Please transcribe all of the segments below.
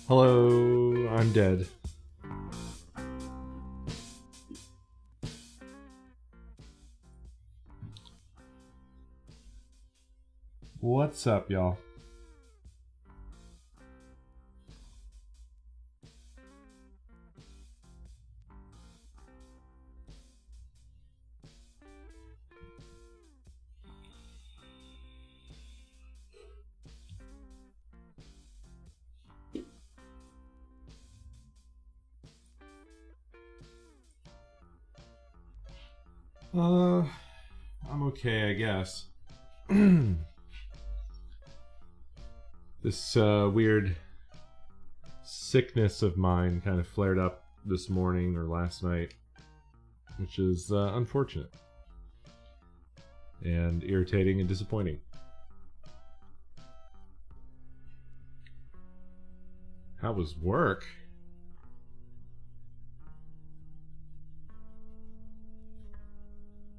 Hello, I'm dead. What's up, y'all? I'm okay, I guess. This weird sickness of mine kind of flared up this morning or last night, which is unfortunate and irritating and disappointing. How was work?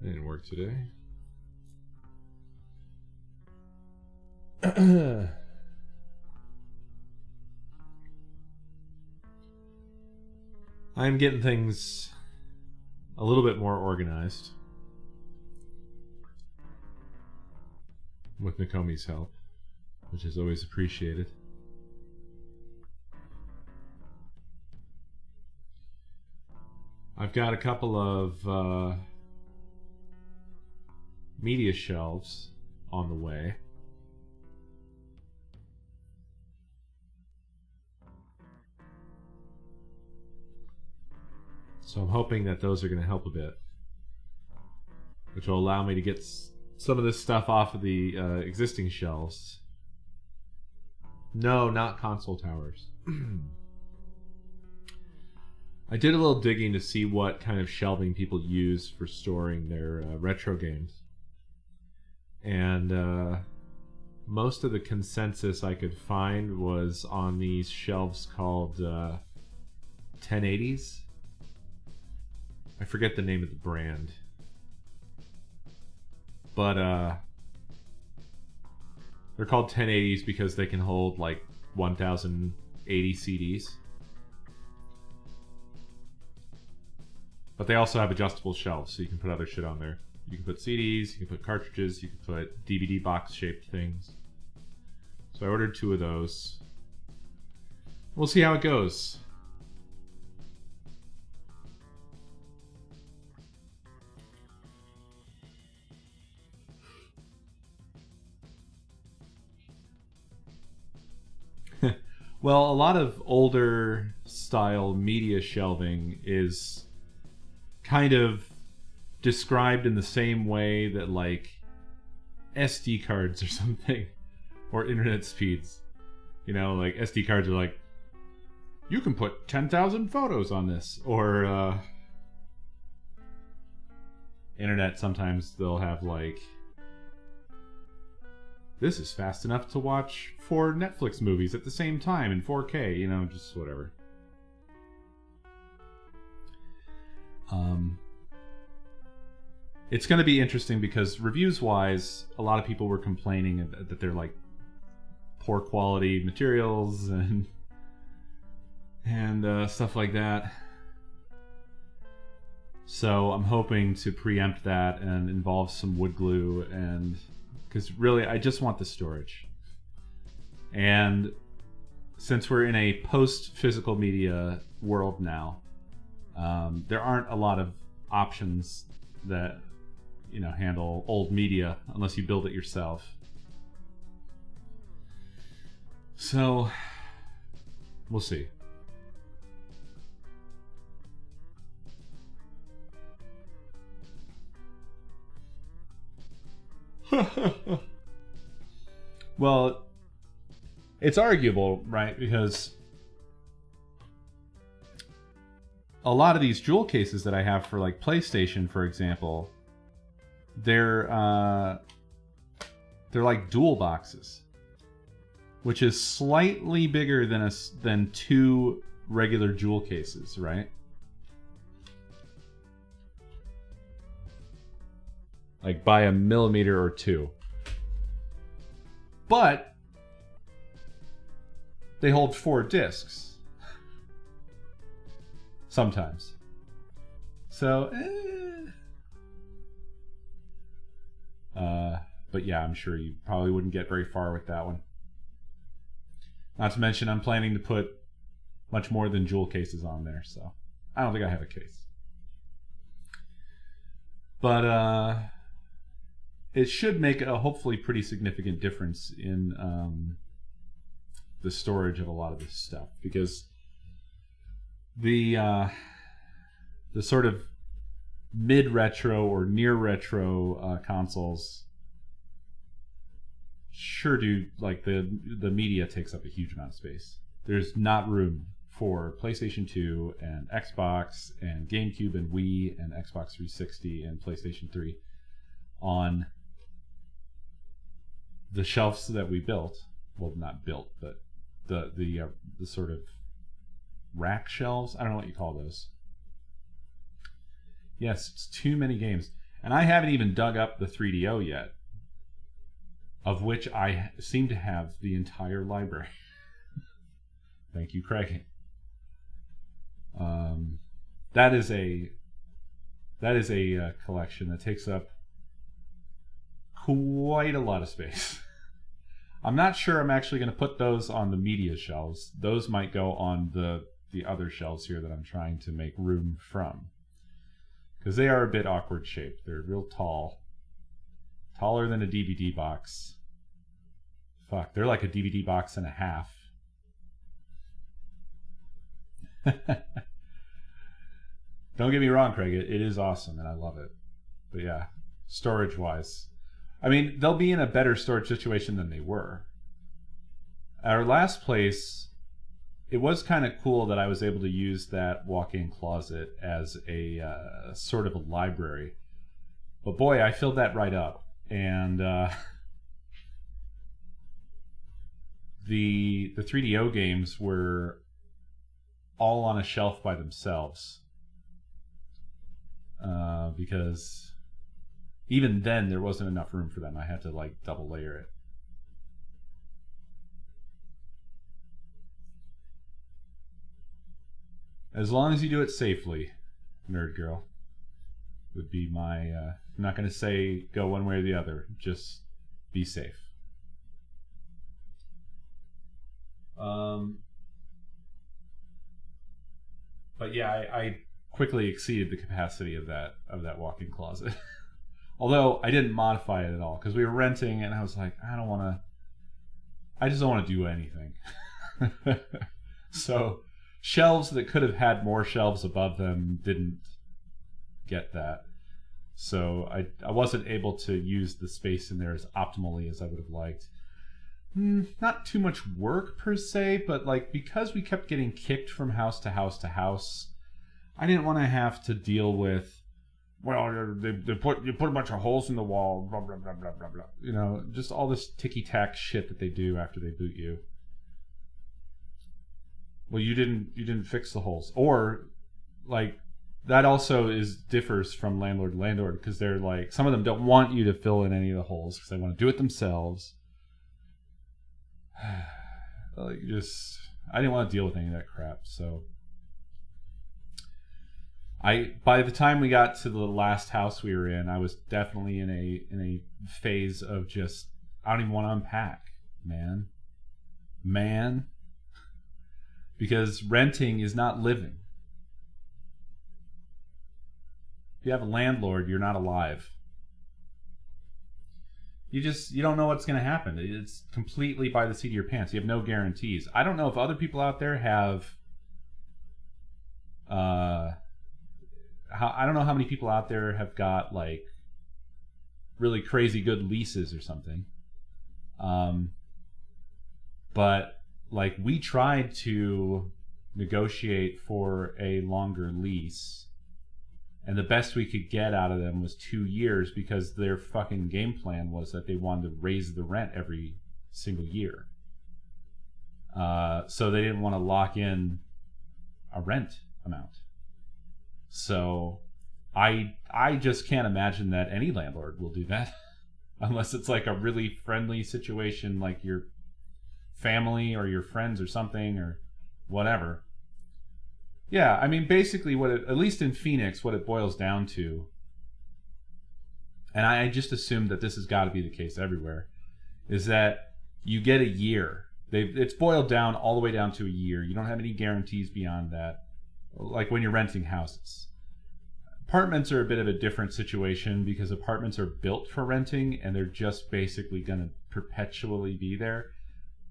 I didn't work today. I'm getting things a little bit more organized with Nakomi's help, which is always appreciated. I've got a couple of media shelves on the way. So I'm hoping that those are going to help a bit, which will allow me to get some of this stuff off of the existing shelves. No, not console towers. I did a little digging to see what kind of shelving people use for storing their retro games. And most of the consensus I could find was on these shelves called 1080s. I forget the name of the brand. But they're called 1080s because they can hold like 1080 CDs. But they also have adjustable shelves, so you can put other shit on there. You can put CDs, you can put cartridges, you can put DVD box shaped things. So I ordered 2 of those. We'll see how it goes. Well, a lot of older style media shelving is kind of described in the same way that like SD cards or something, or internet speeds. You know, like SD cards are like, you can put 10,000 photos on this, or internet sometimes they'll have like, this is fast enough to watch 4 Netflix movies at the same time in 4K, you know, just whatever. It's going to be interesting because reviews-wise, a lot of people were complaining that they're like poor quality materials and stuff like that. So I'm hoping to preempt that and involve some wood glue, and because really I just want the storage. And since we're in a post-physical media world now, there aren't a lot of options that, you know, handle old media unless you build it yourself. So we'll see. Well, it's arguable, right? Because a lot of these jewel cases that I have for like PlayStation, for example, they're like dual boxes, which is slightly bigger than 2 regular jewel cases, right? Like by a millimeter or 2. But they hold 4 discs. Sometimes. So, but yeah, I'm sure you probably wouldn't get very far with that one. Not to mention, I'm planning to put much more than jewel cases on there, so I don't think I have a case. But it should make a hopefully pretty significant difference in the storage of a lot of this stuff, because the sort of mid-retro or near-retro consoles sure do, like, the media takes up a huge amount of space. There's not room for PlayStation 2 and Xbox and GameCube and Wii and Xbox 360 and PlayStation 3 on the shelves that we built. Well, not built, but the sort of rack shelves. I don't know what you call those. Yes, it's too many games. And I haven't even dug up the 3DO yet, of which I seem to have the entire library. Thank you, Craig. That is a collection that takes up quite a lot of space. I'm not sure I'm actually going to put those on the media shelves. Those might go on the other shelves here that I'm trying to make room from, because they are a bit awkward shaped. They're real tall, taller than a DVD box. Fuck, they're like a DVD box and a half. Don't get me wrong, Craig, it is awesome and I love it. But yeah, storage wise, I mean, they'll be in a better storage situation than they were. At our last place, it was kind of cool that I was able to use that walk-in closet as a sort of a library. But boy, I filled that right up. And the 3DO games were all on a shelf by themselves. Because even then there wasn't enough room for them. I had to like double layer it. As long as you do it safely, Nerd Girl, would be my... I'm not going to say go one way or the other. Just be safe. But yeah, I quickly exceeded the capacity of that walk-in closet. Although I didn't modify it at all, because we were renting and I was like, I just don't want to do anything. So shelves that could have had more shelves above them didn't get that. So I wasn't able to use the space in there as optimally as I would have liked. Not too much work per se, but like, because we kept getting kicked from house to house to house, I didn't want to have to deal with, well, you put a bunch of holes in the wall, blah blah blah blah blah blah. You know, just all this ticky-tack shit that they do after they boot you. Well, you didn't fix the holes, or like that also differs from landlord to landlord, because they're like, some of them don't want you to fill in any of the holes because they want to do it themselves. Like, I didn't want to deal with any of that crap, so by the time we got to the last house we were in, I was definitely in a phase of just, I don't even want to unpack, man, because renting is not living. If you have a landlord, you're not alive. You don't know what's going to happen. It's completely by the seat of your pants. You have no guarantees. I don't know if other people out there have I don't know how many people out there have got like really crazy good leases or something. But like, we tried to negotiate for a longer lease, and the best we could get out of them was 2 years, because their fucking game plan was that they wanted to raise the rent every single year. So they didn't want to lock in a rent amount. So I just can't imagine that any landlord will do that unless it's like a really friendly situation, like you're family or your friends or something or whatever. Yeah, I mean, basically at least in Phoenix, what it boils down to, and I just assumed that this has got to be the case everywhere, is that you get a year. It's boiled down all the way down to a year. You don't have any guarantees beyond that, like when you're renting houses. Apartments are a bit of a different situation because apartments are built for renting and they're just basically going to perpetually be there.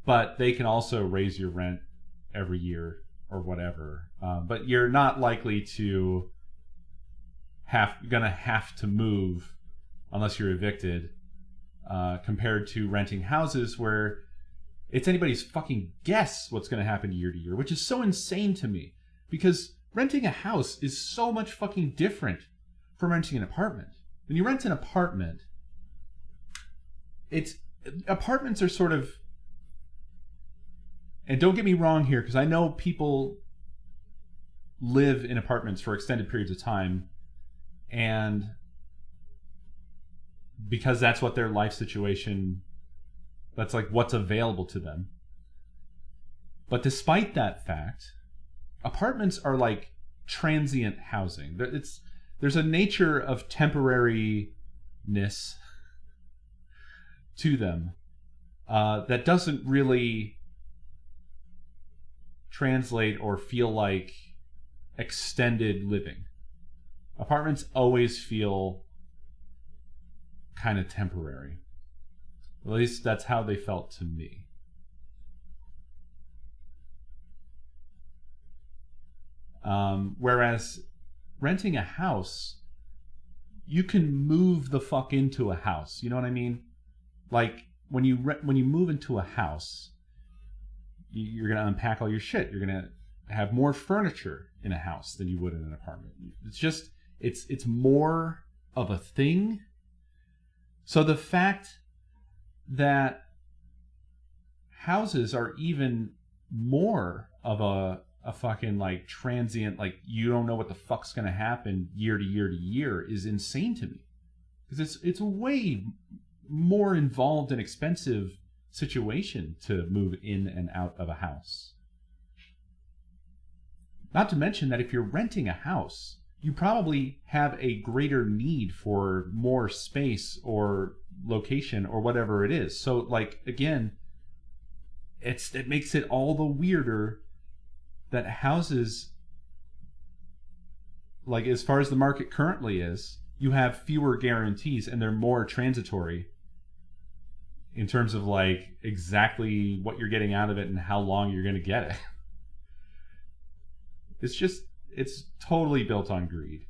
But they can also raise your rent every year or whatever. But you're not likely to have to move unless you're evicted, compared to renting houses where it's anybody's fucking guess what's going to happen year to year, which is so insane to me because renting a house is so much fucking different from renting an apartment. When you rent an apartment, apartments are sort of, and don't get me wrong here, because I know people live in apartments for extended periods of time, and because that's what their life situation, that's like what's available to them. But despite that fact, apartments are like transient housing. There's a nature of temporariness to them that doesn't really translate or feel like extended living. Apartments always feel kind of temporary. At least that's how they felt to me. Whereas renting a house, you can move the fuck into a house. You know what I mean? Like when you move into a house, you're gonna unpack all your shit. You're gonna have more furniture in a house than you would in an apartment. It's just it's more of a thing. So the fact that houses are even more of a fucking like transient, like you don't know what the fuck's gonna happen year to year to year is insane to me, because it's a way more involved and expensive situation to move in and out of a house. Not to mention that if you're renting a house, you probably have a greater need for more space or location or whatever it is. So like again, it makes it all the weirder that houses, like as far as the market currently is, you have fewer guarantees and they're more transitory in terms of like exactly what you're getting out of it and how long you're going to get it. It's totally built on greed.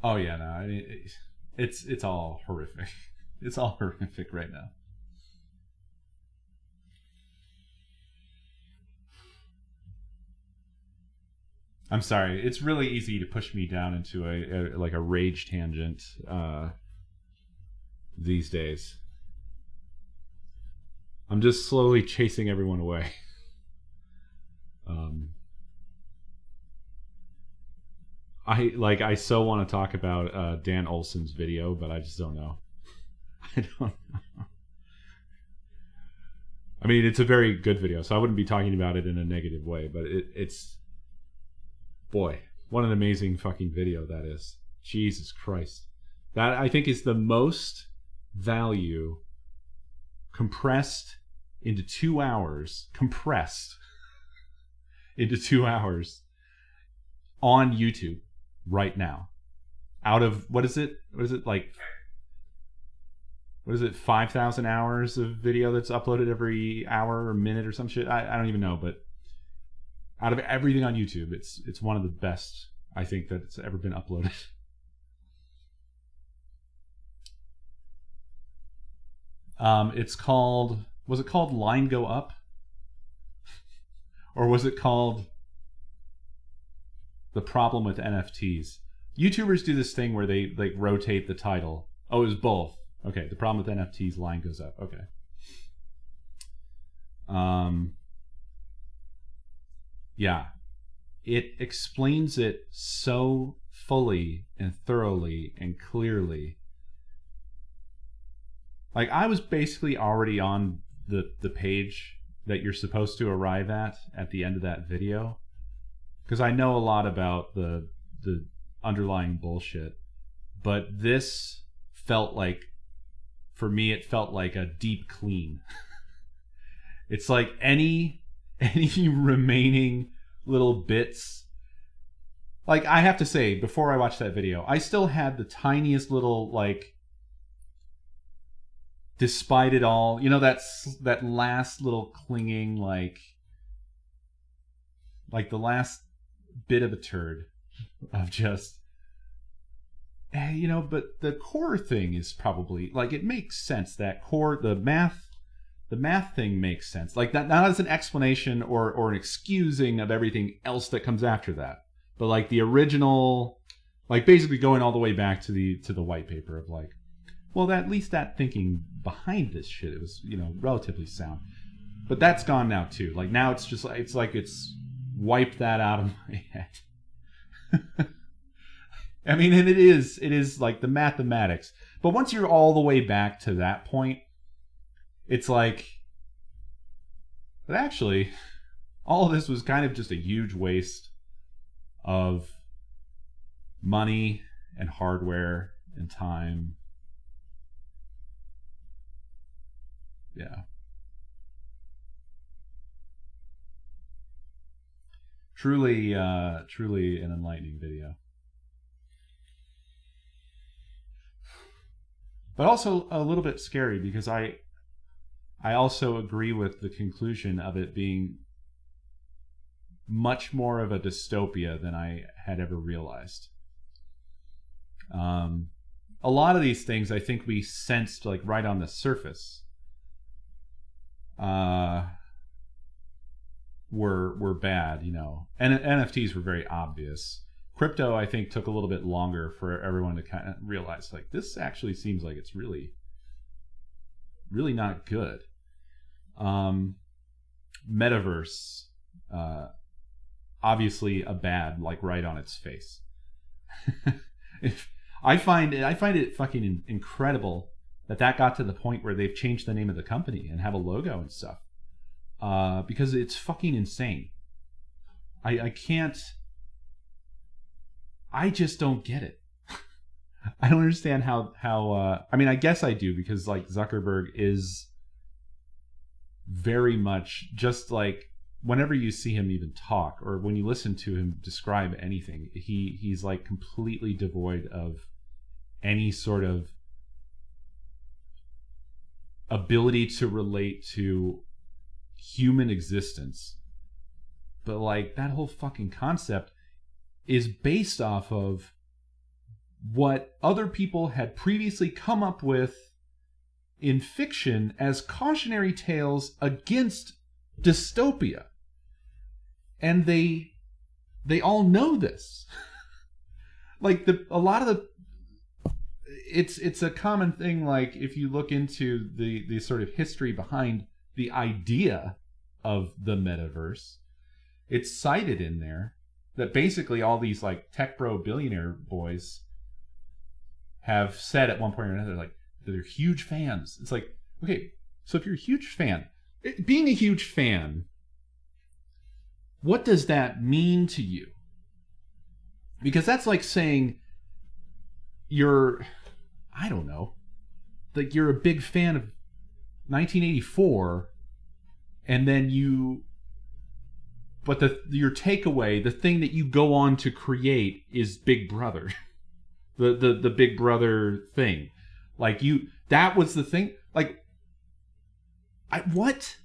Oh yeah, no, I mean it's all horrific. It's all horrific right now. I'm sorry. It's really easy to push me down into a rage tangent these days. I'm just slowly chasing everyone away. I so want to talk about Dan Olson's video, but I just don't know. I don't know. I mean, it's a very good video, so I wouldn't be talking about it in a negative way, but it's boy, what an amazing fucking video that is. Jesus Christ. That, I think, is the most value compressed into 2 hours on YouTube right now. Out of, what is it like, 5,000 hours of video that's uploaded every hour or minute or some shit? I don't even know, but out of everything on YouTube, it's one of the best, I think, that it's ever been uploaded. Was it called Line Go Up? Or was it called The Problem with NFTs? YouTubers do this thing where they like rotate the title. Oh, it was both. Okay, The Problem with NFTs, Line Goes Up. Okay. Yeah. It explains it so fully and thoroughly and clearly. Like, I was basically already on the page that you're supposed to arrive at the end of that video, because I know a lot about the underlying bullshit. But this felt like, for me, it felt like a deep clean. It's like any remaining little bits. Like, I have to say, before I watched that video, I still had the tiniest little, like, despite it all, you know, that last little clinging, like the last bit of a turd of just, you know, but the core thing is probably, like, it makes sense. That core, the math thing makes sense. Like, that, not as an explanation or an excusing of everything else that comes after that, but like the original, like, basically going all the way back to the white paper of, like, well, at least that thinking behind this shit, it was, you know, relatively sound. But that's gone now too. Like, now it's just, it's like it's wiped that out of my head. I mean, and it is like the mathematics. But once you're all the way back to that point, it's like, but actually, all of this was kind of just a huge waste of money and hardware and time. Yeah. Truly an enlightening video. But also a little bit scary, because I also agree with the conclusion of it being much more of a dystopia than I had ever realized. A lot of these things I think we sensed, like, right on the surface. Were bad, you know. And NFTs were very obvious. Crypto, I think, took a little bit longer for everyone to kind of realize, like, this actually seems like it's really, really not good. Metaverse, obviously a bad, like, right on its face. I find it fucking incredible that got to the point where they've changed the name of the company and have a logo and stuff. Because it's fucking insane. I can't... I just don't get it. I don't understand how I mean, I guess I do, because, like, Zuckerberg is very much just, like, whenever you see him even talk, or when you listen to him describe anything, he's like completely devoid of any sort of ability to relate to human existence. But, like, that whole fucking concept is based off of what other people had previously come up with in fiction as cautionary tales against dystopia. And they all know this. Like, a lot of the... It's a common thing, like, if you look into the sort of history behind the idea of the metaverse, it's cited in there that basically all these, like, tech bro billionaire boys have said at one point or another, like, that they're huge fans. It's like, okay, so if you're a huge fan, being a huge fan, what does that mean to you? Because that's like saying you're, I don't know, like, you're a big fan of 1984, and then but your takeaway, the thing that you go on to create, is Big Brother. the Big Brother thing. Like, that was the thing. Like, what?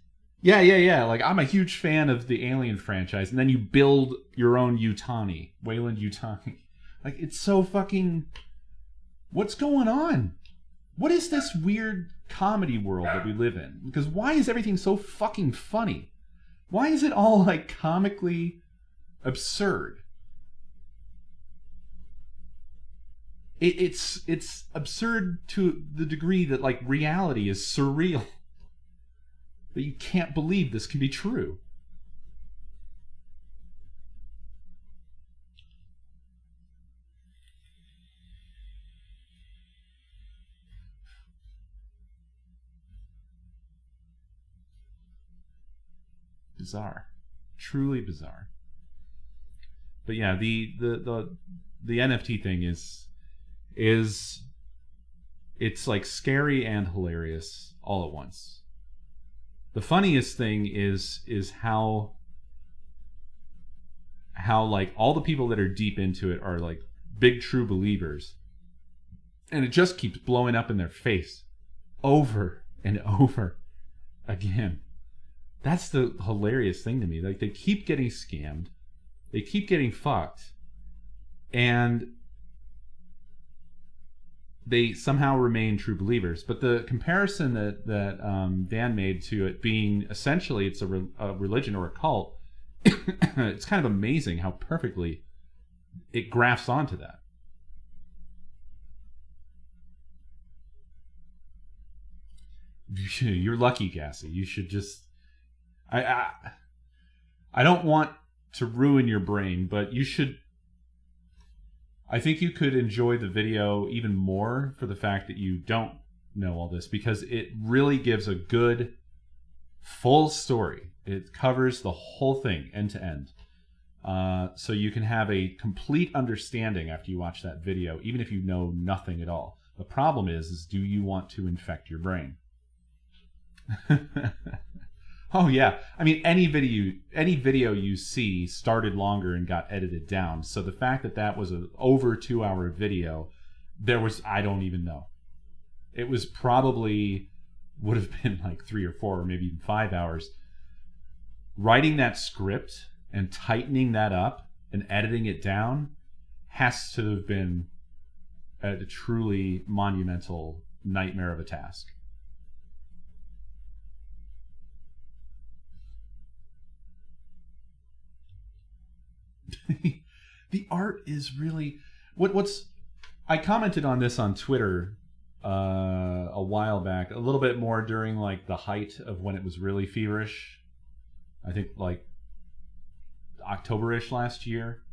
Yeah. Like, I'm a huge fan of the Alien franchise, and then you build your own Yutani, Wayland Yutani. Like, it's so fucking... What's going on? What is this weird comedy world that we live in? Because why is everything so fucking funny? Why is it all, like, comically absurd? It's absurd to the degree that, like, reality is surreal. That you can't believe this can be true. bizarre, truly bizarre. But yeah, the NFT thing is it's like scary and hilarious all at once. The funniest thing is how like all the people that are deep into it are like big true believers, and it just keeps blowing up in their face over and over again. That's the hilarious thing to me. Like, they keep getting scammed, they keep getting fucked, and they somehow remain true believers. But the comparison that Dan made to it being essentially it's a religion or a cult, it's kind of amazing how perfectly it grafts onto that. You're lucky, Gassy. You should just... I don't want to ruin your brain, but you should... I think you could enjoy the video even more for the fact that you don't know all this, because it really gives a good full story. It covers the whole thing end to end. So you can have a complete understanding after you watch that video, even if you know nothing at all. The problem is do you want to infect your brain? Oh yeah, I mean, any video you see started longer and got edited down. So the fact that that was an over 2-hour video, there was, I don't even know. It was probably would have been like 3 or 4 or maybe even 5 hours. Writing that script and tightening that up and editing it down has to have been a truly monumental nightmare of a task. The art is really what's I commented on this on Twitter a while back, a little bit more during like the height of when it was really feverish. I think like October-ish last year,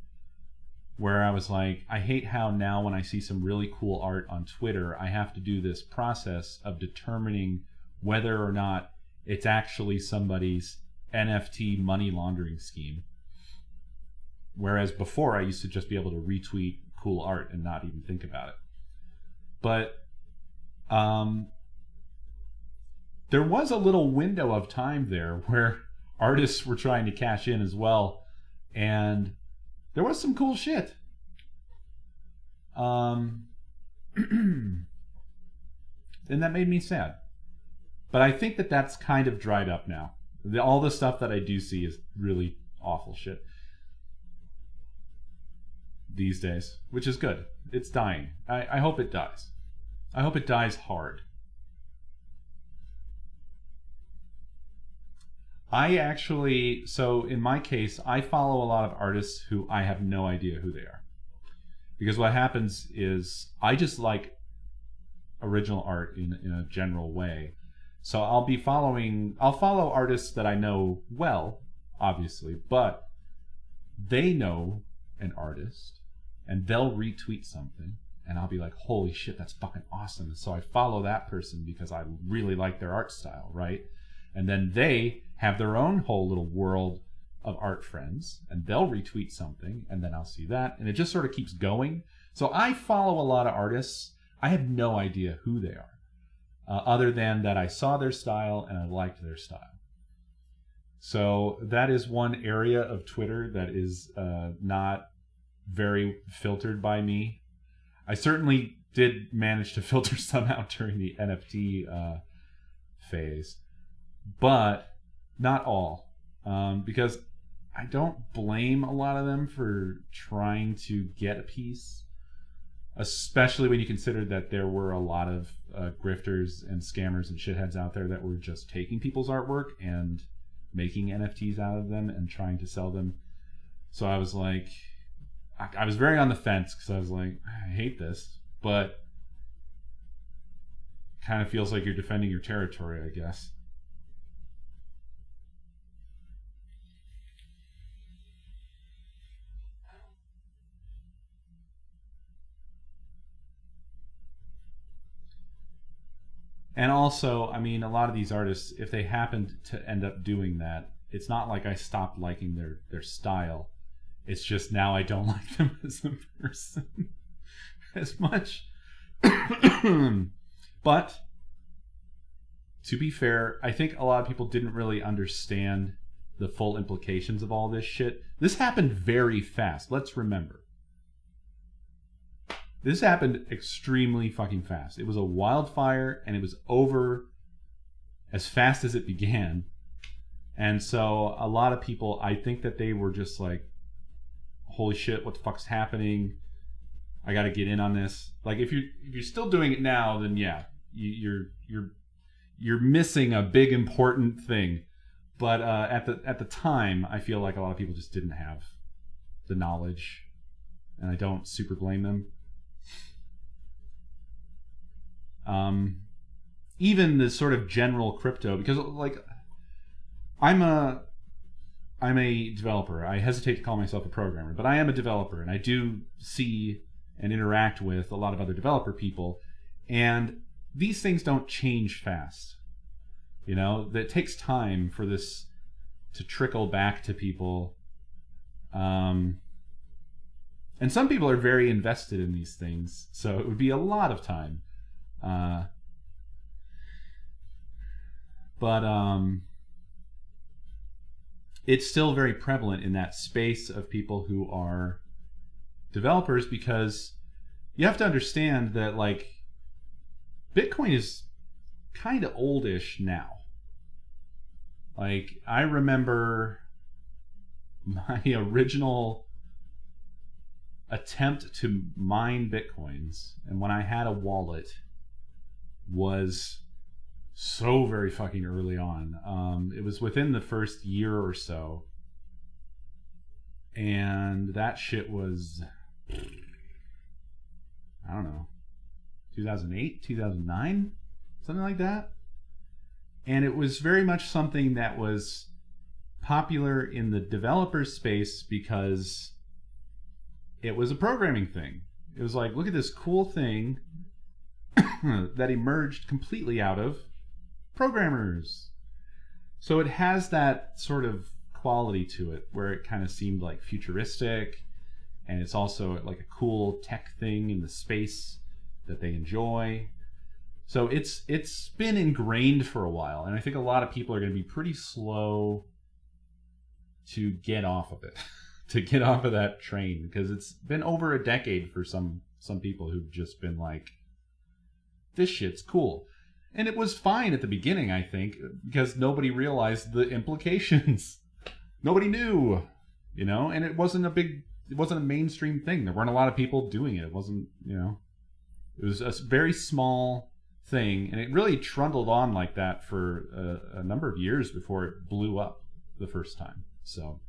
where I was like, I hate how now when I see some really cool art on Twitter, I have to do this process of determining whether or not it's actually somebody's NFT money laundering scheme. Whereas before, I used to just be able to retweet cool art and not even think about it. But there was a little window of time there where artists were trying to cash in as well, and there was some cool shit. And that made me sad. But I think that that's kind of dried up now. All the stuff that I do see is really awful shit these days, which is good. It's dying. I hope it dies. I hope it dies hard. So in my case, I follow a lot of artists who I have no idea who they are. Because what happens is I just like original art in a general way. So I'll follow artists that I know well, obviously, but they know an artist and they'll retweet something and I'll be like, holy shit, that's fucking awesome. So I follow that person because I really like their art style, right? And then they have their own whole little world of art friends and they'll retweet something and then I'll see that, and it just sort of keeps going. So I follow a lot of artists. I have no idea who they are, other than that I saw their style and I liked their style. So that is one area of Twitter that is not very filtered by me. I certainly did manage to filter some out during the NFT phase, but not all, because I don't blame a lot of them for trying to get a piece, especially when you consider that there were a lot of grifters and scammers and shitheads out there that were just taking people's artwork and making NFTs out of them and trying to sell them. So I was like, I was very on the fence because I was like, I hate this, but kind of feels like you're defending your territory, I guess. And also, I mean, a lot of these artists, if they happened to end up doing that, it's not like I stopped liking their style. It's just now I don't like them as a person as much. But to be fair, I think a lot of people didn't really understand the full implications of all this shit. This happened very fast. Let's remember. This happened extremely fucking fast. It was a wildfire, and it was over as fast as it began. And so a lot of people, I think that they were just like, holy shit, what the fuck's happening? I got to get in on this. Like, if you're still doing it now, then yeah, you're missing a big important thing. But at the time, I feel like a lot of people just didn't have the knowledge, and I don't super blame them. Even the sort of general crypto, because like I'm a developer. I hesitate to call myself a programmer, but I am a developer, and I do see and interact with a lot of other developer people, and these things don't change fast. You know, that takes time for this to trickle back to people. And some people are very invested in these things, so it would be a lot of time. But it's still very prevalent in that space of people who are developers, because you have to understand that, like, Bitcoin is kind of oldish now. Like, I remember my original attempt to mine Bitcoins, and when I had a wallet, was so very fucking early on. It was within the first year or so, and that shit was, I don't know, 2008, 2009, something like that. And it was very much something that was popular in the developer space because it was a programming thing. It was like, look at this cool thing that emerged completely out of programmers. So it has that sort of quality to it where it kind of seemed like futuristic, and it's also like a cool tech thing in the space that they enjoy. So it's been ingrained for a while, and I think a lot of people are going to be pretty slow to get off of it, to get off of that train, because it's been over a decade for some people who've just been like, this shit's cool. And it was fine at the beginning, I think, because nobody realized the implications. Nobody knew, you know, and it wasn't a mainstream thing. There weren't a lot of people doing it. It wasn't, you know, it was a very small thing, and it really trundled on like that for a number of years before it blew up the first time. So,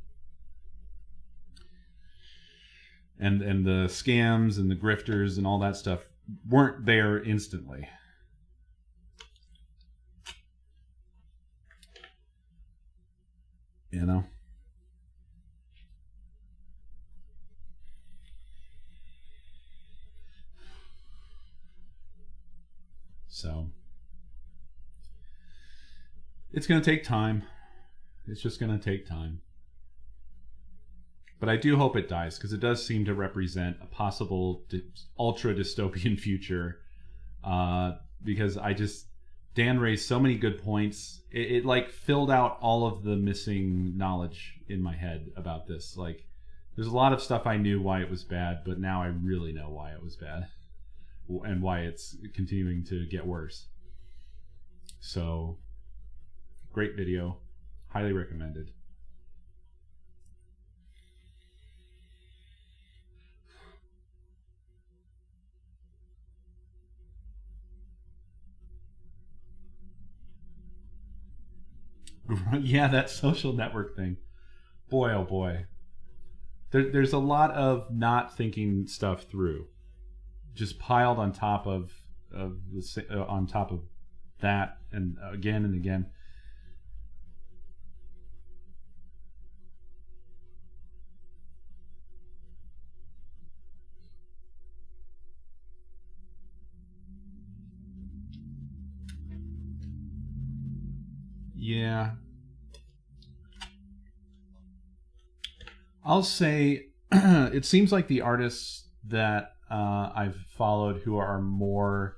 and the scams and the grifters and all that stuff weren't there instantly. You know? So, it's going to take time. It's just going to take time. But I do hope it dies, because it does seem to represent a possible ultra dystopian future. Because Dan raised so many good points. It like filled out all of the missing knowledge in my head about this. Like, there's a lot of stuff I knew why it was bad, but now I really know why it was bad, and why it's continuing to get worse. So, great video. Highly recommended. Yeah, that social network thing. Boy, oh boy. There's a lot of not thinking stuff through, just piled on top of that, and again and again. Yeah. I'll say it seems like the artists that I've followed who are more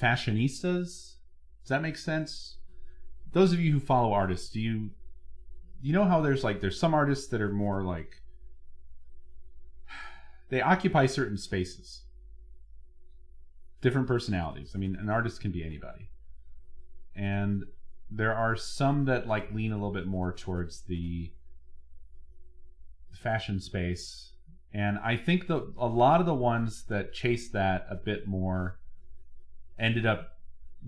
fashionistas. Does that make sense? Those of you who follow artists, do you know how there's some artists that are more like they occupy certain spaces, different personalities. I mean, an artist can be anybody, and there are some that like lean a little bit more towards the fashion space, and I think a lot of the ones that chase that a bit more ended up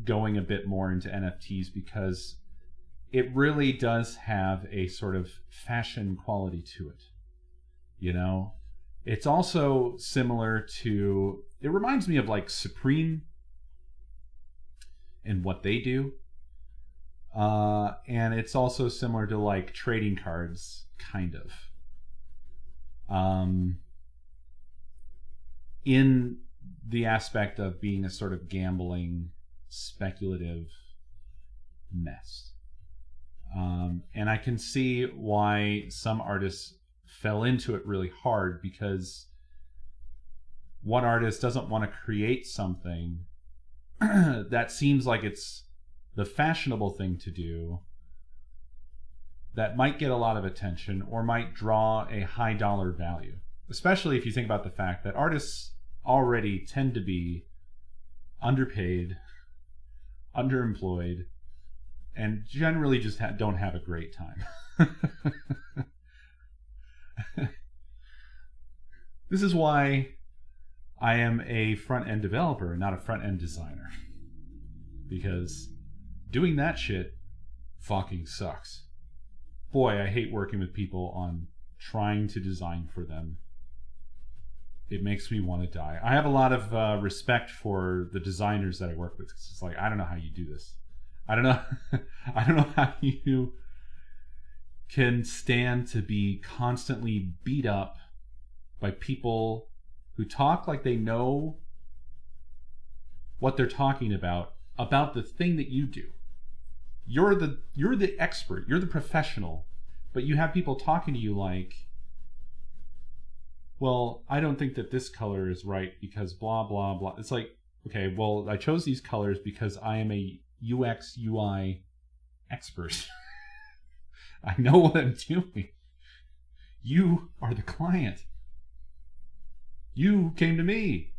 going a bit more into NFTs because it really does have a sort of fashion quality to it. You know, it's also similar to, it reminds me of like Supreme and what they do. And it's also similar to like trading cards, kind of. In the aspect of being a sort of gambling, speculative mess. And I can see why some artists fell into it really hard, because one artist doesn't want to create something that seems like it's the fashionable thing to do, that might get a lot of attention or might draw a high dollar value, especially if you think about the fact that artists already tend to be underpaid, underemployed, and generally just don't have a great time. This is why I am a front-end developer and not a front-end designer, because doing that shit fucking sucks. Boy, I hate working with people on trying to design for them. It makes me want to die. I have a lot of respect for the designers that I work with. It's like, I don't know how you do this. I don't know. I don't know how you can stand to be constantly beat up by people who talk like they know what they're talking about the thing that you do. You're the expert, you're the professional, but you have people talking to you like, well, I don't think that this color is right because blah blah blah. It's like, okay, well, I chose these colors because I am a UX UI expert. I know what I'm doing. You are the client. You came to me.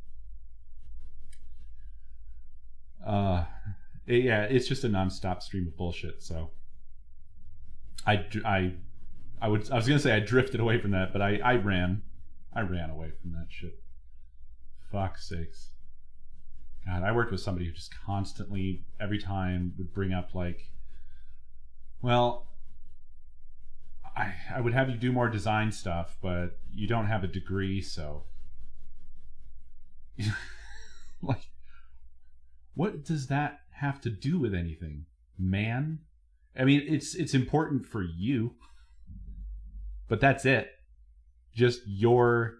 Yeah, it's just a nonstop stream of bullshit. So I was gonna say I drifted away from that, but I ran away from that shit. Fuck's sakes. God, I worked with somebody who just constantly, every time, would bring up like, well, I would have you do more design stuff, but you don't have a degree, so like, what does that have to do with anything, man? I mean, it's important for you, but that's it. Just your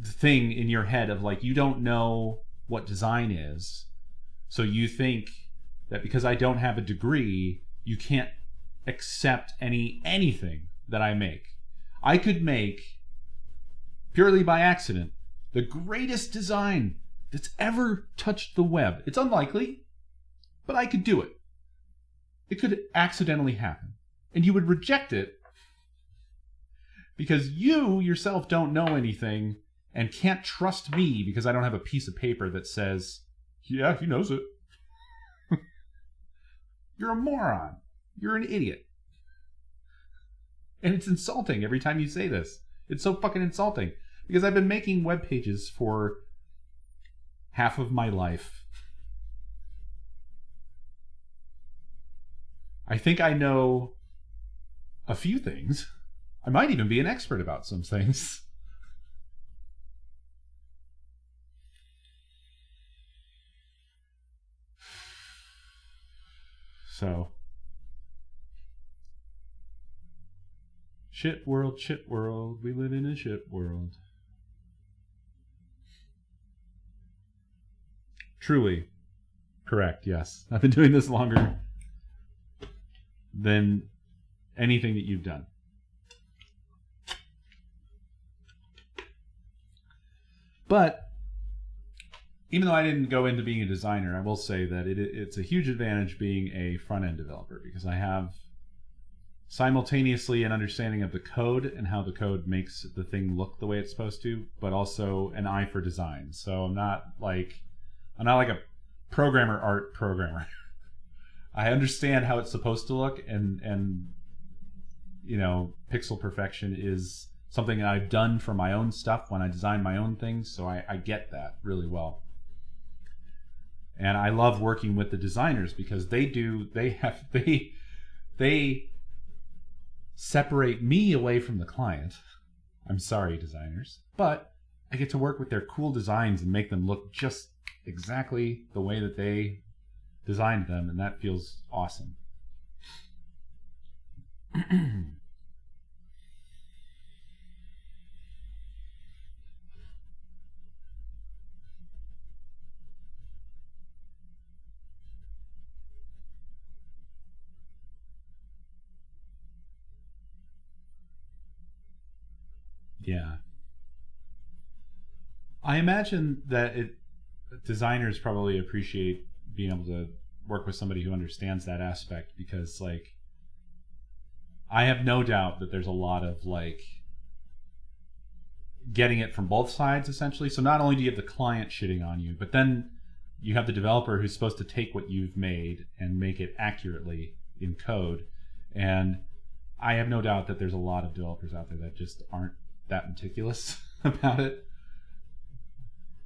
thing in your head of like, you don't know what design is, so you think that because I don't have a degree, you can't accept anything that I make. I could make, purely by accident, the greatest design that's ever touched the web. It's unlikely, but I could do it. It could accidentally happen. And you would reject it because you yourself don't know anything and can't trust me because I don't have a piece of paper that says, yeah, he knows it. You're a moron. You're an idiot. And it's insulting every time you say this. It's so fucking insulting. Because I've been making web pages for half of my life. I think I know a few things. I might even be an expert about some things. So, shit world, we live in a shit world. Truly correct, yes. I've been doing this longer. than anything that you've done. But even though I didn't go into being a designer, I will say that it's a huge advantage being a front-end developer, because I have simultaneously an understanding of the code and how the code makes the thing look the way it's supposed to, but also an eye for design. So I'm not like a programmer art programmer. I understand how it's supposed to look, and you know, pixel perfection is something that I've done for my own stuff when I design my own things, so I get that really well. And I love working with the designers because they separate me away from the client. I'm sorry, designers, but I get to work with their cool designs and make them look just exactly the way that they designed them, and that feels awesome. Yeah. I imagine that designers probably appreciate being able to work with somebody who understands that aspect, because like I have no doubt that there's a lot of like getting it from both sides essentially. So not only do you have the client shitting on you, but then you have the developer who's supposed to take what you've made and make it accurately in code. And I have no doubt that there's a lot of developers out there that just aren't that meticulous about it.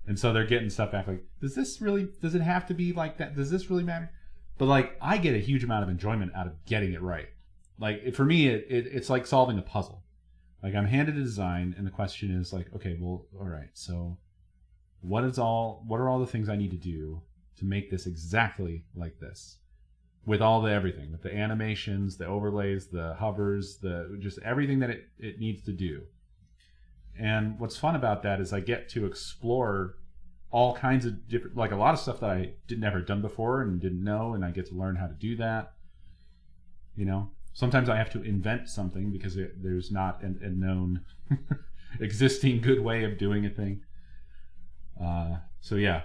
And so they're getting stuff back like, does it have to be like that? Does this really matter? But like, I get a huge amount of enjoyment out of getting it right. Like for me, it's like solving a puzzle. Like I'm handed a design and the question is like, okay, well, all right. So what are all the things I need to do to make this exactly like this? With all everything, with the animations, the overlays, the hovers, just everything that it needs to do. And what's fun about that is I get to explore all kinds of different, like a lot of stuff that I never done before and didn't know, and I get to learn how to do that. You know, sometimes I have to invent something because there's not a known existing good way of doing a thing. So yeah,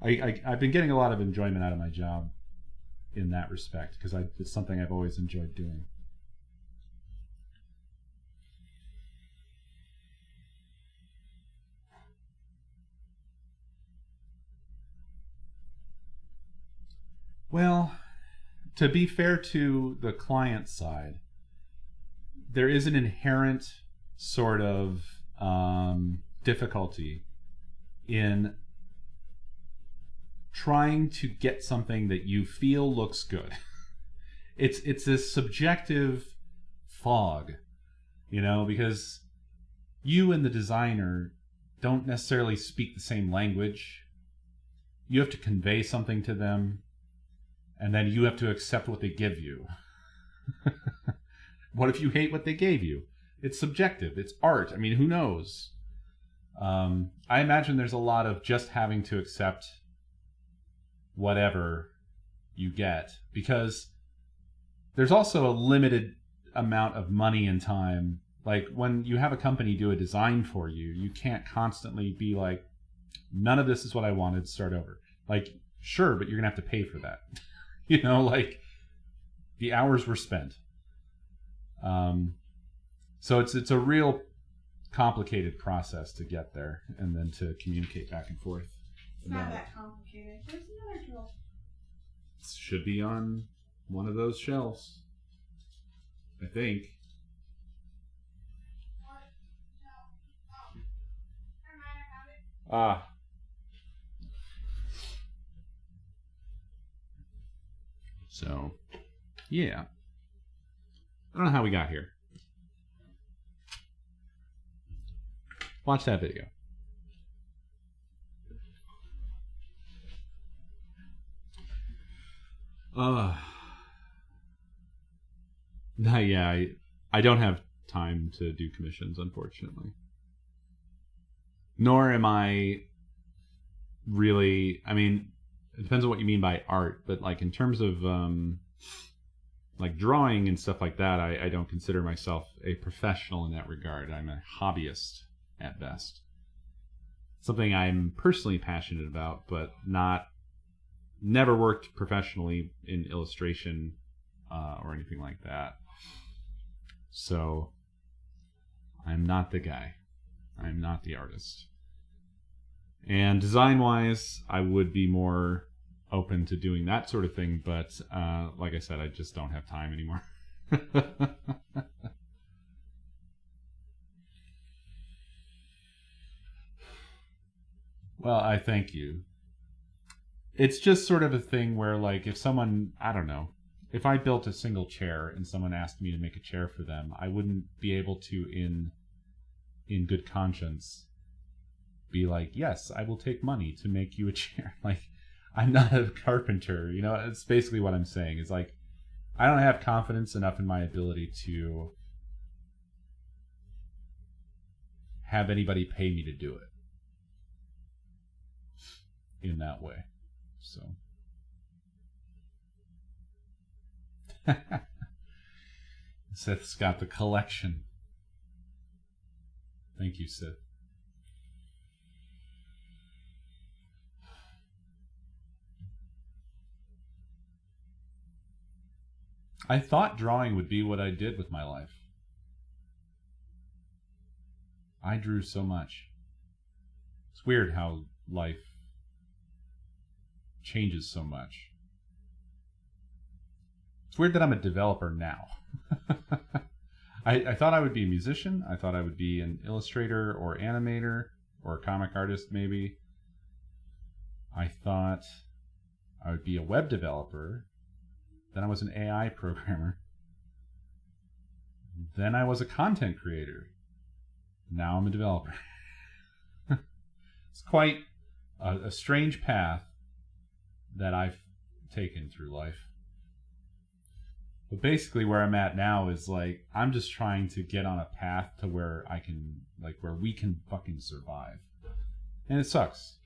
I've been getting a lot of enjoyment out of my job in that respect, because it's something I've always enjoyed doing. Well, to be fair to the client side, there is an inherent sort of difficulty in trying to get something that you feel looks good. It's this subjective fog, you know, because you and the designer don't necessarily speak the same language. You have to convey something to them, and then you have to accept what they give you. What if you hate what they gave you? It's subjective. It's art. I mean, who knows? I imagine there's a lot of just having to accept whatever you get, because there's also a limited amount of money and time. Like when you have a company do a design for you, you can't constantly be like, none of this is what I wanted, start over. Like, sure, but you're gonna have to pay for that. You know, like the hours were spent. So it's a real complicated process to get there and then to communicate back and forth. It's not that complicated. There's another drill. It should be on one of those shelves, I think. What? No. Oh. Never mind, I found it. Ah. So, yeah. I don't know how we got here. Watch that video. Yeah, I don't have time to do commissions, unfortunately. Nor am I really, I mean, it depends on what you mean by art, but like in terms of like drawing and stuff like that, I don't consider myself a professional in that regard. I'm a hobbyist at best. Something I'm personally passionate about, but never worked professionally in illustration or anything like that. So I'm not the guy. I'm not the artist. And design-wise, I would be more open to doing that sort of thing, but like I said, I just don't have time anymore. Well, I thank you. It's just sort of a thing where, like, if someone, I don't know, if I built a single chair and someone asked me to make a chair for them, I wouldn't be able to, in good conscience, be like, yes, I will take money to make you a chair. Like, I'm not a carpenter, you know. It's basically what I'm saying. It's like, I don't have confidence enough in my ability to have anybody pay me to do it in that way. So Sith's got the collection. Thank you, Sith. I thought drawing would be what I did with my life. I drew so much. It's weird how life changes so much. It's weird that I'm a developer now. I thought I would be a musician. I thought I would be an illustrator or animator or a comic artist maybe. I thought I would be a web developer. Then I was an AI programmer. Then I was a content creator. Now I'm a developer. It's quite a strange path that I've taken through life. But basically where I'm at now is like, I'm just trying to get on a path to where I can, like, where we can fucking survive. And it sucks.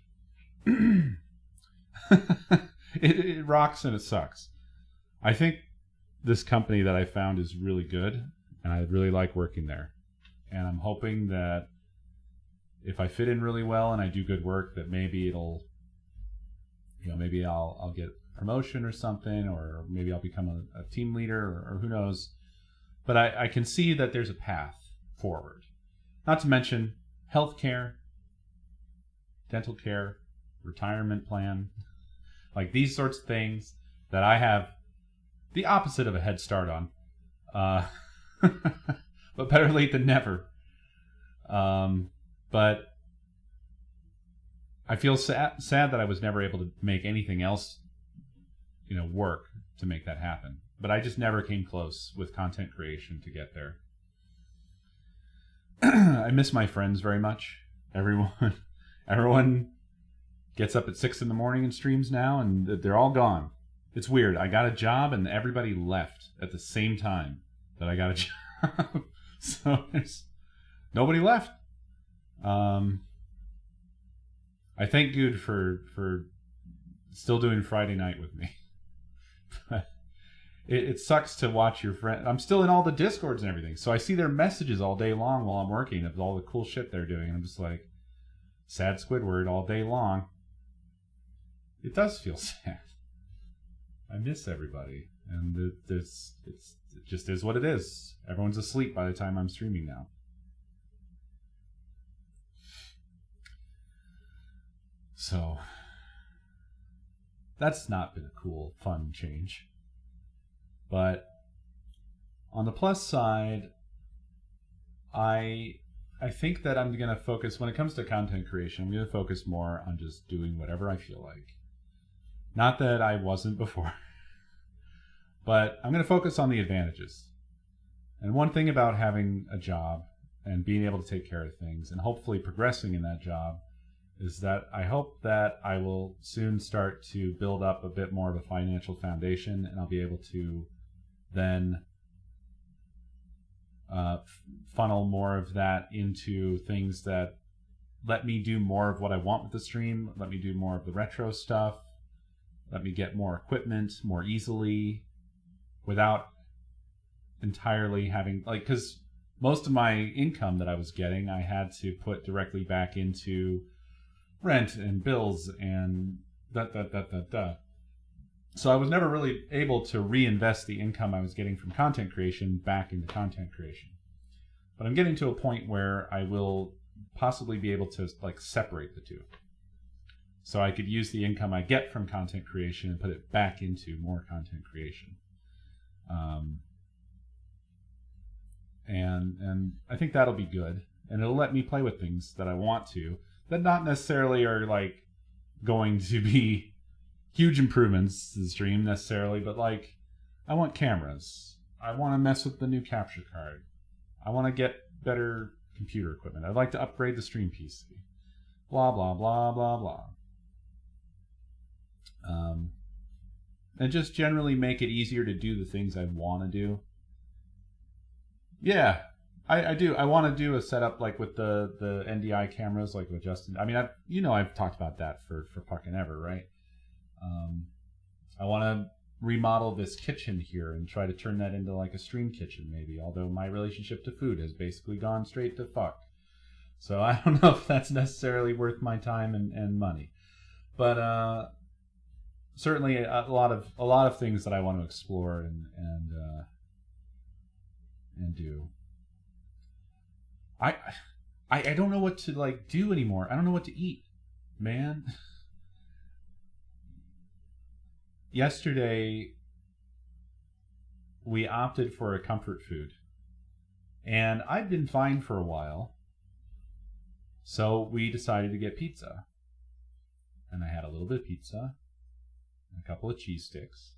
It rocks and it sucks. I think this company that I found is really good, and I really like working there. And I'm hoping that if I fit in really well and I do good work, that maybe it'll, you know, maybe I'll get promotion or something, or maybe I'll become a team leader, or who knows. But I can see that there's a path forward. Not to mention healthcare, dental care, retirement plan, like these sorts of things that I have the opposite of a head start on. But better late than never. But I feel sad that I was never able to make anything else, you know, work to make that happen. But I just never came close with content creation to get there. I miss my friends very much. Everyone gets up at 6 a.m. and streams now, and they're all gone. It's weird. I got a job and everybody left at the same time that I got a job. So there's nobody left. I thank Good for still doing Friday night with me. But it sucks to watch your friend. I'm still in all the Discords and everything, so I see their messages all day long while I'm working of all the cool shit they're doing, and I'm just like, sad Squidward all day long. It does feel sad. I miss everybody, and it just is what it is. Everyone's asleep by the time I'm streaming now. So that's not been a cool, fun change. But on the plus side, I think that I'm going to focus, when it comes to content creation, I'm going to focus more on just doing whatever I feel like. Not that I wasn't before, but I'm going to focus on the advantages. And one thing about having a job and being able to take care of things and hopefully progressing in that job is that I hope that I will soon start to build up a bit more of a financial foundation, and I'll be able to then funnel more of that into things that let me do more of what I want with the stream, let me do more of the retro stuff, let me get more equipment more easily, without entirely having, like, because most of my income that I was getting, I had to put directly back into rent and bills and da. So I was never really able to reinvest the income I was getting from content creation back into content creation. But I'm getting to a point where I will possibly be able to like separate the two. So I could use the income I get from content creation and put it back into more content creation. And I think that'll be good. And it'll let me play with things that I want to, that not necessarily are like going to be huge improvements to the stream necessarily, but like I want cameras. I want to mess with the new capture card. I want to get better computer equipment. I'd like to upgrade the stream PC. Blah, blah, blah, blah, blah. And just generally make it easier to do the things I want to do. Yeah, I do. I want to do a setup like with the NDI cameras, like with Justin. I mean, I've talked about that for fucking ever, right? I want to remodel this kitchen here and try to turn that into like a stream kitchen, maybe. Although my relationship to food has basically gone straight to fuck, so I don't know if that's necessarily worth my time and money. But certainly a lot of things that I want to explore and do. I don't know what to like do anymore. I don't know what to eat, man. Yesterday we opted for a comfort food, and I'd been fine for a while, so we decided to get pizza. And I had a little bit of pizza, a couple of cheese sticks,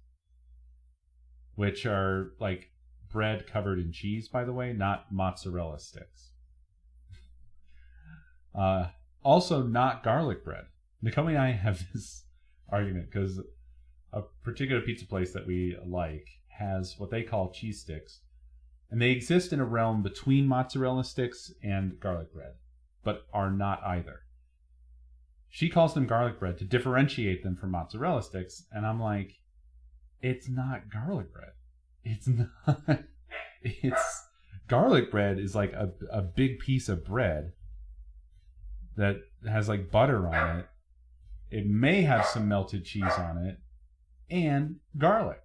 which are like bread covered in cheese, by the way, not mozzarella sticks. Also not garlic bread. Nakomi and I have this argument because a particular pizza place that we like has what they call cheese sticks, and they exist in a realm between mozzarella sticks and garlic bread, but are not either. She calls them garlic bread to differentiate them from mozzarella sticks, and I'm like, it's not garlic bread. It's not. It's garlic bread is like a big piece of bread that has like butter on it. It may have some melted cheese on it and garlic.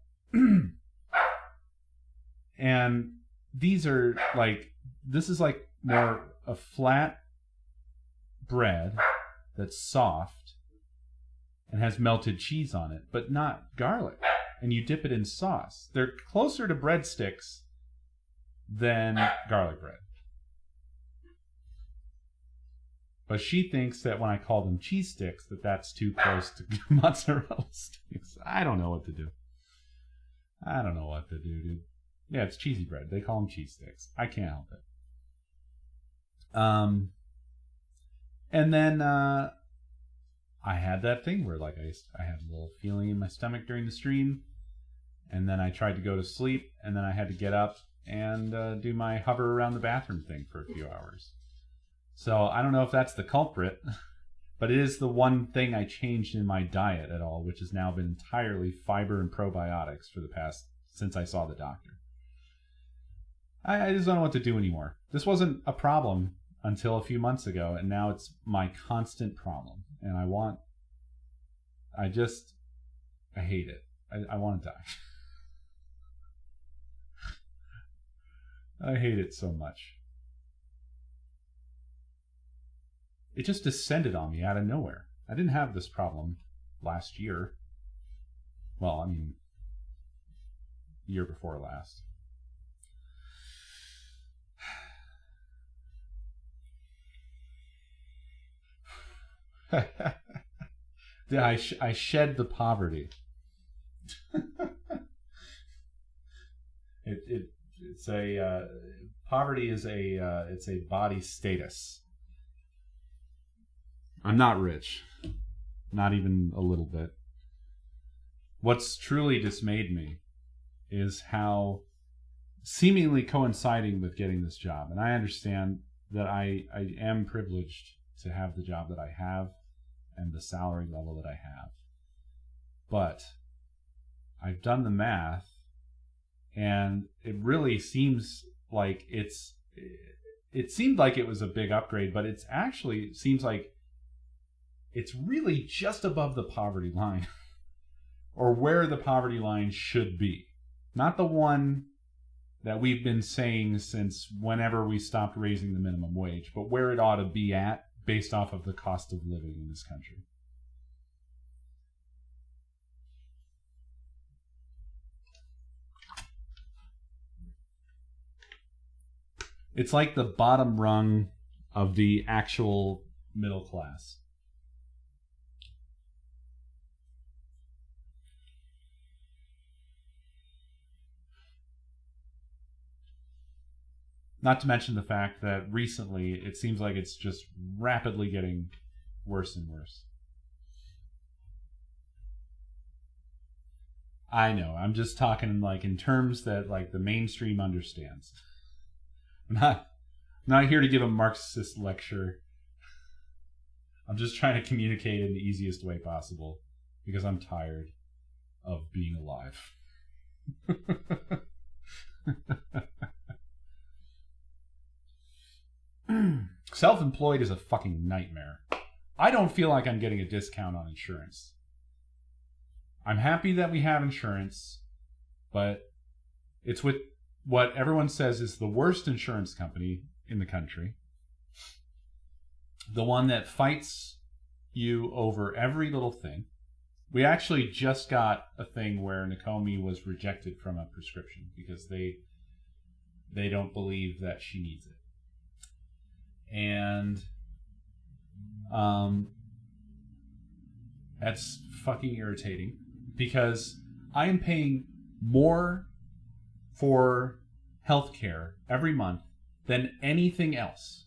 And these are like, this is like more a flat bread that's soft and has melted cheese on it, but not garlic. And you dip it in sauce. They're closer to breadsticks than garlic bread. But she thinks that when I call them cheese sticks, that's too close to mozzarella sticks. I don't know what to do. Dude. Yeah, it's cheesy bread. They call them cheese sticks. I can't help it. And then I had that thing where like I had a little feeling in my stomach during the stream, and then I tried to go to sleep, and then I had to get up and do my hover around the bathroom thing for a few hours. So I don't know if that's the culprit, but it is the one thing I changed in my diet at all, which has now been entirely fiber and probiotics for the past, since I saw the doctor. I just don't know what to do anymore. This wasn't a problem until a few months ago, and now it's my constant problem. And I hate it. I want to die. I hate it so much. It just descended on me out of nowhere. I didn't have this problem last year. Well, I mean, year before last. Yeah, I shed the poverty. It's a poverty is it's a body status. I'm not rich, not even a little bit. What's truly dismayed me is how seemingly coinciding with getting this job, and I understand that I am privileged to have the job that I have and the salary level that I have. But I've done the math, And it really seems like it seemed like it was a big upgrade, but it's actually seems like it's really just above the poverty line or where the poverty line should be. Not the one that we've been saying since whenever we stopped raising the minimum wage, but where it ought to be at based off of the cost of living in this country. It's like the bottom rung of the actual middle class. Not to mention the fact that recently it seems like it's just rapidly getting worse and worse. I know, I'm just talking like in terms that like the mainstream understands. I'm not here to give a Marxist lecture. I'm just trying to communicate in the easiest way possible because I'm tired of being alive. Self-employed is a fucking nightmare. I don't feel like I'm getting a discount on insurance. I'm happy that we have insurance, but it's with what everyone says is the worst insurance company in the country. The one that fights you over every little thing. We actually just got a thing where Nakomi was rejected from a prescription because they don't believe that she needs it. And that's fucking irritating because I am paying more for healthcare every month than anything else.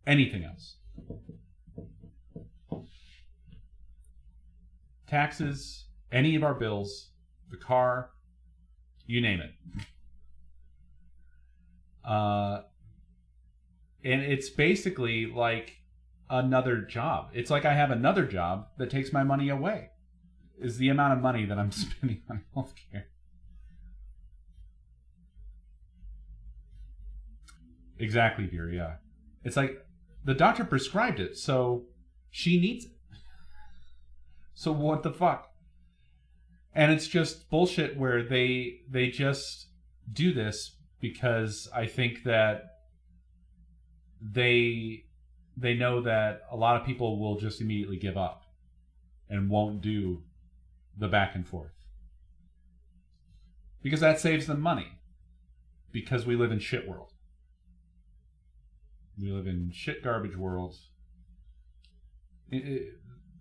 Anything else. Taxes, any of our bills, the car, you name it. And it's basically like another job. It's like I have another job that takes my money away. Is the amount of money that I'm spending on healthcare. Exactly, dear, yeah. It's like the doctor prescribed it, so she needs it. So what the fuck? And it's just bullshit where they just do this because I think that they know that a lot of people will just immediately give up and won't do the back and forth. Because that saves them money. Because we live in shit world. We live in shit garbage world.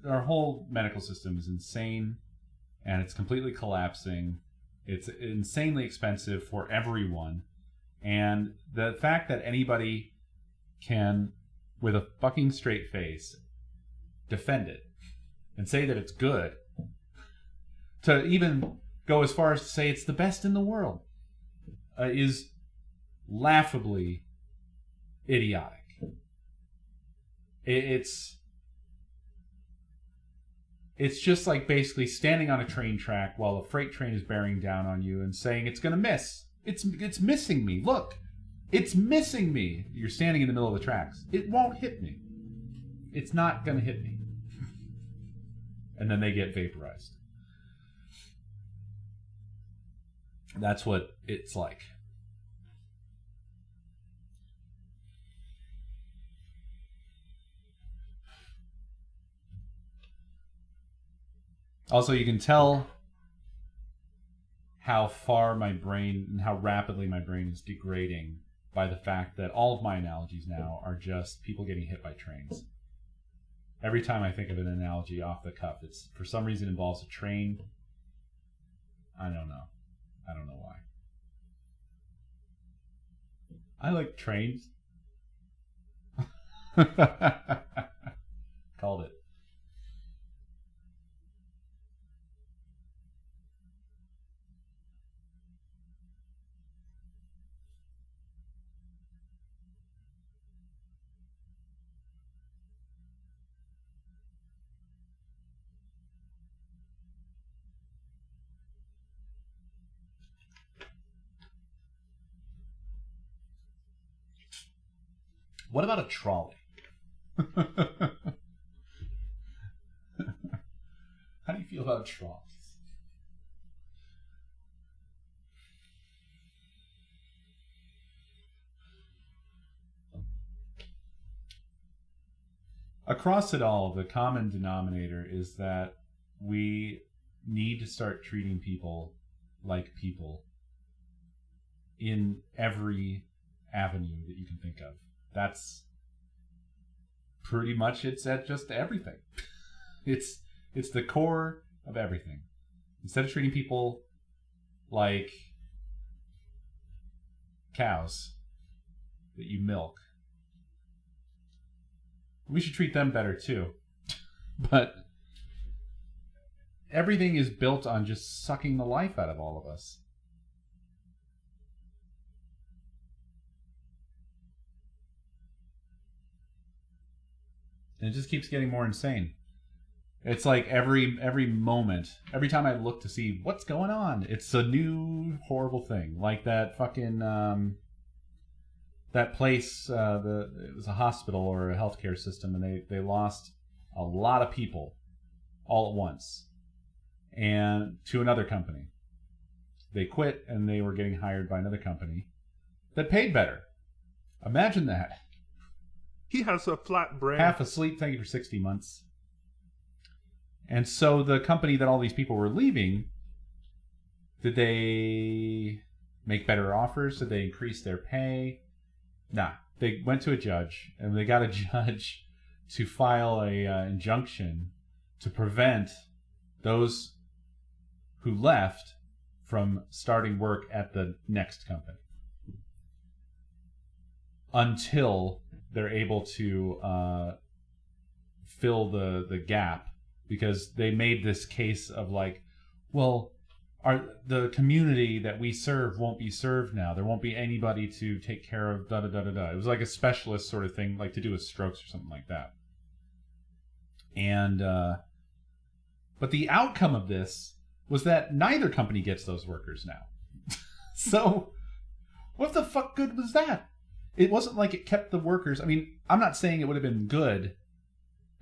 Our whole medical system is insane and it's completely collapsing. It's insanely expensive for everyone. And the fact that anybody can, with a fucking straight face, defend it and say that it's good, to even go as far as to say it's the best in the world, is laughably idiotic. It's just like basically standing on a train track while a freight train is bearing down on you and saying it's going to miss. It's missing me. Look, it's missing me. You're standing in the middle of the tracks. It won't hit me. It's not going to hit me. And then they get vaporized. That's what it's like. Also, you can tell how far my brain and how rapidly my brain is degrading by the fact that all of my analogies now are just people getting hit by trains. Every time I think of an analogy off the cuff, it's for some reason involves a train. I don't know. I don't know why. I like trains. Called it. What about a trolley? How do you feel about trolleys? Across it all, the common denominator is that we need to start treating people like people in every avenue that you can think of. That's pretty much it's at just everything. It's the core of everything. Instead of treating people like cows that you milk, we should treat them better too. But everything is built on just sucking the life out of all of us. And it just keeps getting more insane. It's like every moment, every time I look to see what's going on, it's a new horrible thing. Like that fucking that place, it was a hospital or a healthcare system, and they lost a lot of people all at once, and to another company. They quit, and they were getting hired by another company that paid better. Imagine that. He has a flat brain. Half asleep, thank you for 60 months. And so the company that all these people were leaving, did they make better offers? Did they increase their pay? Nah. They went to a judge, and they got a judge to file a injunction to prevent those who left from starting work at the next company until they're able to fill the gap, because they made this case of like, well, the community that we serve won't be served now. There won't be anybody to take care of da-da-da-da-da. It was like a specialist sort of thing, like to do with strokes or something like that. And but the outcome of this was that neither company gets those workers now. So what the fuck good was that? It wasn't like it kept the workers. I mean, I'm not saying it would have been good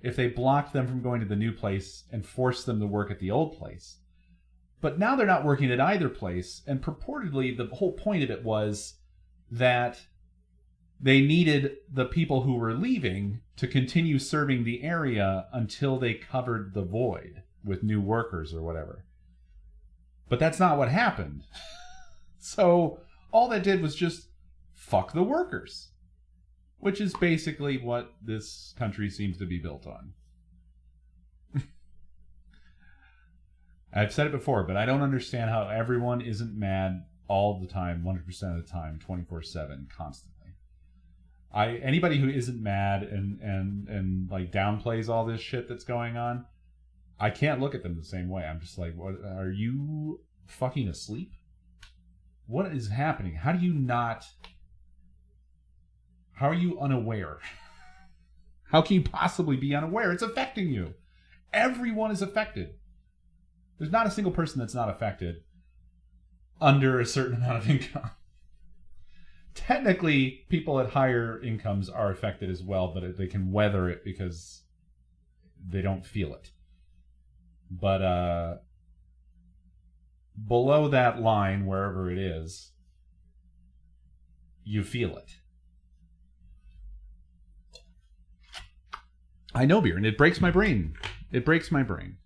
if they blocked them from going to the new place and forced them to work at the old place. But now they're not working at either place, and purportedly the whole point of it was that they needed the people who were leaving to continue serving the area until they covered the void with new workers or whatever. But that's not what happened. So all that did was just fuck the workers, which is basically what this country seems to be built on. I've said it before, but I don't understand how everyone isn't mad all the time, 100% of the time, 24/7, constantly. Anybody who isn't mad and like downplays all this shit that's going on, I can't look at them the same way. I'm just like, what, are you fucking asleep? What is happening? How are you unaware? How can you possibly be unaware? It's affecting you. Everyone is affected. There's not a single person that's not affected under a certain amount of income. Technically, people at higher incomes are affected as well, but they can weather it because they don't feel it. But below that line, wherever it is, you feel it. I know, beer, and it breaks my brain. It breaks my brain.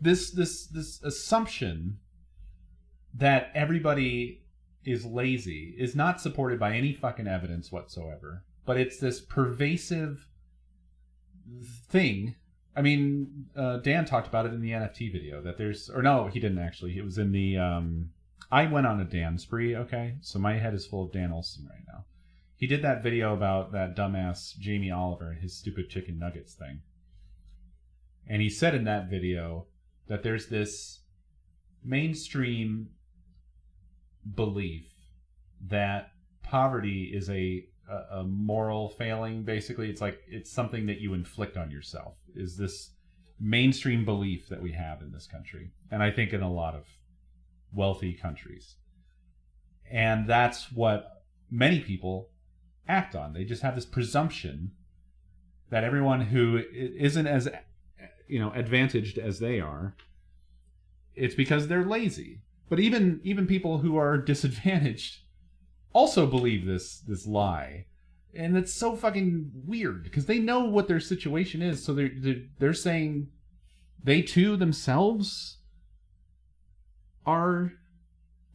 This assumption that everybody is lazy is not supported by any fucking evidence whatsoever. But it's this pervasive thing. I mean, Dan talked about it in the NFT video that there's, or no, he didn't actually. It was in the, I went on a Dan spree, okay? So my head is full of Dan Olsen right now. He did that video about that dumbass Jamie Oliver and his stupid chicken nuggets thing. And he said in that video that there's this mainstream belief that poverty is a moral failing. Basically, it's like it's something that you inflict on yourself, is this mainstream belief that we have in this country. And I think in a lot of wealthy countries. And that's what many people act on. They just have this presumption that everyone who isn't as, advantaged as they are, it's because they're lazy. But even people who are disadvantaged also believe this lie. And it's so fucking weird because they know what their situation is. So they're saying they too themselves are,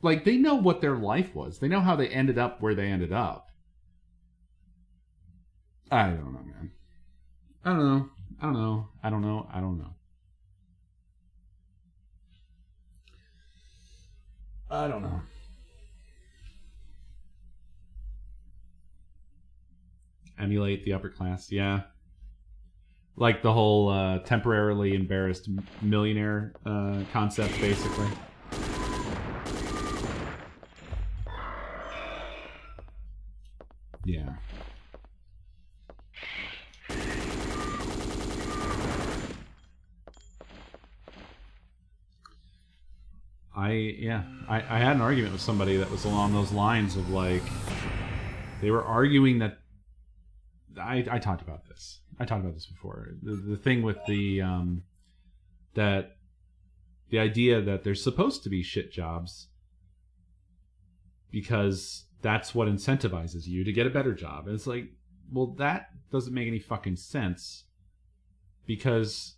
like, they know what their life was. They know how they ended up where they ended up. I don't know, man. I don't know. I don't know. I don't know. I don't know. I don't know. Emulate the upper class, yeah. Like the whole temporarily embarrassed millionaire concept, basically. Yeah. I had an argument with somebody that was along those lines of, like, they were arguing that I talked about this. I talked about this before. The thing with the idea that there's supposed to be shit jobs because that's what incentivizes you to get a better job. And it's like, well, that doesn't make any fucking sense because,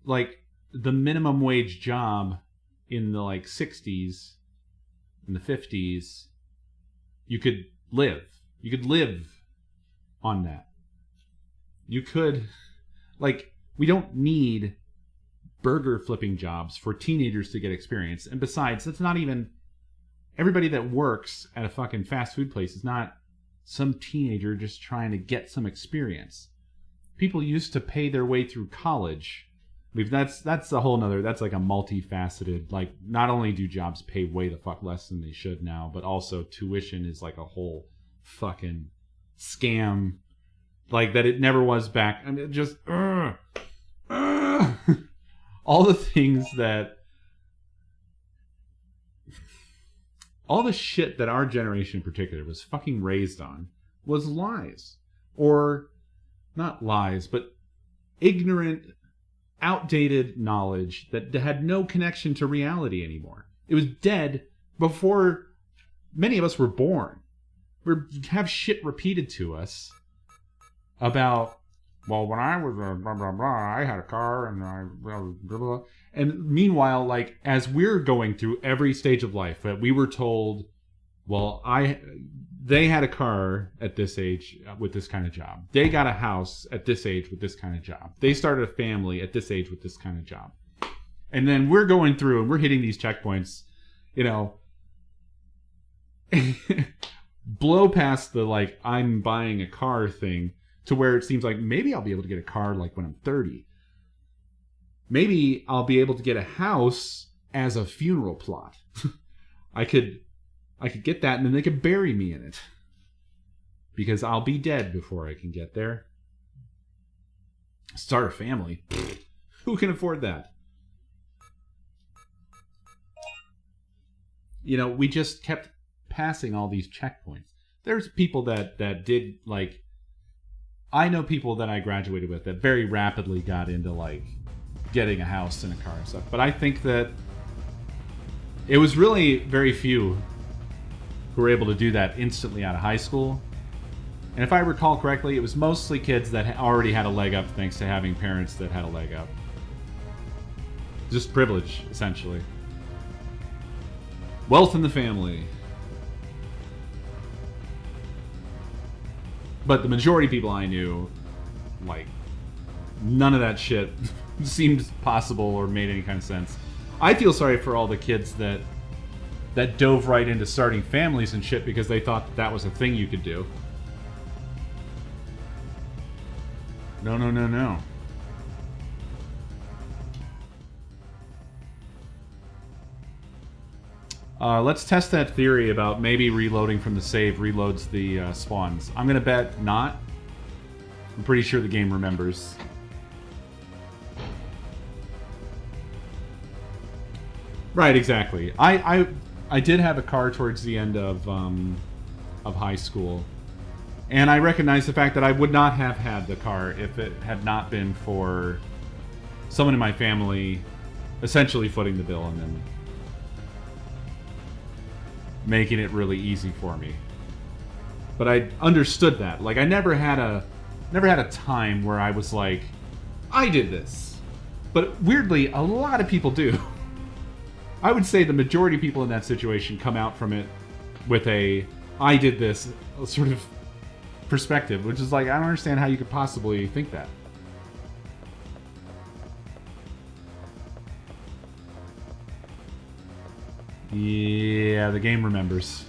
like, the minimum wage job in the, like, 60s and the 50s, you could live. You could live on that. You could, like, we don't need burger flipping jobs for teenagers to get experience. And besides, that's not even, everybody that works at a fucking fast food place is not some teenager just trying to get some experience. People used to pay their way through college. That's a whole nother, that's like a multifaceted, like, not only do jobs pay way the fuck less than they should now, but also tuition is like a whole fucking scam, like, that it never was back. I mean, just all the things that, all the shit that our generation in particular was fucking raised on was lies. Or not lies, but ignorant, outdated knowledge that had no connection to reality anymore. It was dead before many of us were born. We have shit repeated to us about, well, when I was blah, blah, blah, I had a car and I blah, blah, blah. And meanwhile, like, as we're going through every stage of life, we were told, well, they had a car at this age with this kind of job. They got a house at this age with this kind of job. They started a family at this age with this kind of job. And then we're going through and we're hitting these checkpoints, blow past the, like, I'm buying a car thing to where it seems like maybe I'll be able to get a car, like, when I'm 30. Maybe I'll be able to get a house as a funeral plot. I could get that and then they could bury me in it. Because I'll be dead before I can get there. Start a family. Who can afford that? We just kept passing all these checkpoints. There's people that did, like, I know people that I graduated with that very rapidly got into, like, getting a house and a car and stuff. But I think that it was really very few who were able to do that instantly out of high school. And if I recall correctly, it was mostly kids that already had a leg up thanks to having parents that had a leg up. Just privilege, essentially. Wealth in the family. But the majority of people I knew, like, none of that shit seemed possible or made any kind of sense. I feel sorry for all the kids that dove right into starting families and shit because they thought that was a thing you could do. No, no, no, no. Let's test that theory about maybe reloading from the save reloads the spawns. I'm going to bet not. I'm pretty sure the game remembers. Right, exactly. I did have a car towards the end of of high school. And I recognize the fact that I would not have had the car if it had not been for someone in my family essentially footing the bill and then making it really easy for me. But I understood that. Like, I never had a time where I was like, I did this. But weirdly, a lot of people do. I would say the majority of people in that situation come out from it with a I did this sort of perspective, which is like, I don't understand how you could possibly think that. Yeah, the game remembers.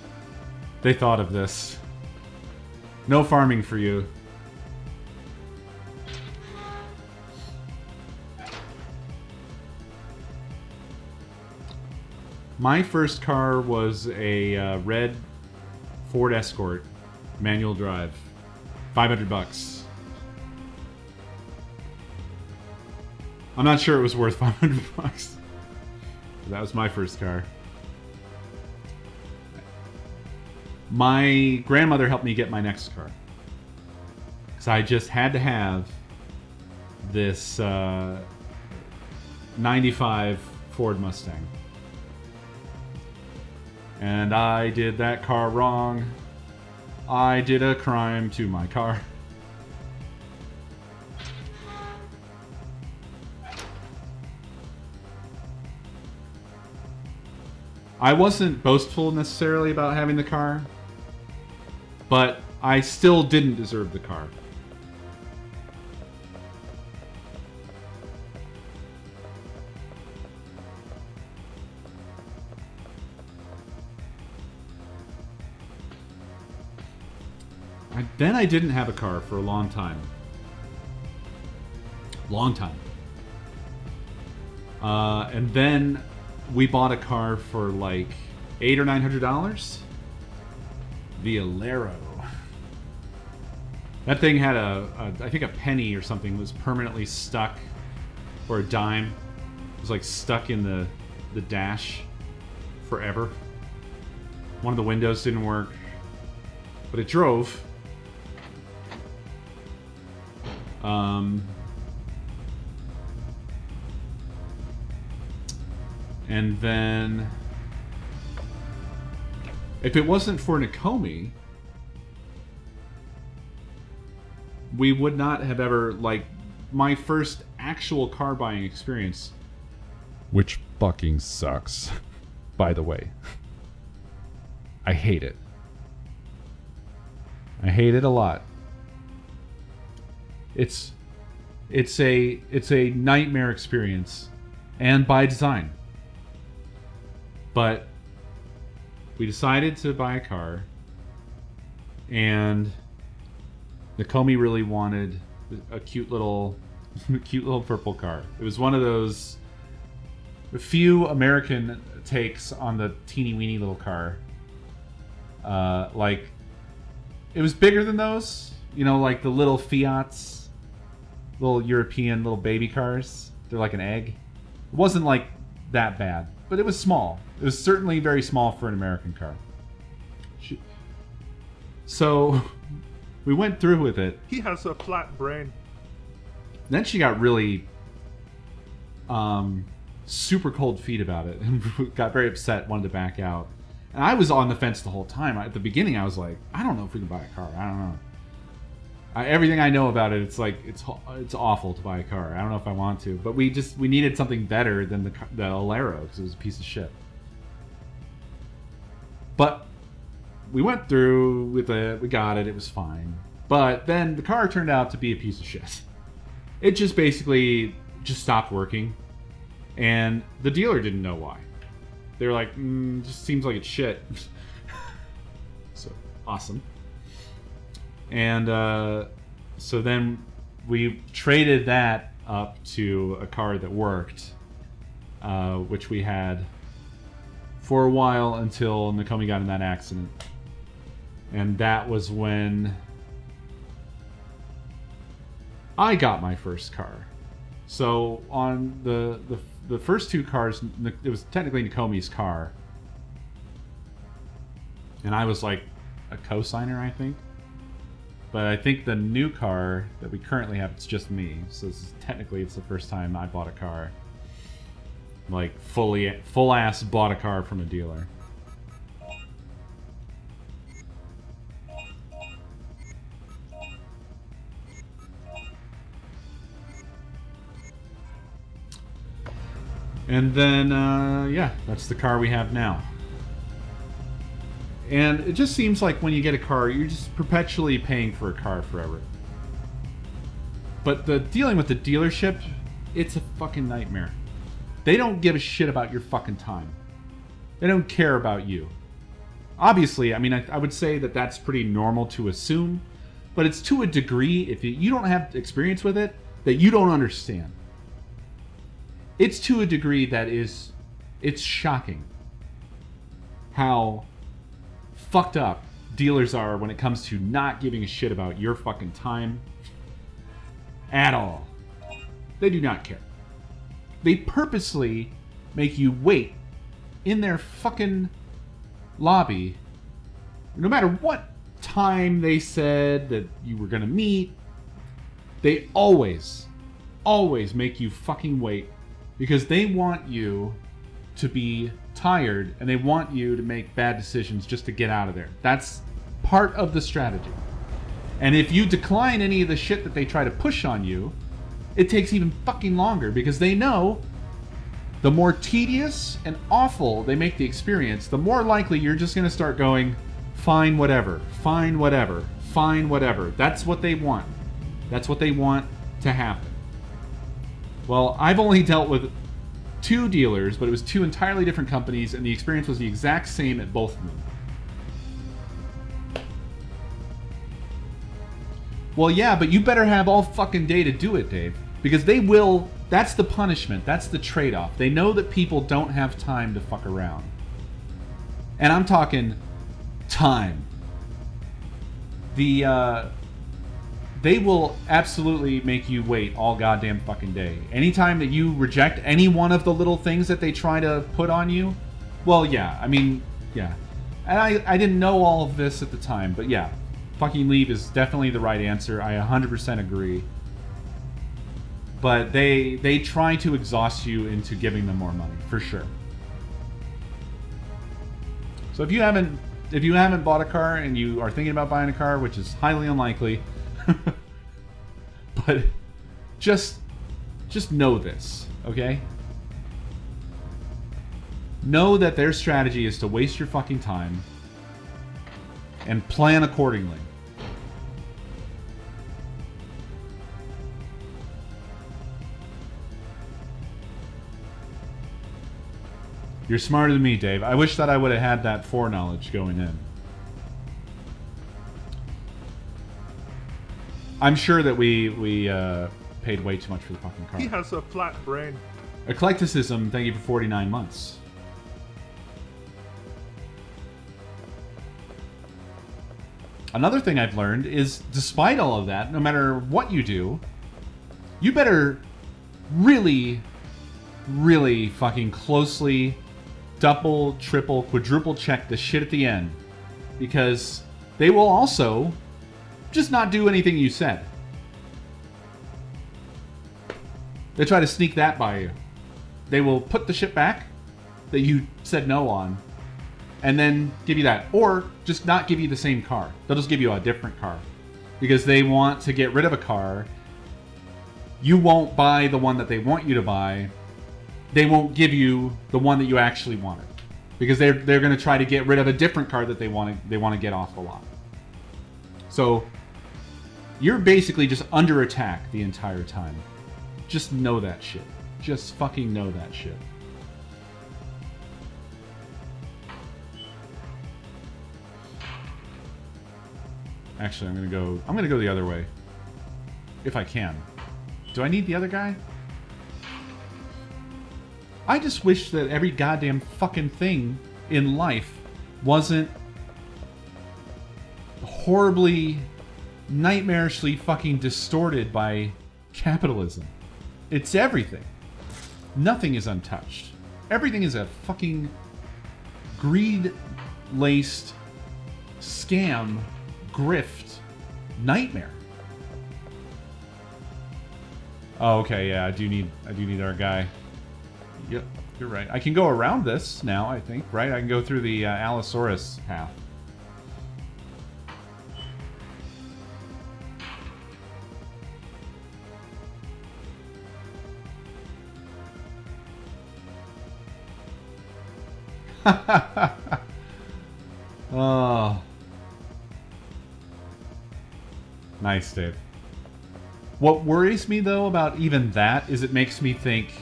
They thought of this. No farming for you. My first car was a red Ford Escort, manual drive, $500. I'm not sure it was worth $500. That was my first car. My grandmother helped me get my next car. Because I just had to have this 95 Ford Mustang. And I did that car wrong. I did a crime to my car. I wasn't boastful necessarily about having the car, but I still didn't deserve the car. Then I didn't have a car for a long time. Long time. And then we bought a car for like $800 or $900. The Alero. That thing had I think a penny or something was permanently stuck, or a dime. It was like stuck in the dash forever. One of the windows didn't work, but it drove. And then, if it wasn't for Nakomi, we would not have ever, like, my first actual car buying experience, which fucking sucks, by the way. I hate it. I hate it a lot. It's a nightmare experience, and by design. But we decided to buy a car, and Nakomi really wanted a cute little purple car. It was one of those few American takes on the teeny weeny little car. Like, it was bigger than those, you know, like the little Fiats, little European little baby cars. They're like an egg. It wasn't like that bad, but it was small. It was certainly very small for an American car. So we went through with it. He has a flat brain. Then she got really super cold feet about it and got very upset, wanted to back out. And I was on the fence the whole time. At the beginning, I was like, I don't know if we can buy a car. I don't know. Everything I know about it, it's like it's awful to buy a car. I don't know if I want to, but we needed something better than the Alero because it was a piece of shit. But we went through with it. We got it. It was fine. But then the car turned out to be a piece of shit. It just basically stopped working, and the dealer didn't know why. They were like, just seems like it's shit. So awesome. And so then we traded that up to a car that worked, which we had for a while until Nakomi got in that accident. And that was when I got my first car. So on the first two cars, it was technically Nakomi's car. And I was like, a co-signer, I think. But I think the new car that we currently have, it's just me. So technically it's the first time I bought a car. Like, full ass bought a car from a dealer. And then, yeah, that's the car we have now. And it just seems like when you get a car, you're just perpetually paying for a car forever. But dealing with the dealership, it's a fucking nightmare. They don't give a shit about your fucking time. They don't care about you. Obviously, I mean, I would say that that's pretty normal to assume, but it's to a degree, if you don't have experience with it, that you don't understand. It's to a degree that it's shocking how fucked up dealers are when it comes to not giving a shit about your fucking time at all. They do not care. They purposely make you wait in their fucking lobby, no matter what time they said that you were gonna meet. They always make you fucking wait because they want you to be tired and they want you to make bad decisions just to get out of there. That's part of the strategy. And if you decline any of the shit that they try to push on you, it takes even fucking longer because they know the more tedious and awful they make the experience, the more likely you're just going to start going, fine, whatever, fine, whatever, fine, whatever. That's what they want. That's what they want to happen. Well, I've only dealt with 2 dealers, but it was 2 entirely different companies, and the experience was the exact same at both of them. Well, yeah, but you better have all fucking day to do it, Dave. Because they will... That's the punishment. That's the trade-off. They know that people don't have time to fuck around. And I'm talking time. They will absolutely make you wait all goddamn fucking day. Anytime that you reject any one of the little things that they try to put on you, well, yeah, I mean, yeah. And I didn't know all of this at the time, but yeah, fucking leave is definitely the right answer. I 100% agree. But they try to exhaust you into giving them more money, for sure. So if you haven't bought a car and you are thinking about buying a car, which is highly unlikely, but just know this, okay? Know that their strategy is to waste your fucking time and plan accordingly. You're smarter than me, Dave. I wish that I would have had that foreknowledge going in. I'm sure that we paid way too much for the fucking car. He has a flat brain. Eclecticism, thank you for 49 months. Another thing I've learned is, despite all of that, no matter what you do, you better really, really fucking closely double, triple, quadruple check the shit at the end. Because they will also just not do anything you said. They try to sneak that by you. They will put the shit back that you said no on, and then give you that. Or just not give you the same car. They'll just give you a different car. Because they want to get rid of a car. You won't buy the one that they want you to buy. They won't give you the one that you actually wanted. Because they're going to try to get rid of a different car that they want to get off the lot. So you're basically just under attack the entire time. Just know that shit. Just fucking know that shit. Actually, I'm gonna go the other way. If I can. Do I need the other guy? I just wish that every goddamn fucking thing in life wasn't horribly, nightmarishly fucking distorted by capitalism. It's everything. Nothing is untouched. Everything is a fucking greed-laced scam, grift, nightmare. Oh, okay, yeah, I do need our guy. Yep, you're right. I can go around this now, I think, right? I can go through the Allosaurus path. Oh. Nice, Dave. What worries me, though, about even that is it makes me think,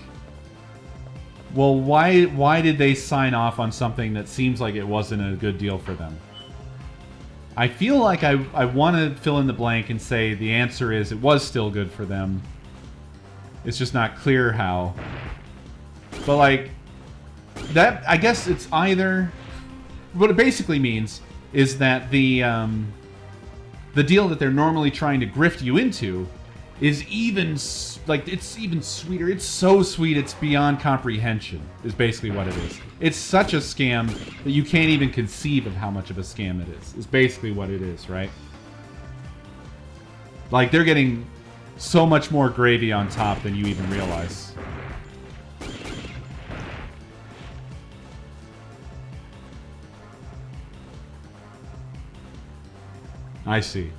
well, why did they sign off on something that seems like it wasn't a good deal for them? I feel like I want to fill in the blank and say the answer is it was still good for them. It's just not clear how. But, like, that, I guess it's either... What it basically means is that the deal that they're normally trying to grift you into is even, like, it's even sweeter. It's so sweet it's beyond comprehension, is basically what it is. It's such a scam that you can't even conceive of how much of a scam it is basically what it is, right? Like, they're getting so much more gravy on top than you even realize. I see.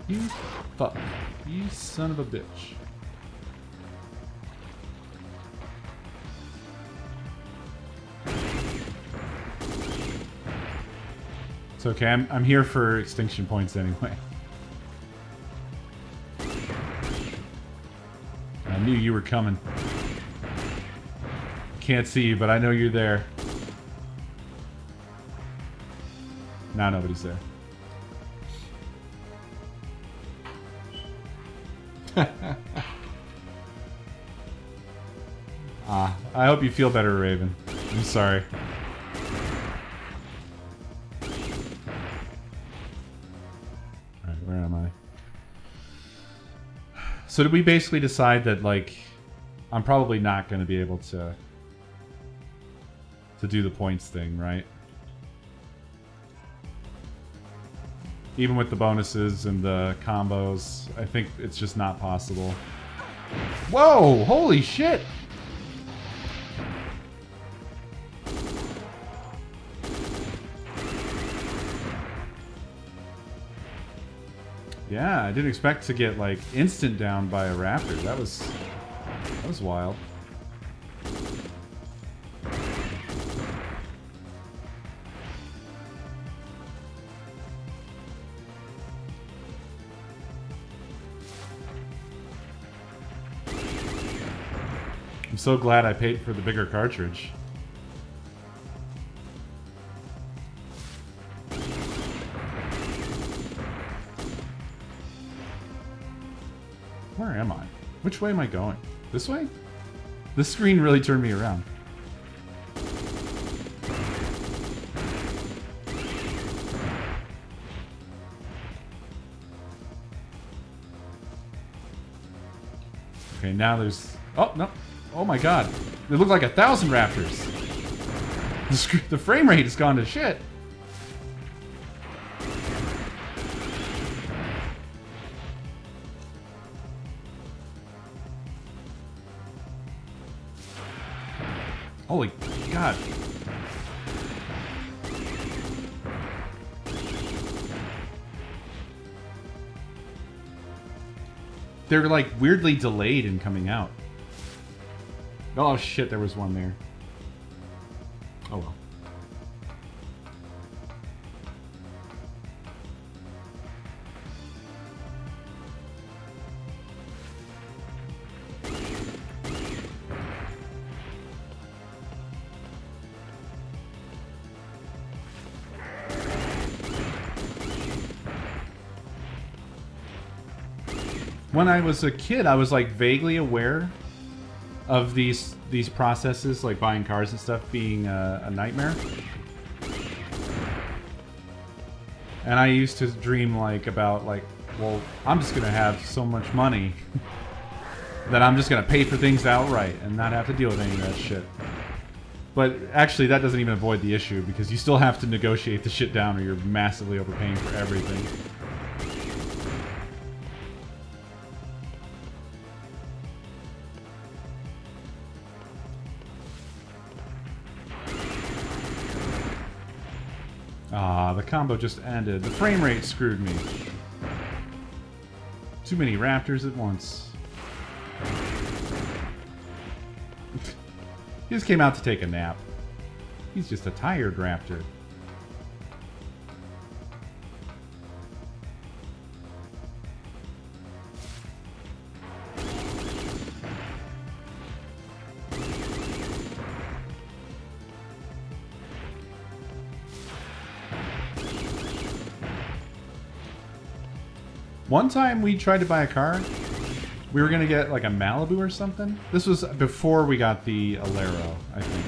You fuck. You son of a bitch. It's okay, I'm here for extinction points anyway. I knew you were coming. Can't see you, but I know you're there. Now nobody's there. I hope you feel better, Raven. I'm sorry. Where am I? So did we basically decide that, like, I'm probably not going to be able to do the points thing, right? Even with the bonuses and the combos, I think it's just not possible. Whoa! Holy shit! Yeah, I didn't expect to get, like, instant down by a raptor. That was wild. I'm so glad I paid for the bigger cartridge. Where am I? Which way am I going? This way? This screen really turned me around. Okay, now there's... Oh, no. Oh my god. They look like 1,000 raptors. The frame rate has gone to shit. Holy god. They're like weirdly delayed in coming out. Oh shit, there was one there. Oh well. When I was a kid, I was like vaguely aware of these processes, like buying cars and stuff, being a nightmare. And I used to dream like about like, well, I'm just gonna have so much money that I'm just gonna pay for things outright and not have to deal with any of that shit. But actually, that doesn't even avoid the issue because you still have to negotiate the shit down or you're massively overpaying for everything. Ah, the combo just ended. The frame rate screwed me. Too many raptors at once. He just came out to take a nap. He's just a tired raptor. One time we tried to buy a car. We were going to get like a Malibu or something. This was before we got the Alero, I think.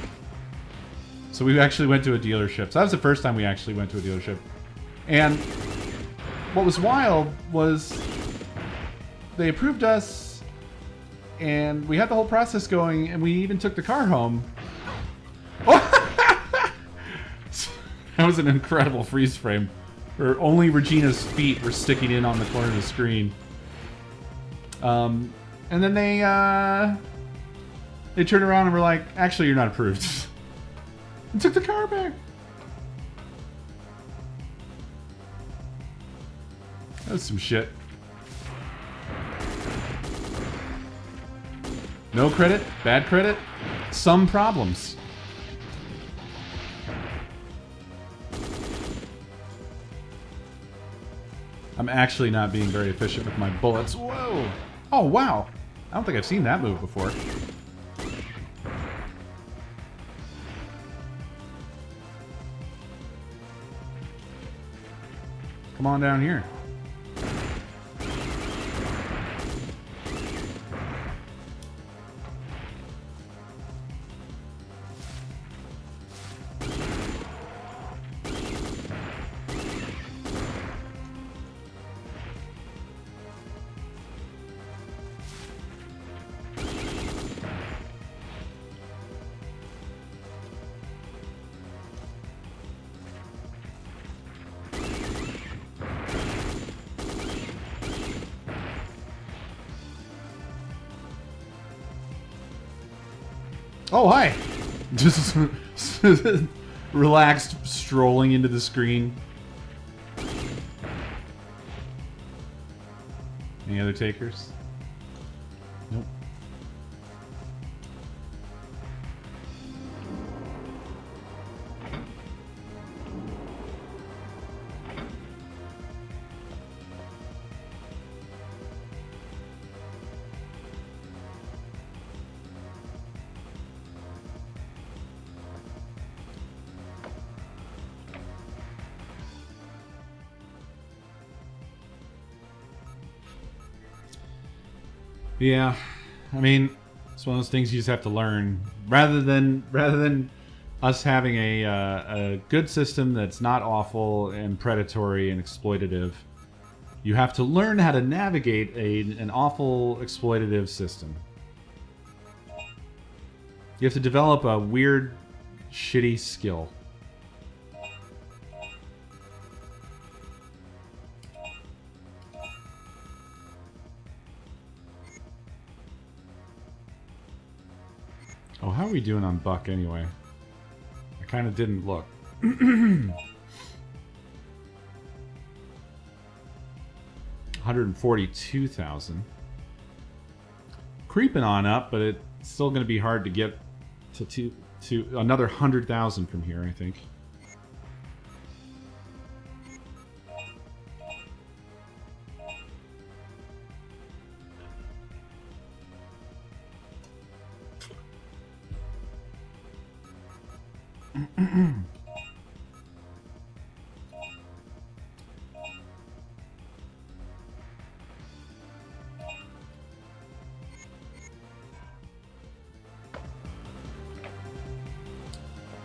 So we actually went to a dealership. So that was the first time we actually went to a dealership. And what was wild was they approved us and we had the whole process going and we even took the car home. That was an incredible freeze frame. Where only Regina's feet were sticking in on the corner of the screen. And then they turned around and were like, actually, you're not approved. And took the car back. That was some shit. No credit, bad credit, some problems. I'm actually not being very efficient with my bullets. Whoa! Oh, wow! I don't think I've seen that move before. Come on down here. Oh, hi! Just relaxed, strolling into the screen. Any other takers? Nope. Yeah, I mean, it's one of those things you just have to learn. Rather than us having a good system that's not awful and predatory and exploitative, you have to learn how to navigate an awful exploitative system. You have to develop a weird, shitty skill. Oh, how are we doing on Buck anyway? I kind of didn't look. 142,000. Creeping on up, but it's still going to be hard to get to another 100,000 from here, I think.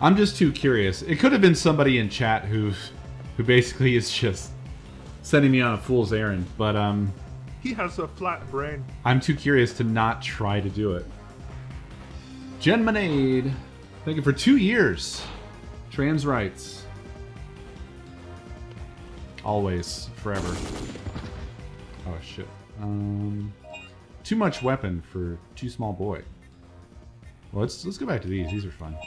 I'm just too curious. It could have been somebody in chat who who basically is just sending me on a fool's errand. But He has a flat brain. I'm too curious to not try to do it. Jen Manade, thank you for 2 years. Trans rights. Always, forever. Oh shit. Too much weapon for too small boy. Well, let's go back to these. These are fun.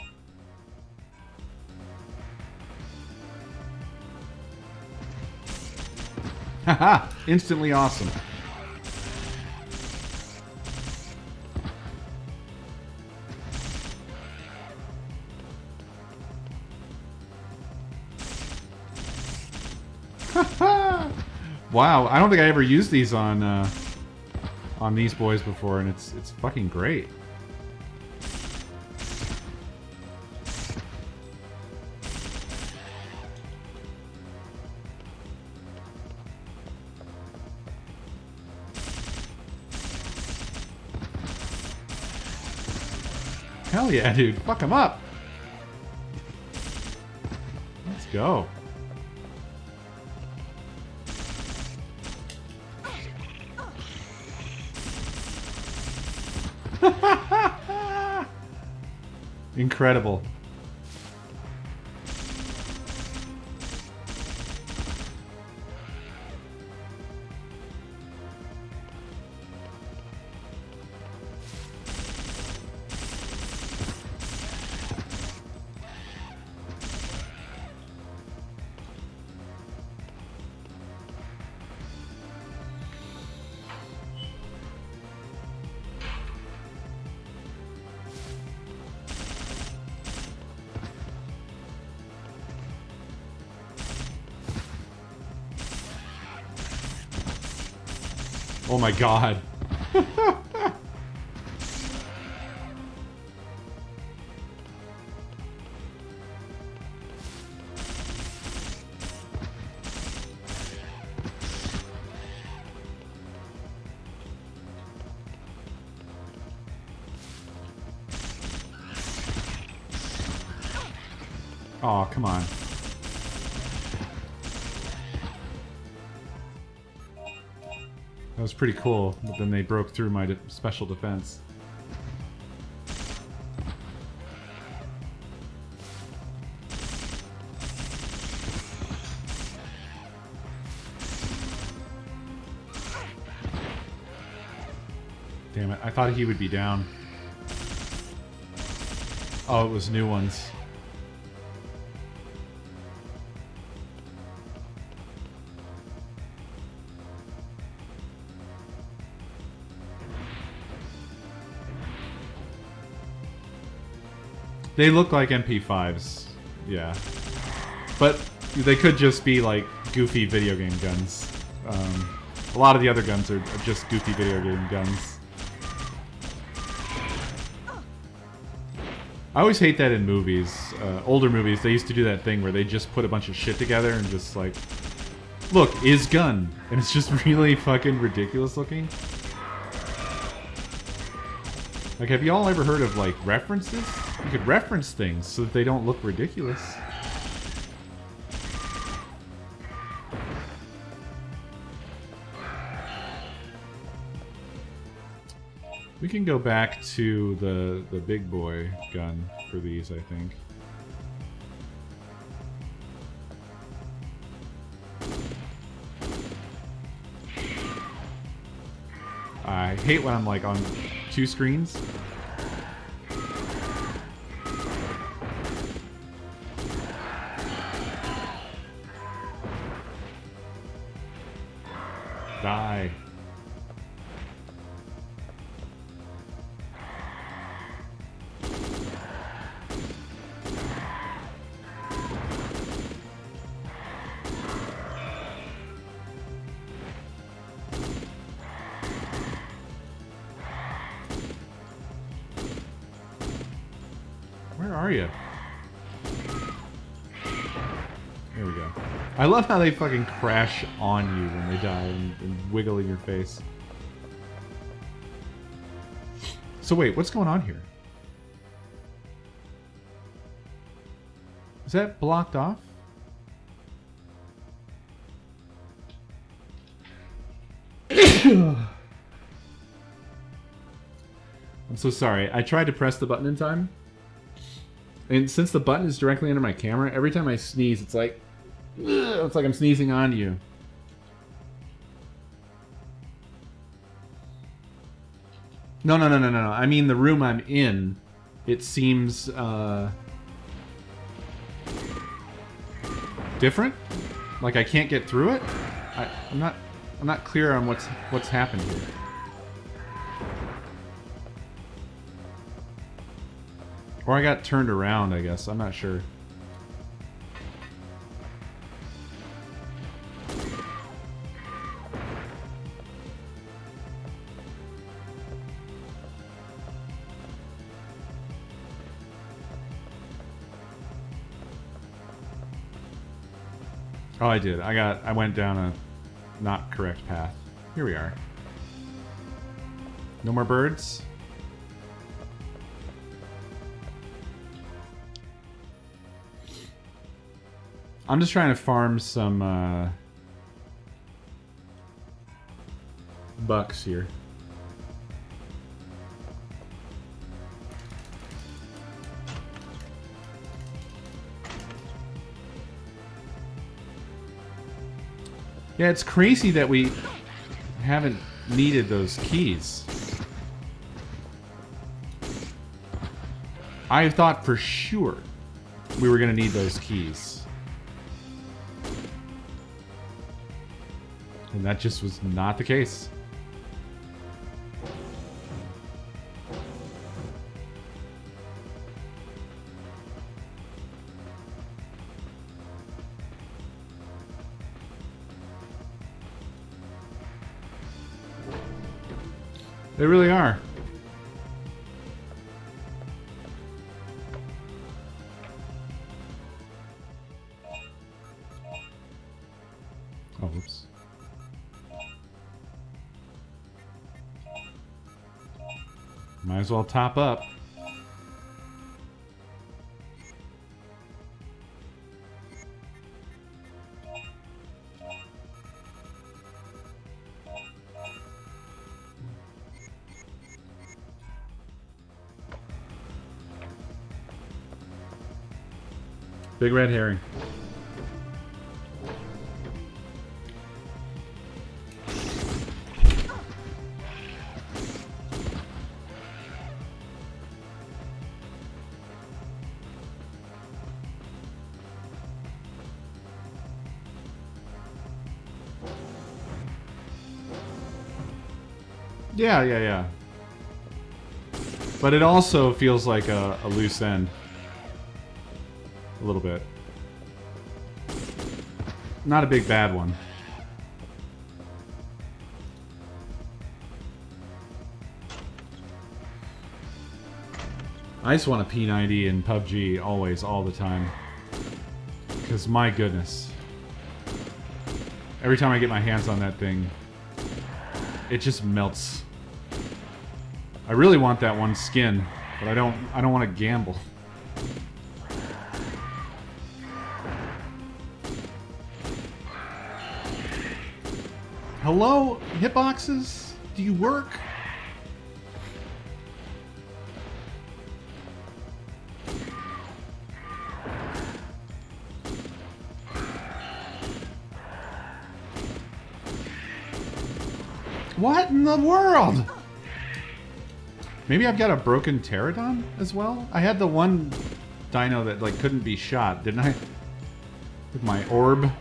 Haha! Instantly awesome. Wow, I don't think I ever used these on these boys before, and it's fucking great. Hell yeah, dude. Fuck him up. Let's go. Incredible. Oh my god. Oh, come on. That was pretty cool, but then they broke through my special defense. Damn it, I thought he would be down. Oh, it was new ones. They look like MP5s, yeah. But they could just be like goofy video game guns. A lot of the other guns are just goofy video game guns. I always hate that in movies. Older movies, they used to do that thing where they just put a bunch of shit together and just like, look, is gun. And it's just really fucking ridiculous looking. Like, have you all ever heard of, like, references? You could reference things so that they don't look ridiculous. We can go back to the big boy gun for these, I think. I hate when I'm, like, on 2 screens. Die. Where are you? There we go. I love how they fucking crash on you when they die and wiggle in your face. So wait, what's going on here? Is that blocked off? I'm so sorry. I tried to press the button in time. And since the button is directly under my camera, every time I sneeze, it's like I'm sneezing on you. No. I mean the room I'm in. It seems different. Like I can't get through it. I'm not clear on what's happened here. Or I got turned around, I guess. I'm not sure. Oh, I did. I went down a not correct path. Here we are. No more birds? I'm just trying to farm some bucks here. Yeah, it's crazy that we haven't needed those keys. I thought for sure we were going to need those keys. And that just was not the case. They really are. Oh, oops. Might as well top up. Big red herring. Yeah. But it also feels like a loose end. A little bit. Not a big bad one. I just want a P90 in PUBG always, all the time. Because my goodness. Every time I get my hands on that thing, it just melts. I really want that one skin, but I don't want to gamble. Hello, hitboxes? Do you work? What in the world? Maybe I've got a broken pterodon as well? I had the one dino that like couldn't be shot, didn't I? With my orb.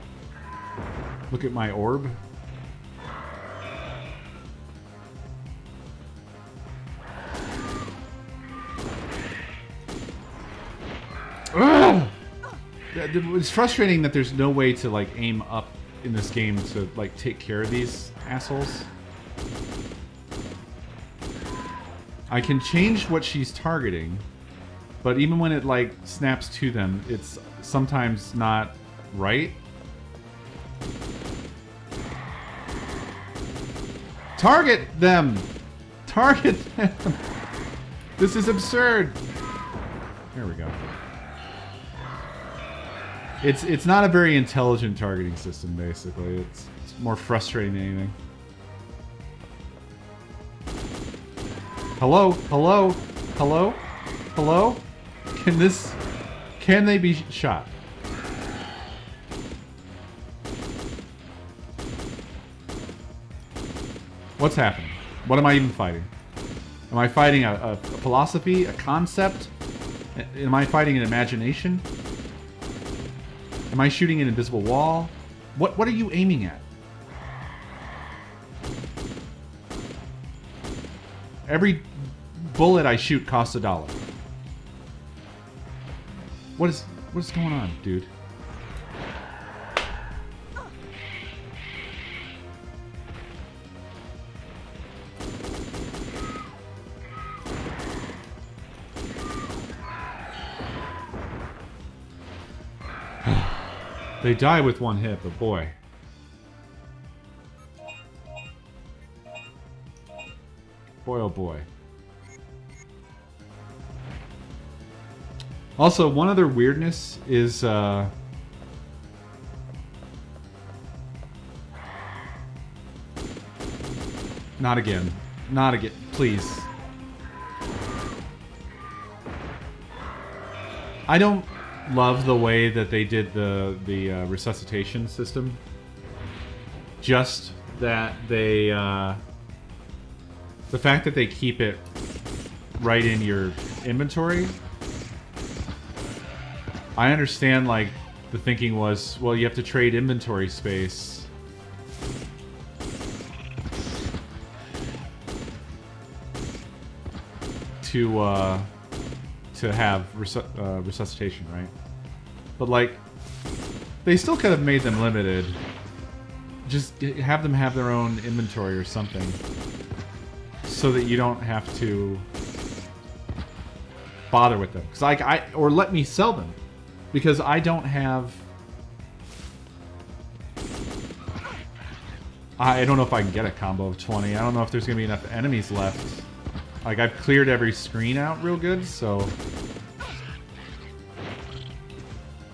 Look at my orb. Ugh! It's frustrating that there's no way to like aim up in this game to like take care of these assholes. I can change what she's targeting, but even when it like snaps to them, it's sometimes not right. Target them! Target them! This is absurd! There we go. It's not a very intelligent targeting system, basically. It's more frustrating than anything. Hello? Hello? Hello? Hello? Can they be shot? What's happening? What am I even fighting? Am I fighting a philosophy, a concept? Am I fighting an imagination? Am I shooting an invisible wall? What are you aiming at? Every bullet I shoot costs $1. What is going on, dude? They die with one hit, but boy. Boy, oh boy. Also, one other weirdness is, not again. Not again. Please. I don't love the way that they did the resuscitation system. Just that they, the fact that they keep it right in your inventory. I understand, like, the thinking was, well, you have to trade inventory space. To have resuscitation, right? But, like, they still could have made them limited. Just have them have their own inventory or something, so that you don't have to bother with them. 'Cause or let me sell them, because I don't have. I don't know if I can get a combo of 20. I don't know if there's gonna be enough enemies left. Like, I've cleared every screen out real good, so...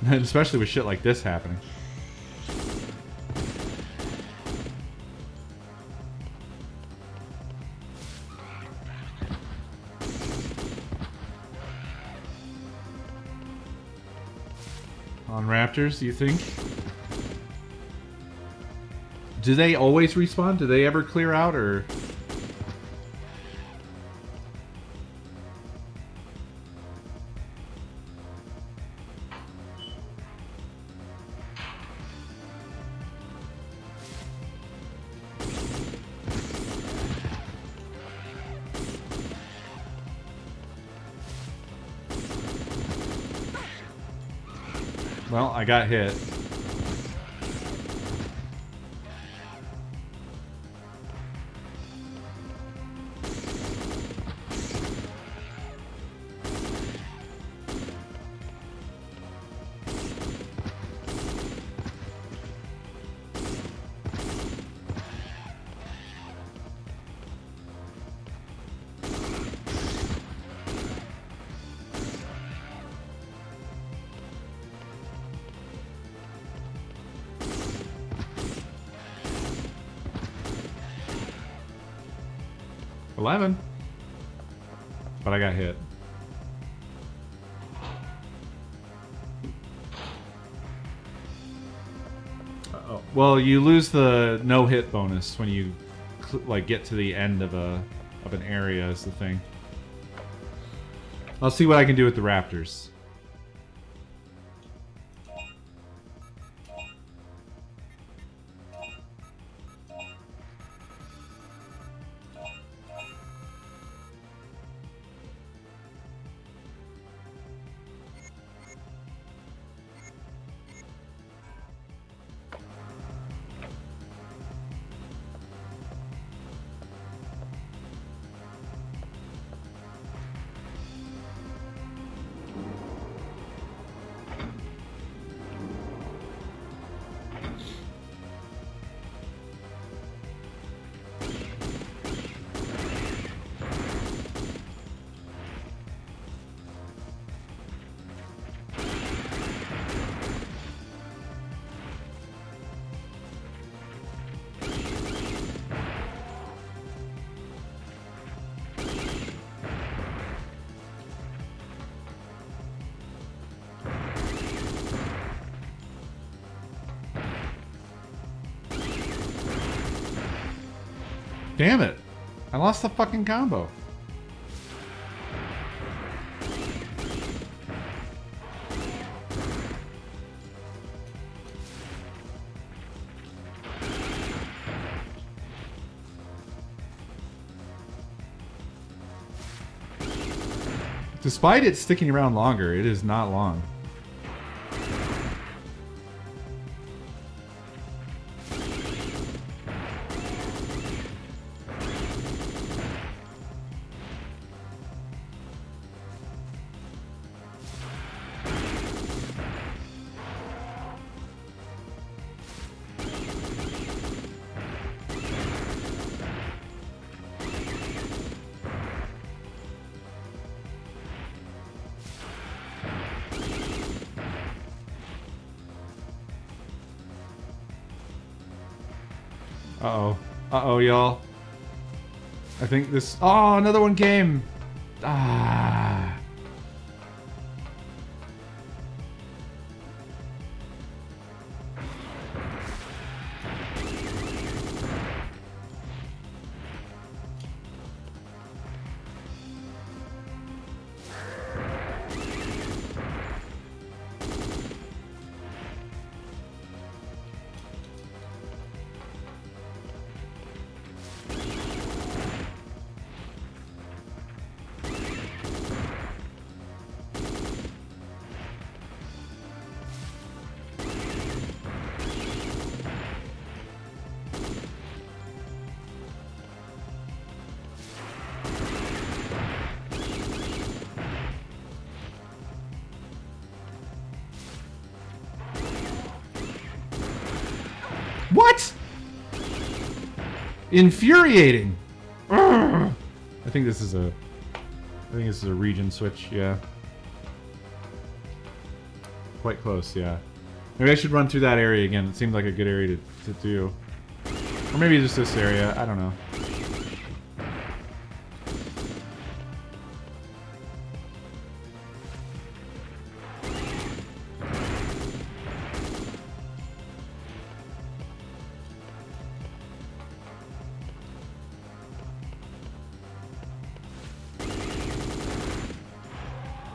And especially with shit like this happening. On Raptors, do you think? Do they always respawn? Do they ever clear out, or... 'Well, I got hit. But I got hit. Uh-oh. Well, you lose the no-hit bonus when you like get to the end of an area is the thing. I'll see what I can do with the Raptors. Damn it. I lost the fucking combo. Despite it sticking around longer, it is not long. Uh-oh. Uh-oh, y'all. I think this... Oh, another one came! Ah. What? Infuriating. Urgh. I think this is a region switch, yeah. Quite close, yeah. Maybe I should run through that area again. It seemed like a good area to do. Or maybe just this area, I don't know.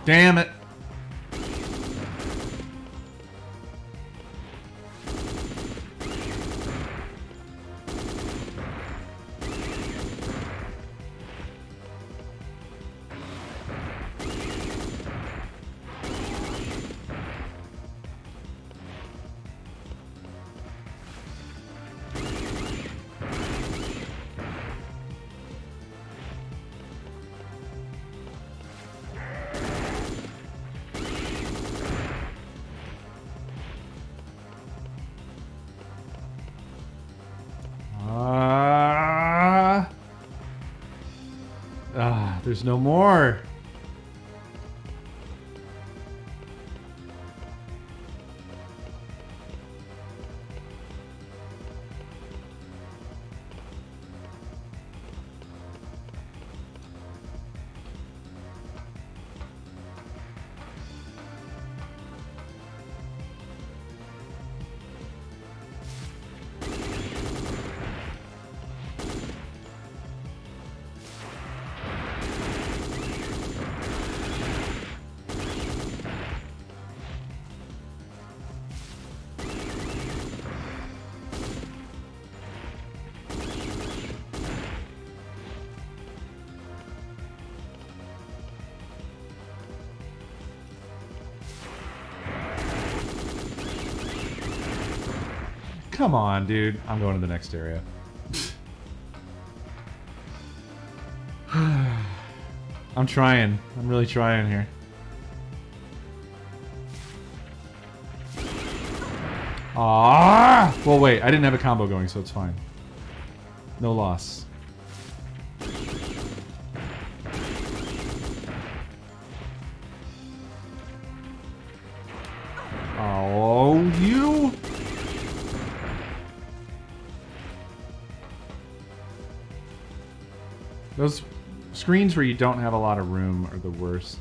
Damn it. There's no more. Come on, dude. I'm going to the next area. I'm trying. I'm really trying here. Ah! Well, wait. I didn't have a combo going, so it's fine. No loss. Oh, you... Those screens where you don't have a lot of room are the worst.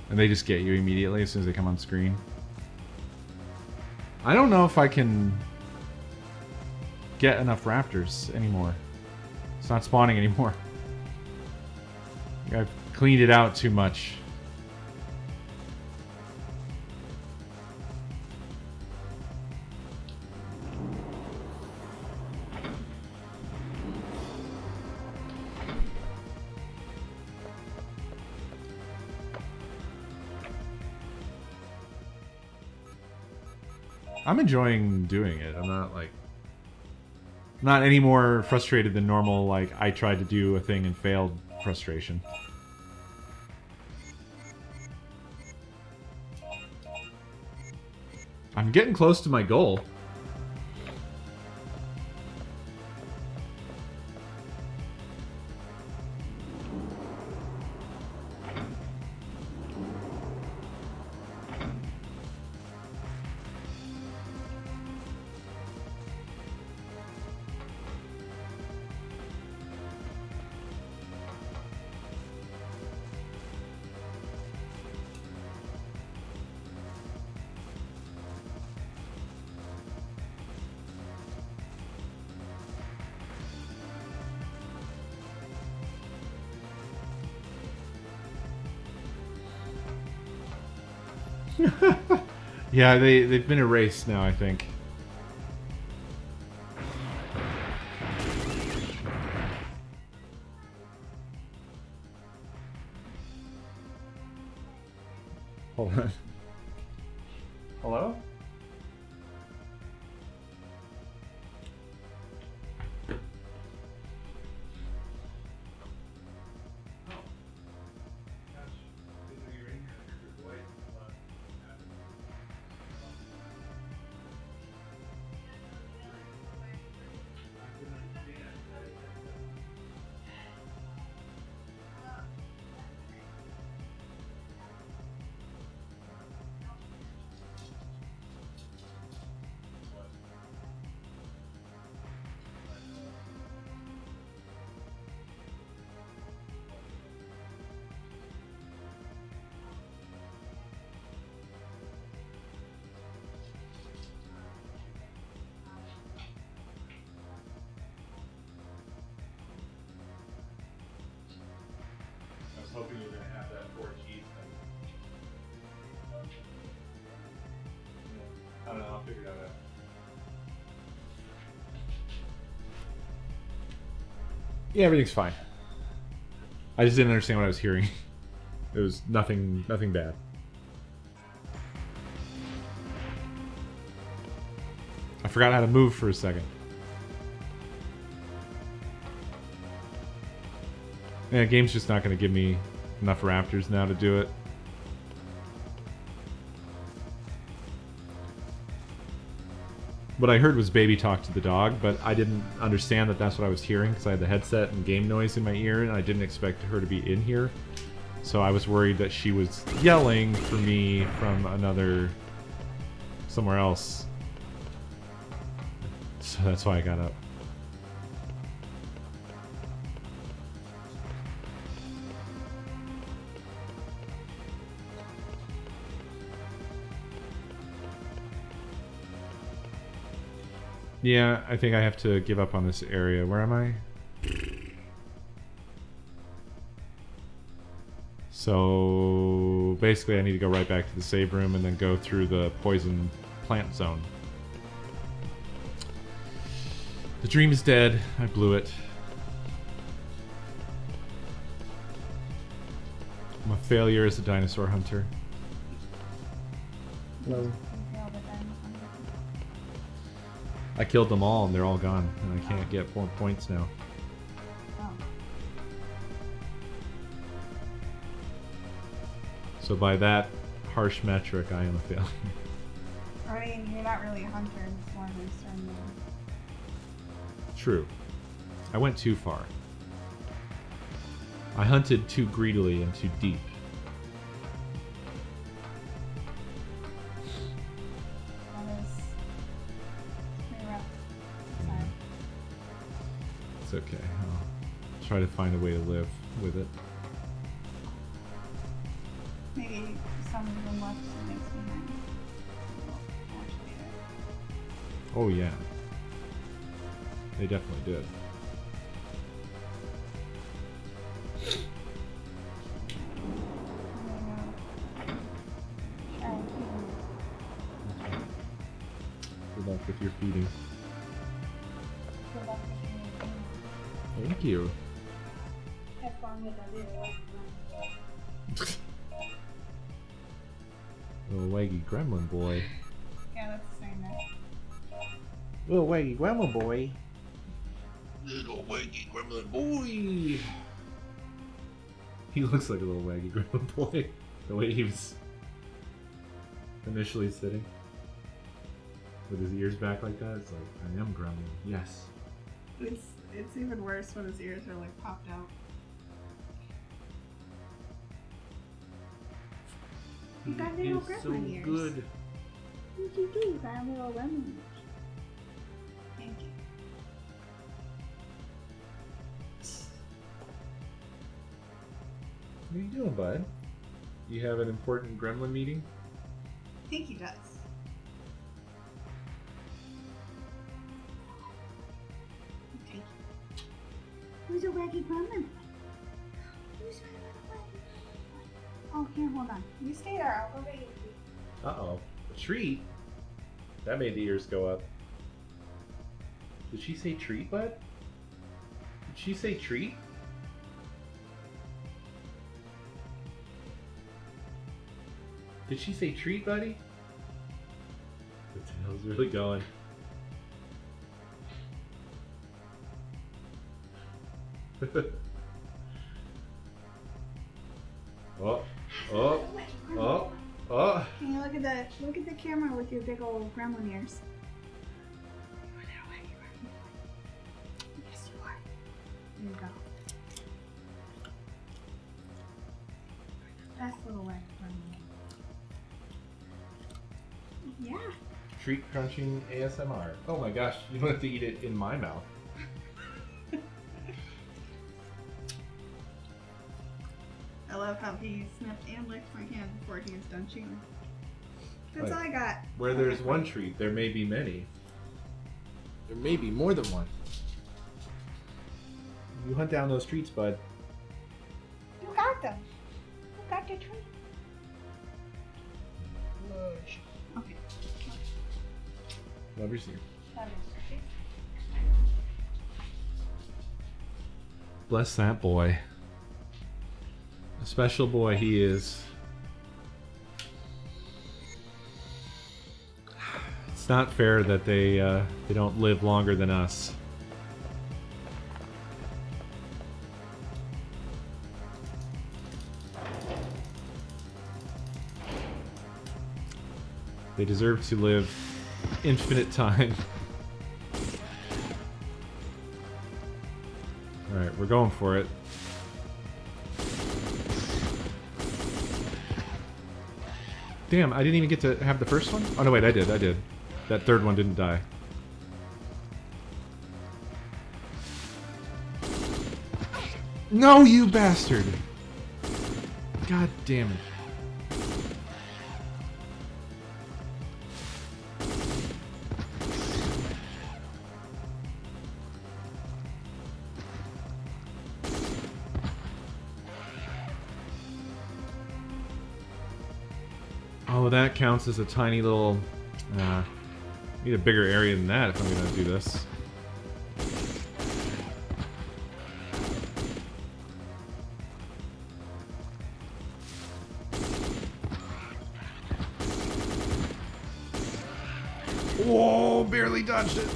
And they just get you immediately as soon as they come on screen. I don't know if I can get enough raptors anymore. It's not spawning anymore. I've cleaned it out too much. I'm enjoying doing it. I'm not like not any more frustrated than normal, like I tried to do a thing and failed frustration. I'm getting close to my goal. Yeah, they've been erased now, I think. Hold on. Hello? Hoping you're going to have that 4 cheese thing. I don't know, I'll figure it out. Yeah, everything's fine. I just didn't understand what I was hearing. It was nothing bad. I forgot how to move for a second. Yeah, game's just not going to give me enough raptors now to do it. What I heard was baby talk to the dog, but I didn't understand that that's what I was hearing because I had the headset and game noise in my ear, and I didn't expect her to be in here. So I was worried that she was yelling for me from somewhere else. So that's why I got up. Yeah, I think I have to give up on this area. Where am I? So basically I need to go right back to the save room and then go through the poison plant zone. The dream is dead. I blew it. I'm a failure as a dinosaur hunter. Hello. I killed them all and they're all gone, and I can't get more points now. Oh. So by that harsh metric, I am a failure. I mean, you're not really a hunter, it's more of an exterminator. True. I went too far. I hunted too greedily and too deep. It's okay. I'll try to find a way to live with it. Maybe some of them left some makes me nice. Actually, Oh yeah. They definitely did. with your feeding. Good luck with your Thank you. Have fun with the little Little waggy gremlin boy. Yeah, that's the same name. Little waggy gremlin boy. Little waggy gremlin boy. He looks like a little waggy gremlin boy. The way he was initially sitting. With his ears back like that. It's like, I am gremlin. Yes. It's even worse when his ears are like popped out. You got little gremlin ears. Good. What you do? You got little gremlin ears. Thank you. What are you doing, bud? You have an important gremlin meeting? I think he does. Okay. Who's a waggy gremlin? Who's my little waggy gremlin? Oh, here, hold on. You stay there. I'll go get you. Uh-oh. A treat? That made the ears go up. Did she say treat, bud? Did she say treat? Did she say treat, buddy? The tail's really going. Oh, oh, oh, oh. Can you look at the camera with your big old gremlin ears? Yes, you are. There you go. Best little way gremlin. Yeah. Treat crunching ASMR. Oh my gosh, you don't have to eat it in my mouth. I love how he sniffed and licked my hand before he was done chewing. That's Right. all I got. Where there's one treat, there may be many. There may be more than one. You hunt down those treats, bud. You got them. You got the treat. Okay. Love your seat. That is it. Bless that boy. A special boy he is. It's not fair that they don't live longer than us. They deserve to live infinite time. Alright, we're going for it. Damn, I didn't even get to have the first one? Oh no, wait, I did. That third one didn't die. No, you bastard! God damn it. Oh, that counts as a tiny little... need a bigger area than that if I'm gonna do this. Whoa, barely dodged it.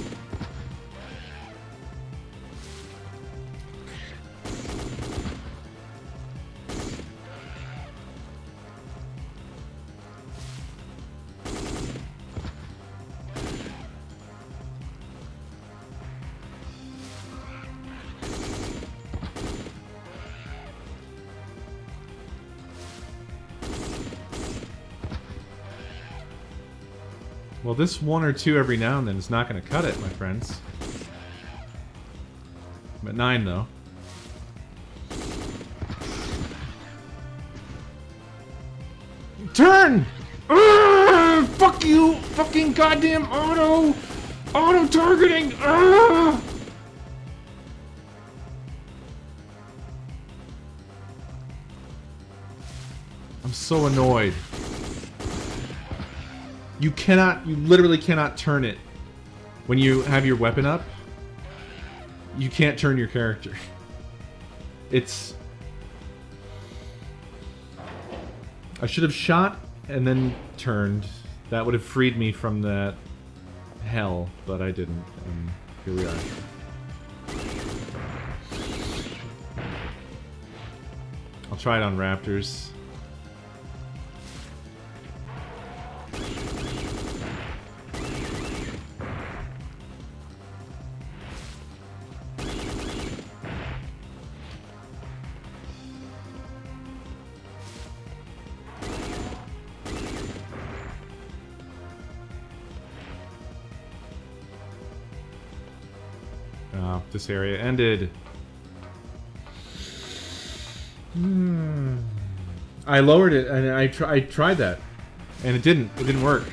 Well, this one or two every now and then is not going to cut it, my friends. I'm at 9, though. Turn! Fuck you! Fucking goddamn auto-targeting! I'm so annoyed. You literally cannot turn it when you have your weapon up, you can't turn your character. It's... I should have shot and then turned. That would have freed me from that hell, but I didn't, and here we are. I'll try it on raptors. Oh, this area ended. I lowered it and I tried that, and it didn't work.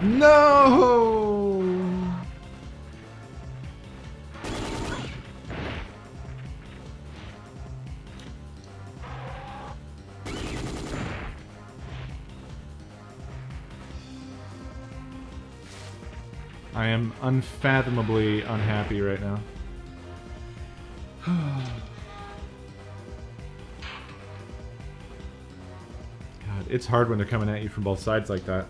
No! I am unfathomably unhappy right now. God, it's hard when they're coming at you from both sides like that.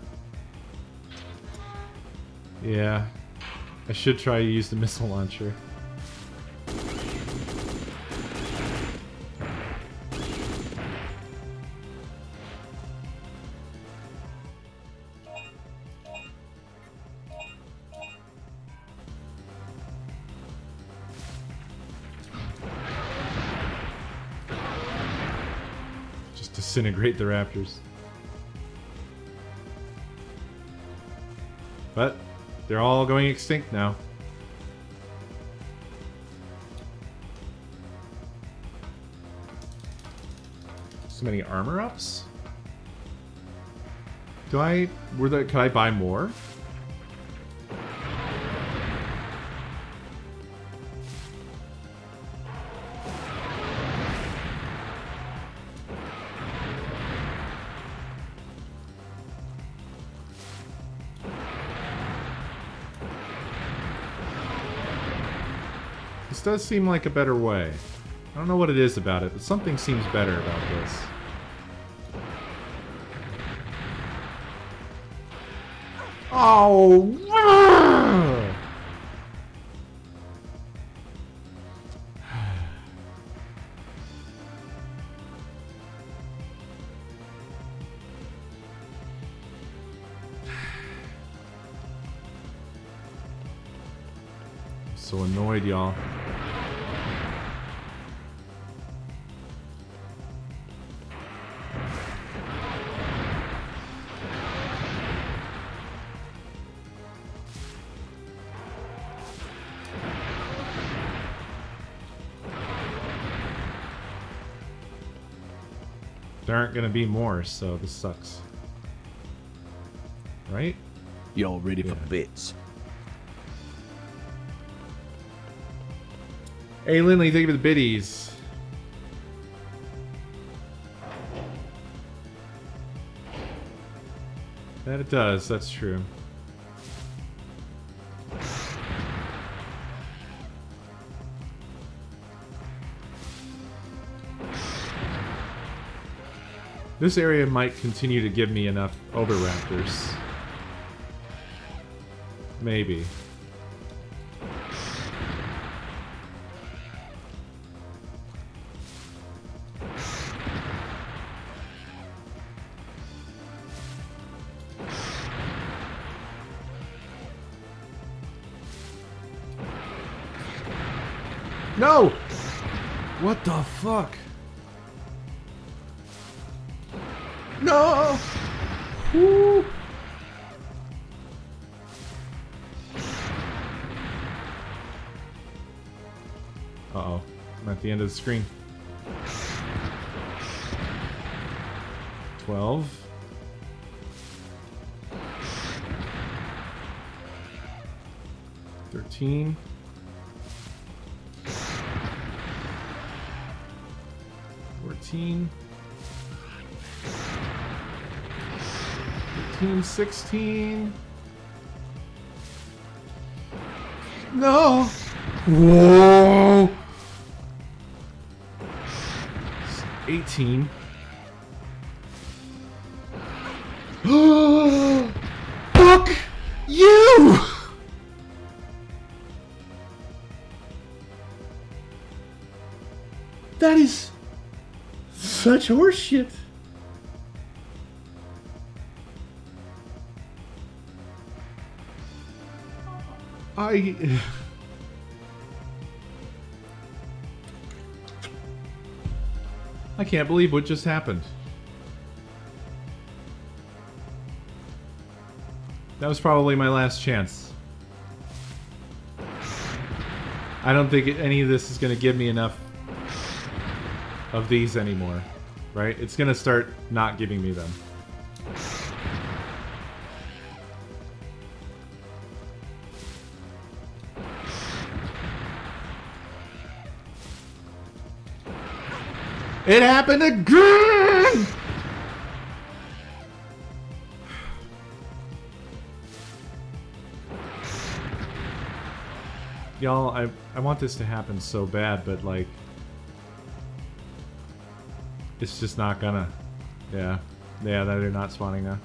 Yeah, I should try to use the missile launcher. Just disintegrate the raptors. But they're all going extinct now. So many armor ups? Could I buy more? This does seem like a better way. I don't know what it is about it, but something seems better about this. Oh! So annoyed, y'all. There aren't gonna be more, so this sucks. Right? You're ready for bits. Hey Lindley, thank you for the biddies. That it does, that's true. This area might continue to give me enough Oviraptors. Maybe. No! What the fuck? No! Woo! Uh-oh. I'm at the end of the screen. 12. 13. 14. 15, 16. No! Whoa! 18. Fuck you! That is such horseshit. I can't believe what just happened. That was probably my last chance. I don't think any of this is going to give me enough of these anymore, right? It's going to start not giving me them. It happened again! Y'all, I want this to happen so bad, but like... It's just not gonna. Yeah. Yeah, they're not spawning now.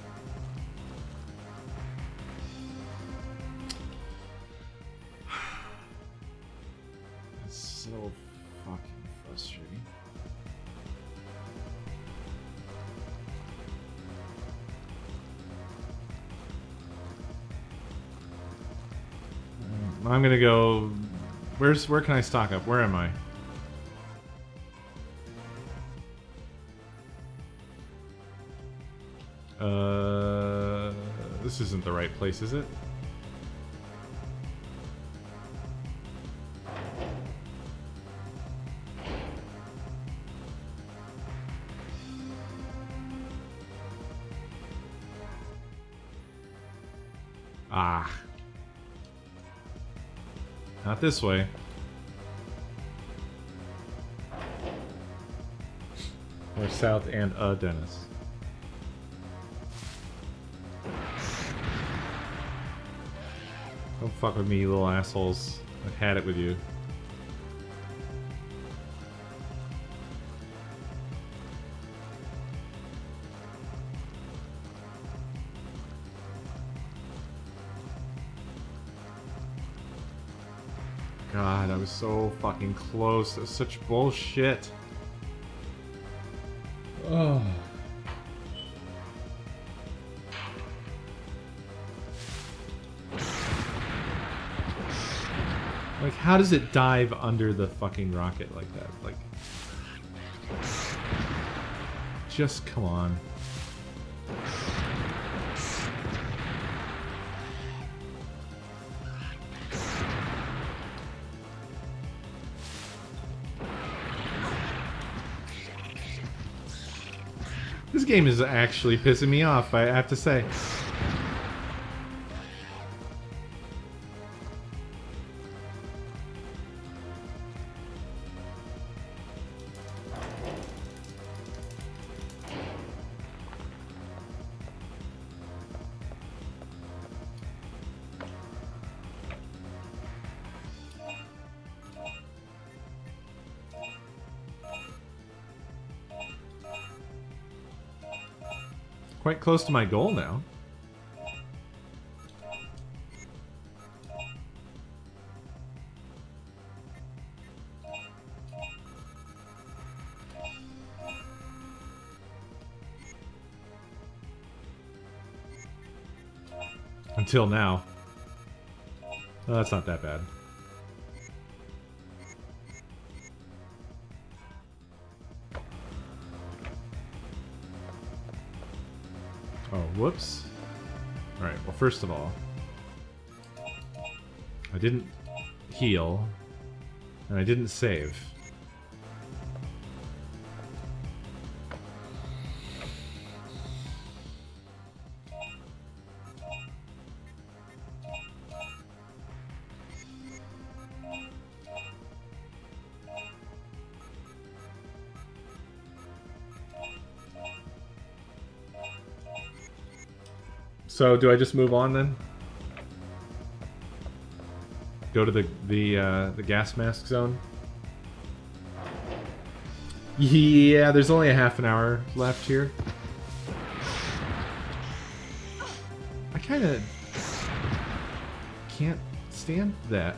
It's so fucking frustrating. I'm gonna go... Where can I stock up? Where am I? This isn't the right place, is it? Ah. Not this way. Or south and Dennis. Don't fuck with me, you little assholes. I've had it with you. God, I was so fucking close. That was such bullshit. Oh. Like, how does it dive under the fucking rocket like that? Like, just come on. This game is actually pissing me off, I have to say. Quite close to my goal now. Until now. Well, that's not that bad. Oh, whoops. Alright, well, first of all, I didn't heal, and I didn't save. So, do I just move on then? Go to the gas mask zone? Yeah, there's only a half an hour left here. I kind of can't stand that.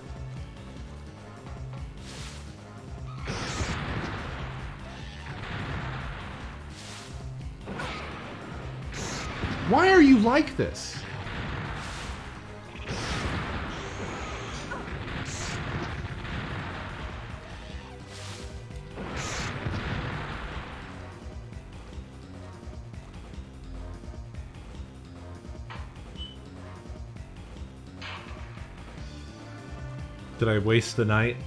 Why are you like this? Did I waste the night?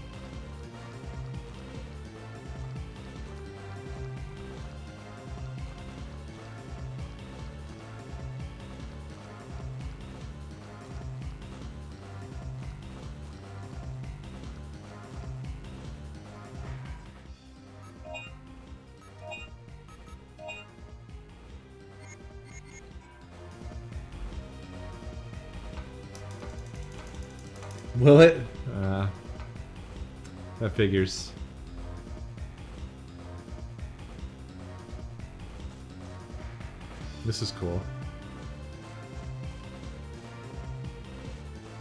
Will it? That figures. This is cool.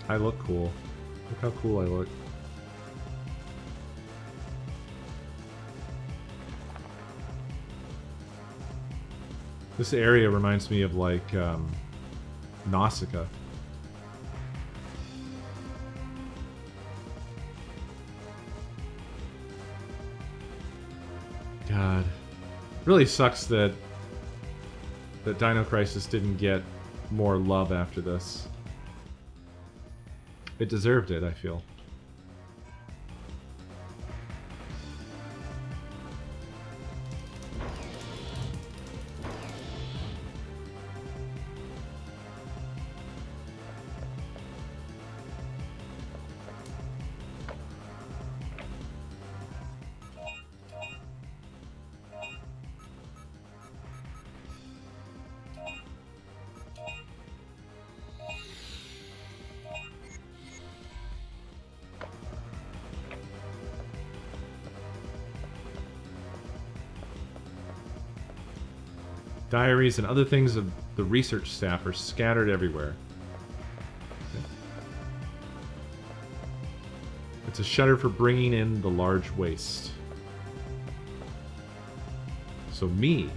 I look cool. Look how cool I look. This area reminds me of like Nausicaa. God, really sucks that Dino Crisis didn't get more love after this. It deserved it, I feel. Diaries and other things of the research staff are scattered everywhere. Okay. It's a shutter for bringing in the large waste. So me.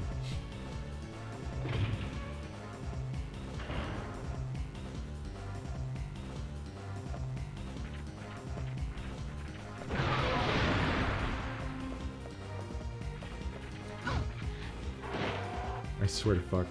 I swear to fuck.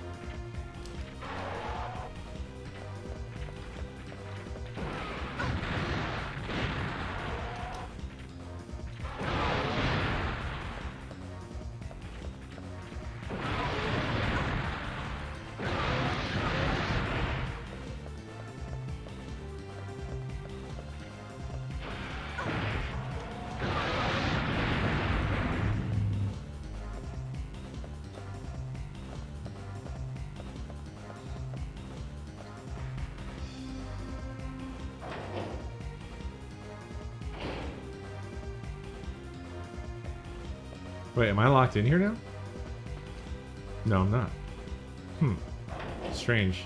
Wait, am I locked in here now? No, I'm not. Strange.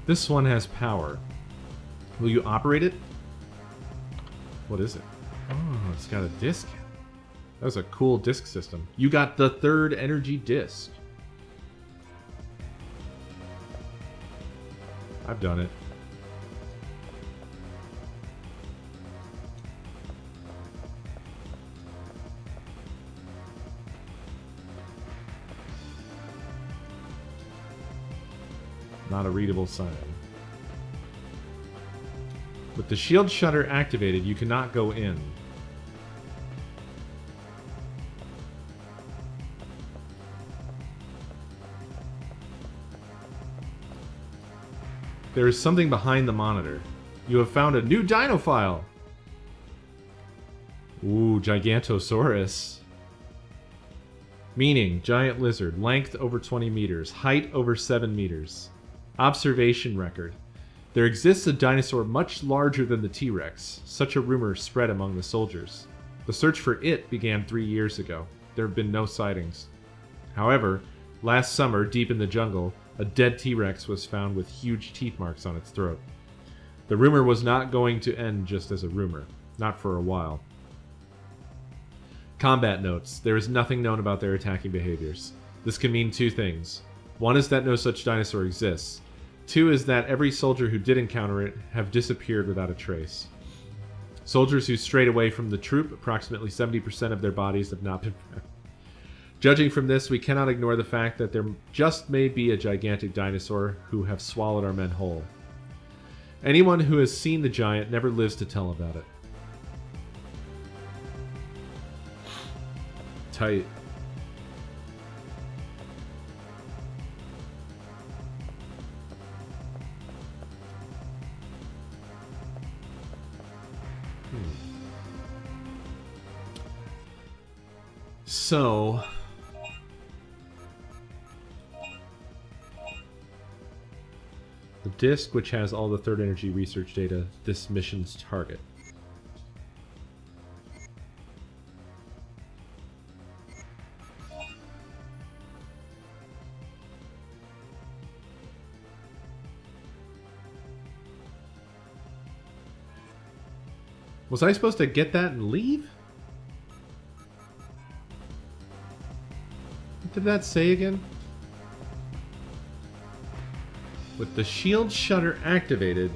This one has power. Will you operate it? What is it? Oh, it's got a disc. That was a cool disc system. You got the third energy disc. I've done it. Not a readable sign. With the shield shutter activated, you cannot go in. There is something behind the monitor. You have found a new Dino file! Ooh, Gigantosaurus. Meaning, giant lizard, length over 20 meters, height over 7 meters. Observation record. There exists a dinosaur much larger than the T-Rex. Such a rumor spread among the soldiers. The search for it began 3 years ago. There have been no sightings. However, last summer, deep in the jungle, a dead T-Rex was found with huge teeth marks on its throat. The rumor was not going to end just as a rumor. Not for a while. Combat notes. There is nothing known about their attacking behaviors. This can mean two things. One is that no such dinosaur exists. Two is that every soldier who did encounter it have disappeared without a trace. Soldiers who strayed away from the troop, approximately 70% of their bodies have not been found. Judging from this, we cannot ignore the fact that there just may be a gigantic dinosaur who have swallowed our men whole. Anyone who has seen the giant never lives to tell about it. Tight. So, the disc, which has all the third energy research data, this mission's target. Was I supposed to get that and leave? What did that say again? With the shield shutter activated,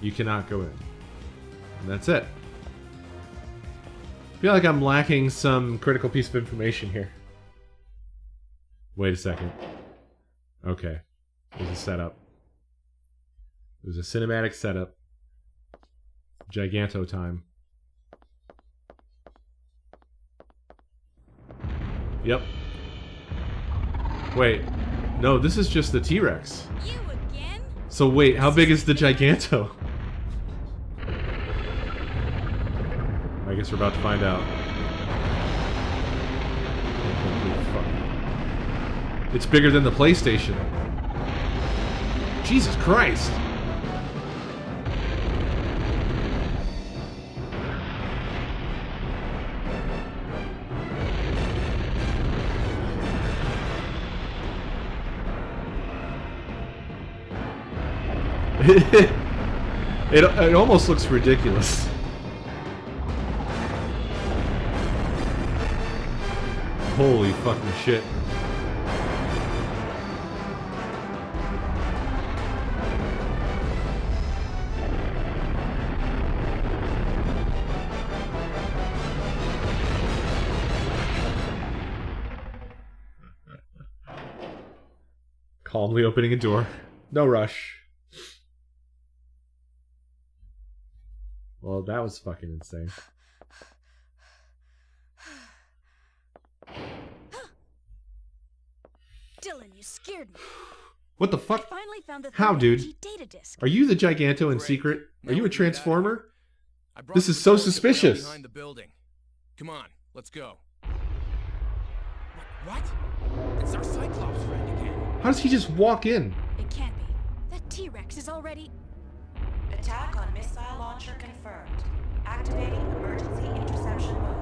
you cannot go in. And that's it. I feel like I'm lacking some critical piece of information here. Wait a second. Okay. There's a setup. There's a cinematic setup. Giganto time. Yep. Wait. No, this is just the T-Rex. You again? So wait, how big is the Giganto? I guess we're about to find out. It's bigger than the PlayStation. Jesus Christ! It almost looks ridiculous. Holy fucking shit. Calmly opening a door. No rush. Well, that was fucking insane. Dylan, you scared me. What the I fuck? finally found the How, third dude? energy data disk. Are you the Giganto in Great. secret? Are Now you we a can get out of Transformer? I brought This the is so patrol ship down suspicious. behind the building. Come on, let's go. What? It's our Cyclops friend again. How does he just walk in? It can't be. That T-Rex is already... Attack on missile launcher confirmed. Activating emergency interception mode.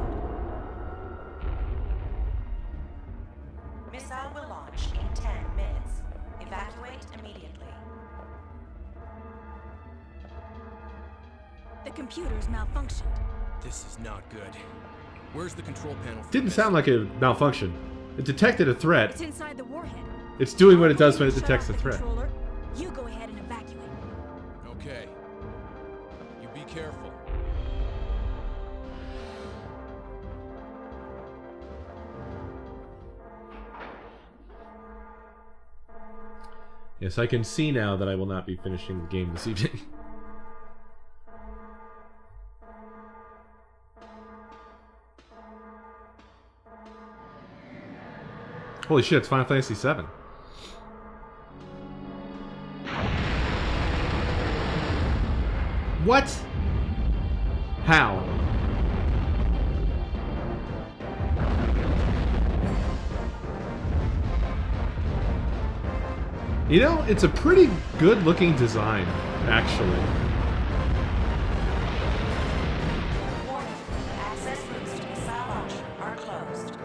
Missile will launch in 10 minutes. Evacuate immediately. The computer's malfunctioned. This is not good. Where's the control panel? Didn't sound like a malfunction. It detected a threat. It's inside the warhead. It's doing what it does when it Shut detects off a the threat. controller. You go ahead and evacuate. Okay. You be careful. Yes, I can see now that I will not be finishing the game this evening. Holy shit, it's Final Fantasy VII. What? How? You know, it's a pretty good looking design, actually. Warning. Access routes to missile launcher are closed.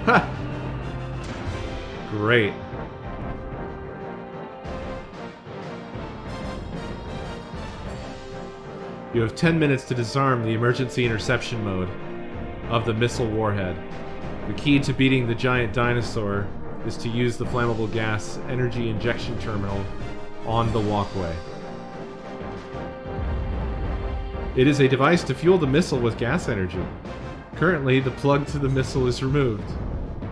Ha! Great. You have 10 minutes to disarm the emergency interception mode of the missile warhead. The key to beating the giant dinosaur is to use the flammable gas energy injection terminal on the walkway. It is a device to fuel the missile with gas energy. Currently, the plug to the missile is removed.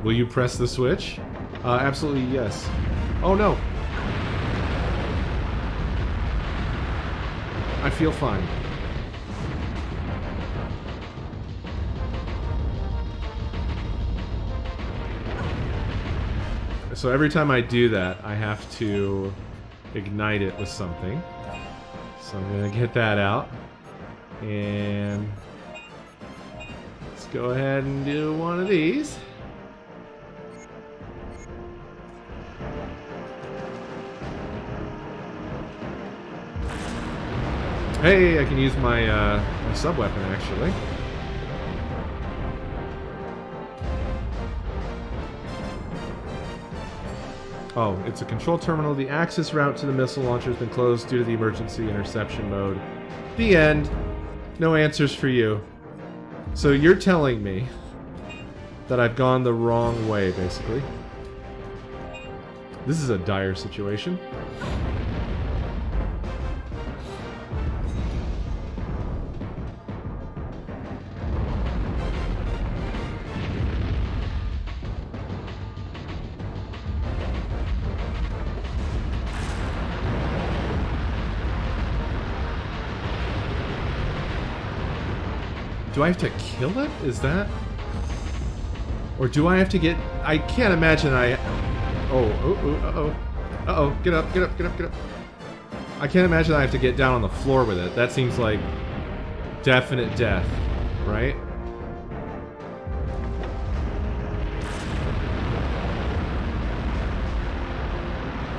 Will you press the switch? Absolutely yes. Oh no! I feel fine. So every time I do that, I have to ignite it with something. So I'm gonna get that out. And let's go ahead and do one of these. Hey, I can use my my sub-weapon actually. Oh, it's a control terminal. The access route to the missile launcher has been closed due to the emergency interception mode. The end. No answers for you. So you're telling me that I've gone the wrong way, basically. This is a dire situation. Do I have to kill it? Is that... Or do I have to get... I can't imagine I... Uh-oh. Get up. I can't imagine I have to get down on the floor with it. That seems like definite death, right?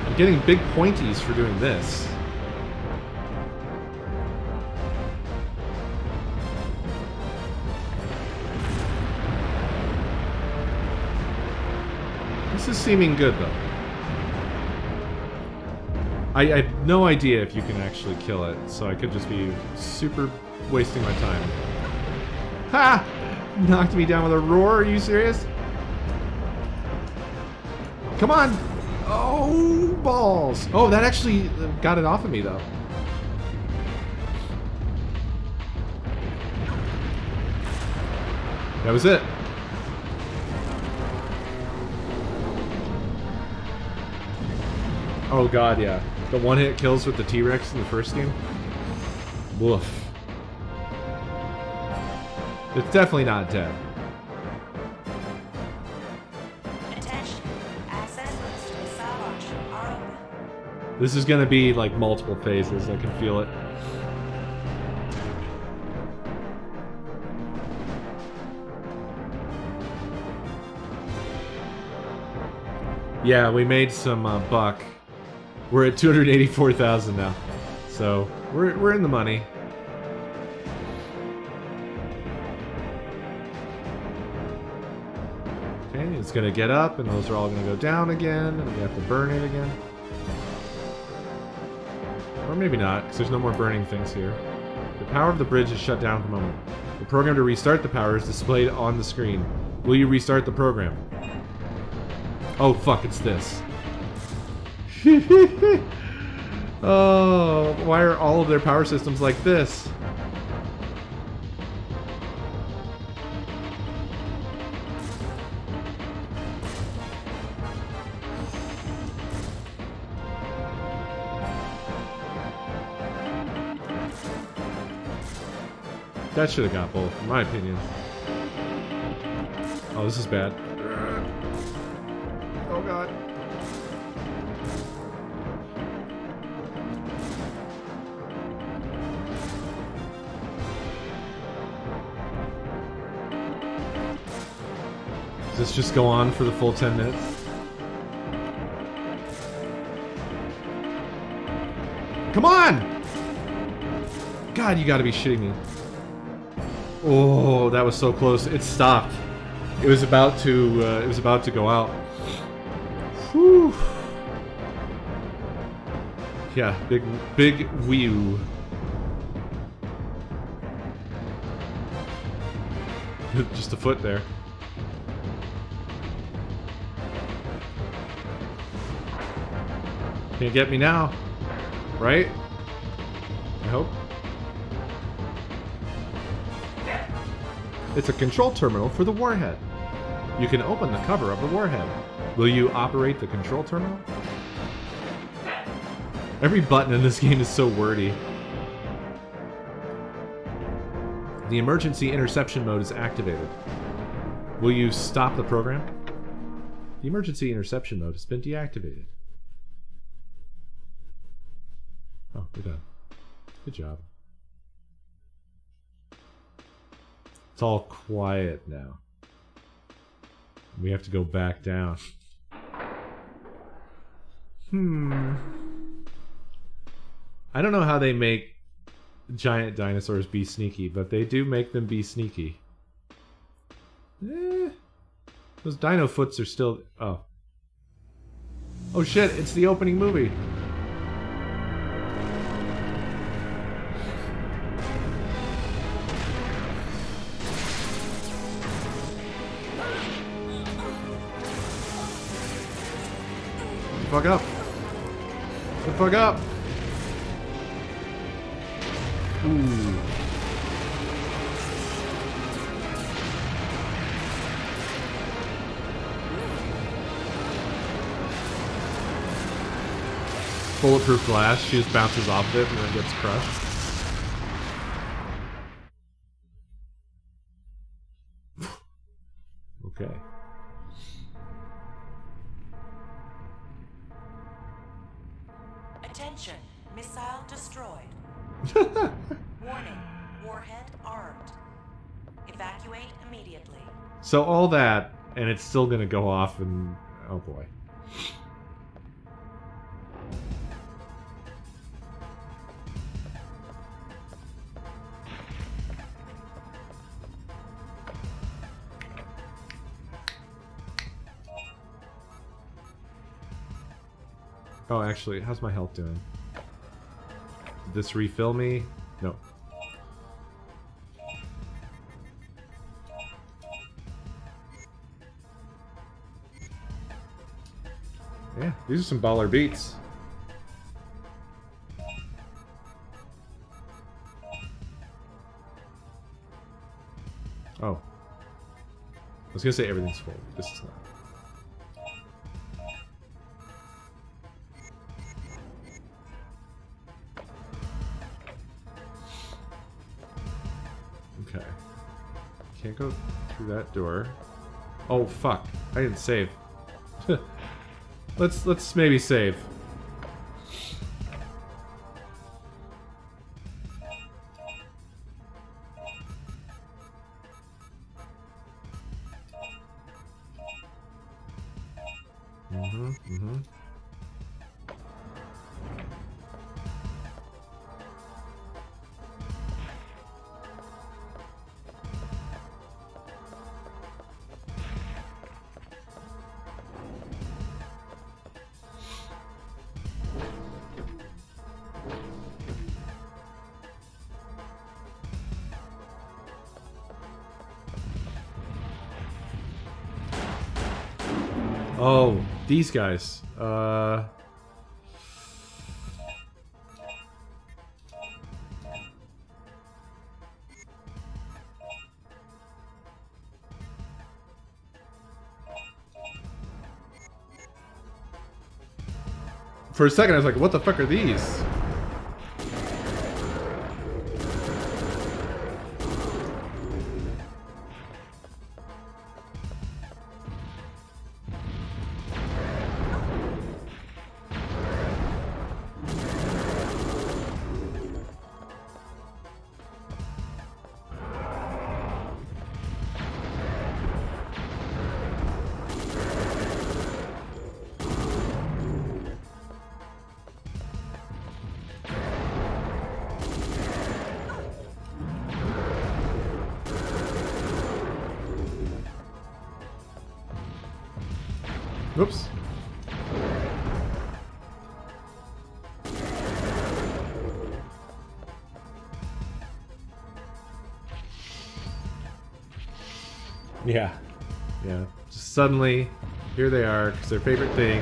I'm getting big pointies for doing this. This is seeming good, though. I have no idea if you can actually kill it, so I could just be super wasting my time. Ha! Knocked me down with a roar, are you serious? Come on! Oh, balls! Oh, that actually got it off of me, though. That was it. Oh god, yeah. The one-hit kills with the T-Rex in the first game? Woof. It's definitely not dead. Attention. Access routes to missile launcher are open. This is gonna be like multiple phases, I can feel it. Yeah, we made some buck. We're at 284,000 now, so we're in the money. Okay, it's gonna get up, and those are all gonna go down again, and we have to burn it again. Or maybe not, because there's no more burning things here. The power of the bridge is shut down at the moment. The program to restart the power is displayed on the screen. Will you restart the program? Oh, fuck, it's this. Oh, why are all of their power systems like this? That should have got both, in my opinion. Oh, this is bad. Oh god. Does this just go on for the full 10 minutes? Come on! God, you gotta be shitting me. Oh, that was so close. It stopped. It was about to go out. Whew. Yeah, big whew. Just a foot there. Can't get me now, right? I hope. It's a control terminal for the warhead. You can open the cover of the warhead. Will you operate the control terminal? Every button in this game is so wordy. The emergency interception mode is activated. Will you stop the program? The emergency interception mode has been deactivated. Oh, we're done. Good job. It's all quiet now. We have to go back down. I don't know how they make giant dinosaurs be sneaky, but they do make them be sneaky. Those dino foots are still... Oh. Oh shit, it's the opening movie. Fuck up. The fuck up. Ooh. Bulletproof glass. She just bounces off of it and then gets crushed. Okay. Attention, missile destroyed. Warning, warhead armed. Evacuate immediately. So all that, and it's still gonna go off and... Oh boy. Oh, actually, how's my health doing? Did this refill me? No. Yeah, these are some baller beats. Oh. I was gonna say everything's full. This is not. Okay. Can't go through that door. Oh fuck. I didn't save. Let's maybe save. Oh, these guys. For a second, I was like, what the fuck are these? Oops. Yeah. Yeah. Just suddenly, here they are, because their favorite thing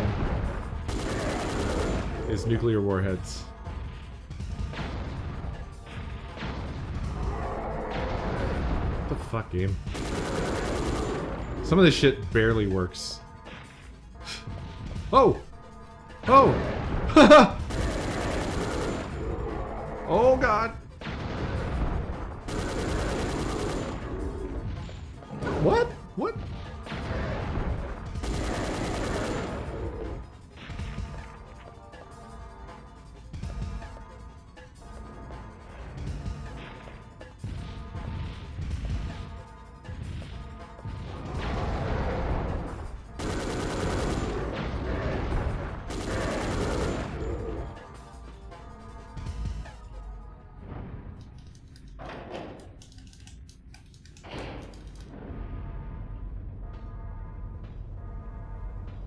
is nuclear warheads. What the fuck, game? Some of this shit barely works. Oh! Oh! Oh god! What? What?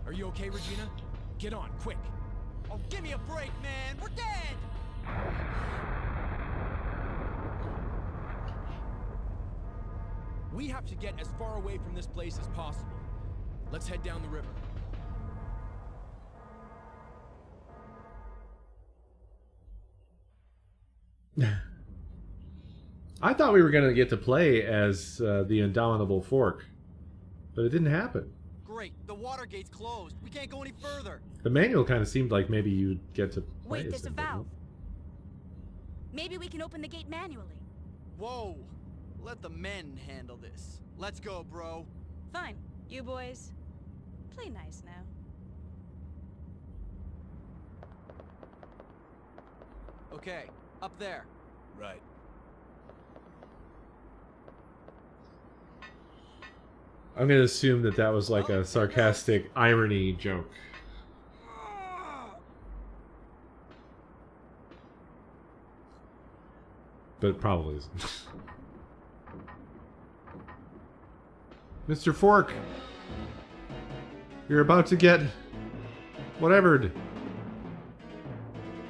Are you okay, Regina? Get on, quick. Oh, give me a break, man. We're dead. We have to get as far away from this place as possible. Let's head down the river. I thought we were going to get to play as the Indomitable Fork, but it didn't happen. Great. The water gate's closed. We can't go any further. The manual kind of seemed like maybe you'd get to play Wait, as there's a him, valve. Maybe we can open the gate manually. Whoa. Let the men handle this. Let's go, bro. Fine. You boys, play nice now. Okay, up there. Right. I'm going to assume that that was like a sarcastic irony joke. But it probably isn't. Mr. Fork, you're about to get whatevered.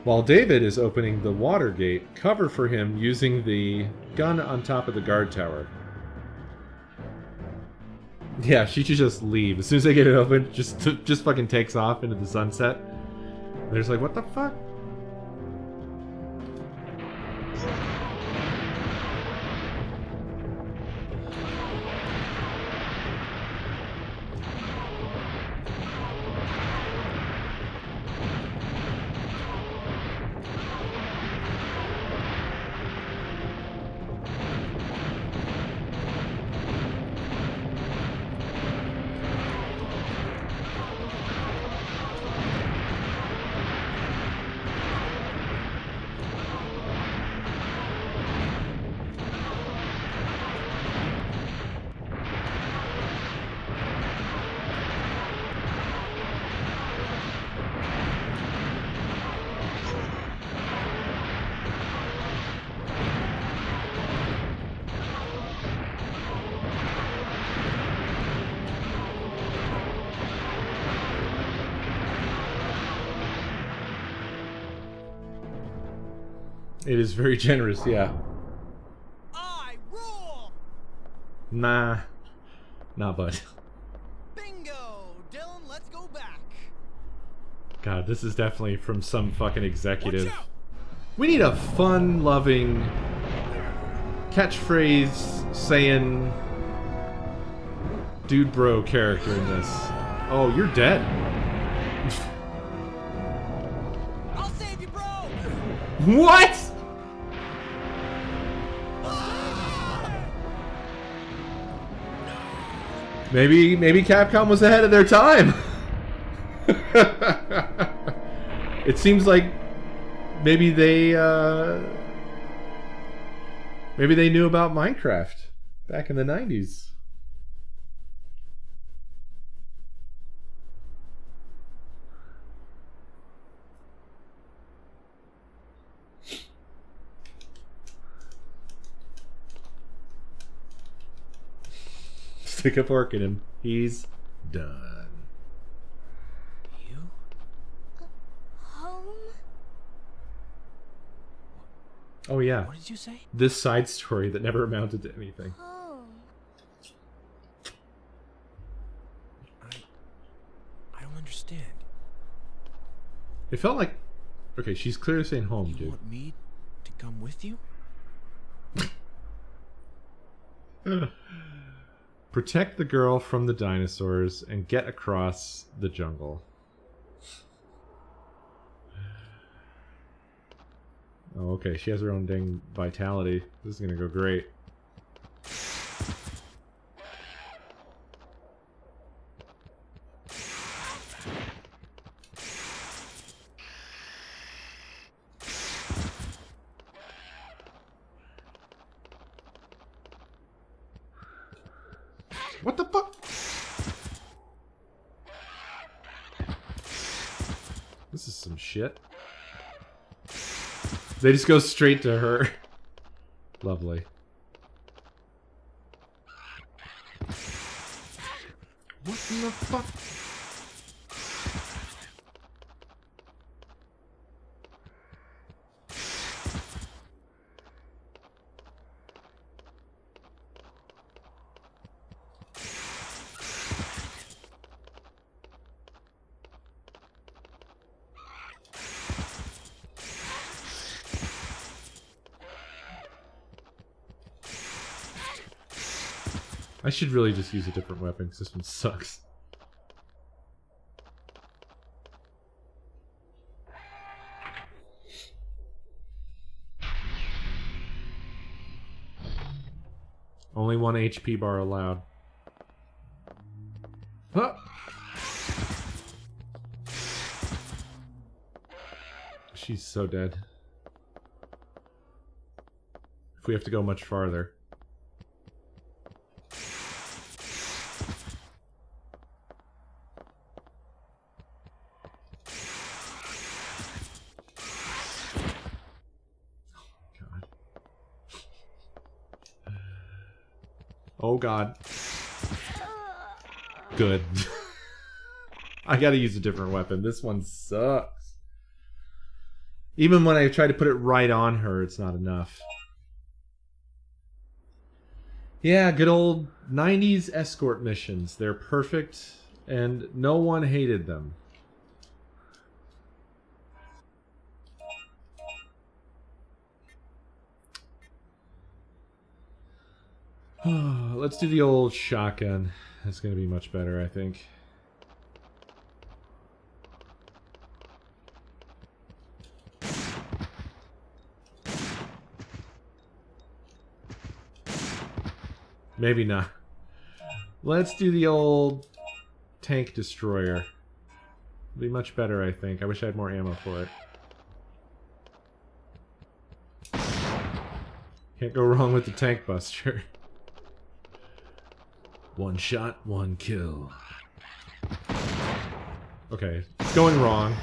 While David is opening the water gate, cover for him using the gun on top of the guard tower. Yeah, she should just leave. As soon as they get it open, just fucking takes off into the sunset. And they're just like, what the fuck? It is very generous, yeah. I rule! Nah, bud. Bingo! Dylan, let's go God, this is definitely from some fucking executive. Watch out! We need a fun-loving catchphrase saying dude bro character in this. Oh, you're dead. I'll save you, bro! What? Maybe Capcom was ahead of their time. It seems like maybe they knew about Minecraft back in the 90s. Stick a fork in him. He's done. You? Home? Oh yeah, What did you say? this side story that never amounted to anything. Home. I don't understand. It felt like, okay, she's clearly saying home, You dude. want me to come with you? Protect the girl from the dinosaurs and get across the jungle. Oh, okay, she has her own dang vitality. This is gonna go great. What the fuck? This is some shit. They just go straight to her. Lovely. What in the fuck? I should really just use a different weapon because this one sucks. Only 1 HP bar allowed. Huh. She's so dead. If we have to go much farther. Oh god. Good. I gotta use a different weapon. This one sucks. Even when I try to put it right on her, it's not enough. Yeah, good old 90s escort missions. They're perfect, and no one hated them. Let's do the old shotgun. That's going to be much better, I think. Maybe not. Let's do the old tank destroyer. It'll be much better, I think. I wish I had more ammo for it. Can't go wrong with the tank buster. One shot, one kill. Okay, it's going wrong.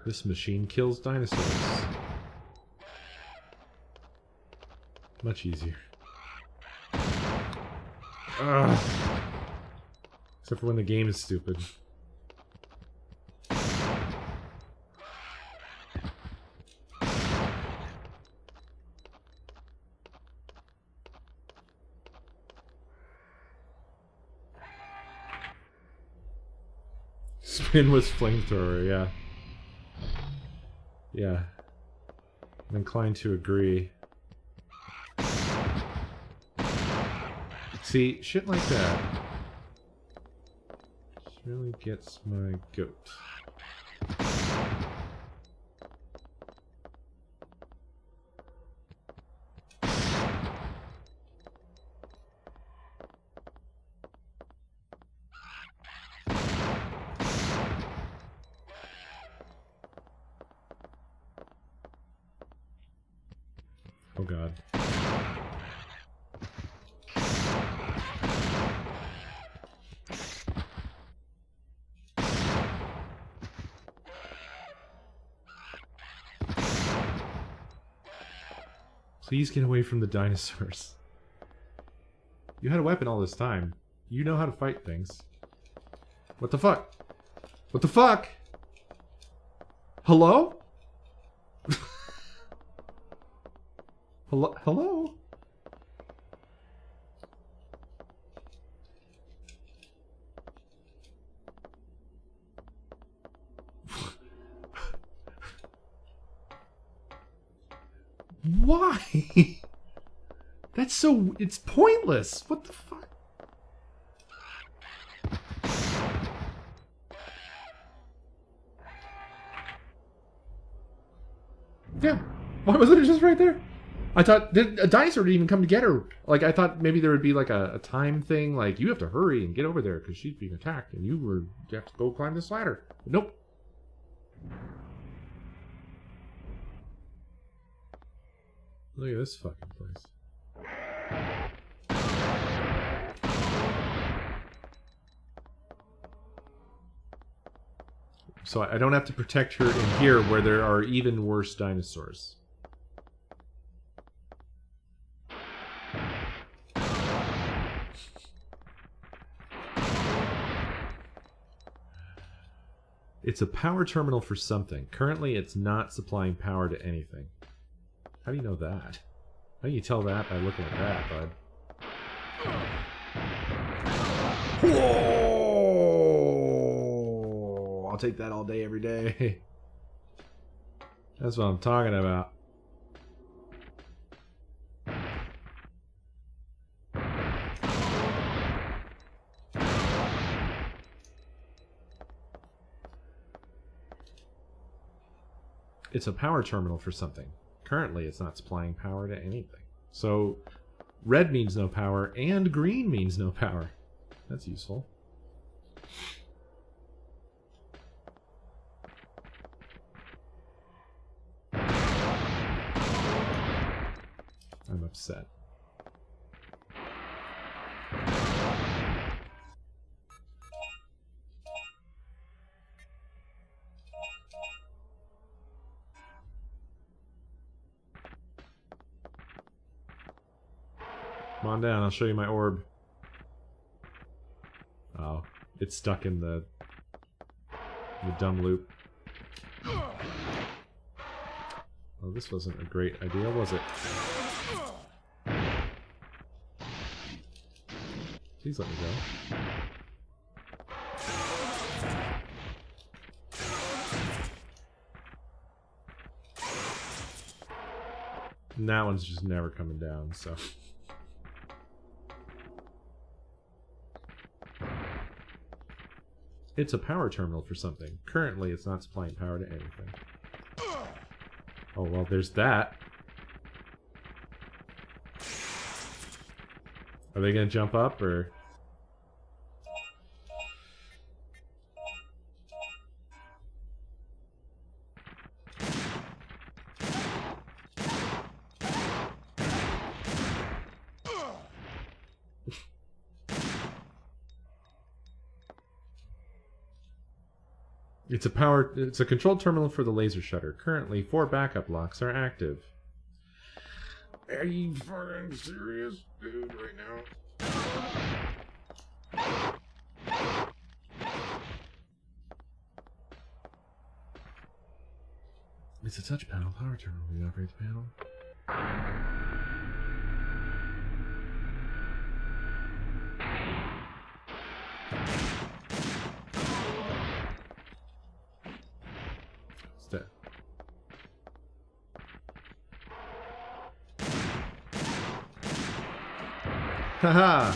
This machine kills dinosaurs. Much easier. Ugh. Except for when the game is stupid. Spin was flamethrower, yeah. Yeah. I'm inclined to agree. See, shit like that just really gets my goat. Oh god. Please get away from the dinosaurs. You had a weapon all this time. You know how to fight things. What the fuck? What the fuck? Hello? Hello? Hello? Why? That's so... It's pointless. What the fuck? Yeah. Why wasn't it just right there? I thought a dinosaur didn't even come to get her. Like, I thought maybe there would be like a time thing. Like, you have to hurry and get over there because she's being attacked and you have to go climb this ladder. But nope. Look at this fucking place. So I don't have to protect her in here where there are even worse dinosaurs. It's a power terminal for something. Currently, it's not supplying power to anything. How do you know that? How do you tell that by looking at that, bud? Whoa! I'll take that all day, every day. That's what I'm talking about. It's a power terminal for something. Currently, it's not supplying power to anything. So, red means no power, and green means no power. That's useful. I'm upset. Come on down, I'll show you my orb. Oh, it's stuck in the dumb loop. Oh, this wasn't a great idea, was it? Please let me go. And that one's just never coming down, so... It's a power terminal for something. Currently, it's not supplying power to anything. Oh, well, there's that. Are they gonna jump up, or...? It's a control terminal for the laser shutter. Currently, 4 backup locks are active. Are you fucking serious, dude, right now? It's a touch panel. Power terminal. We operate the panel. Step. Haha!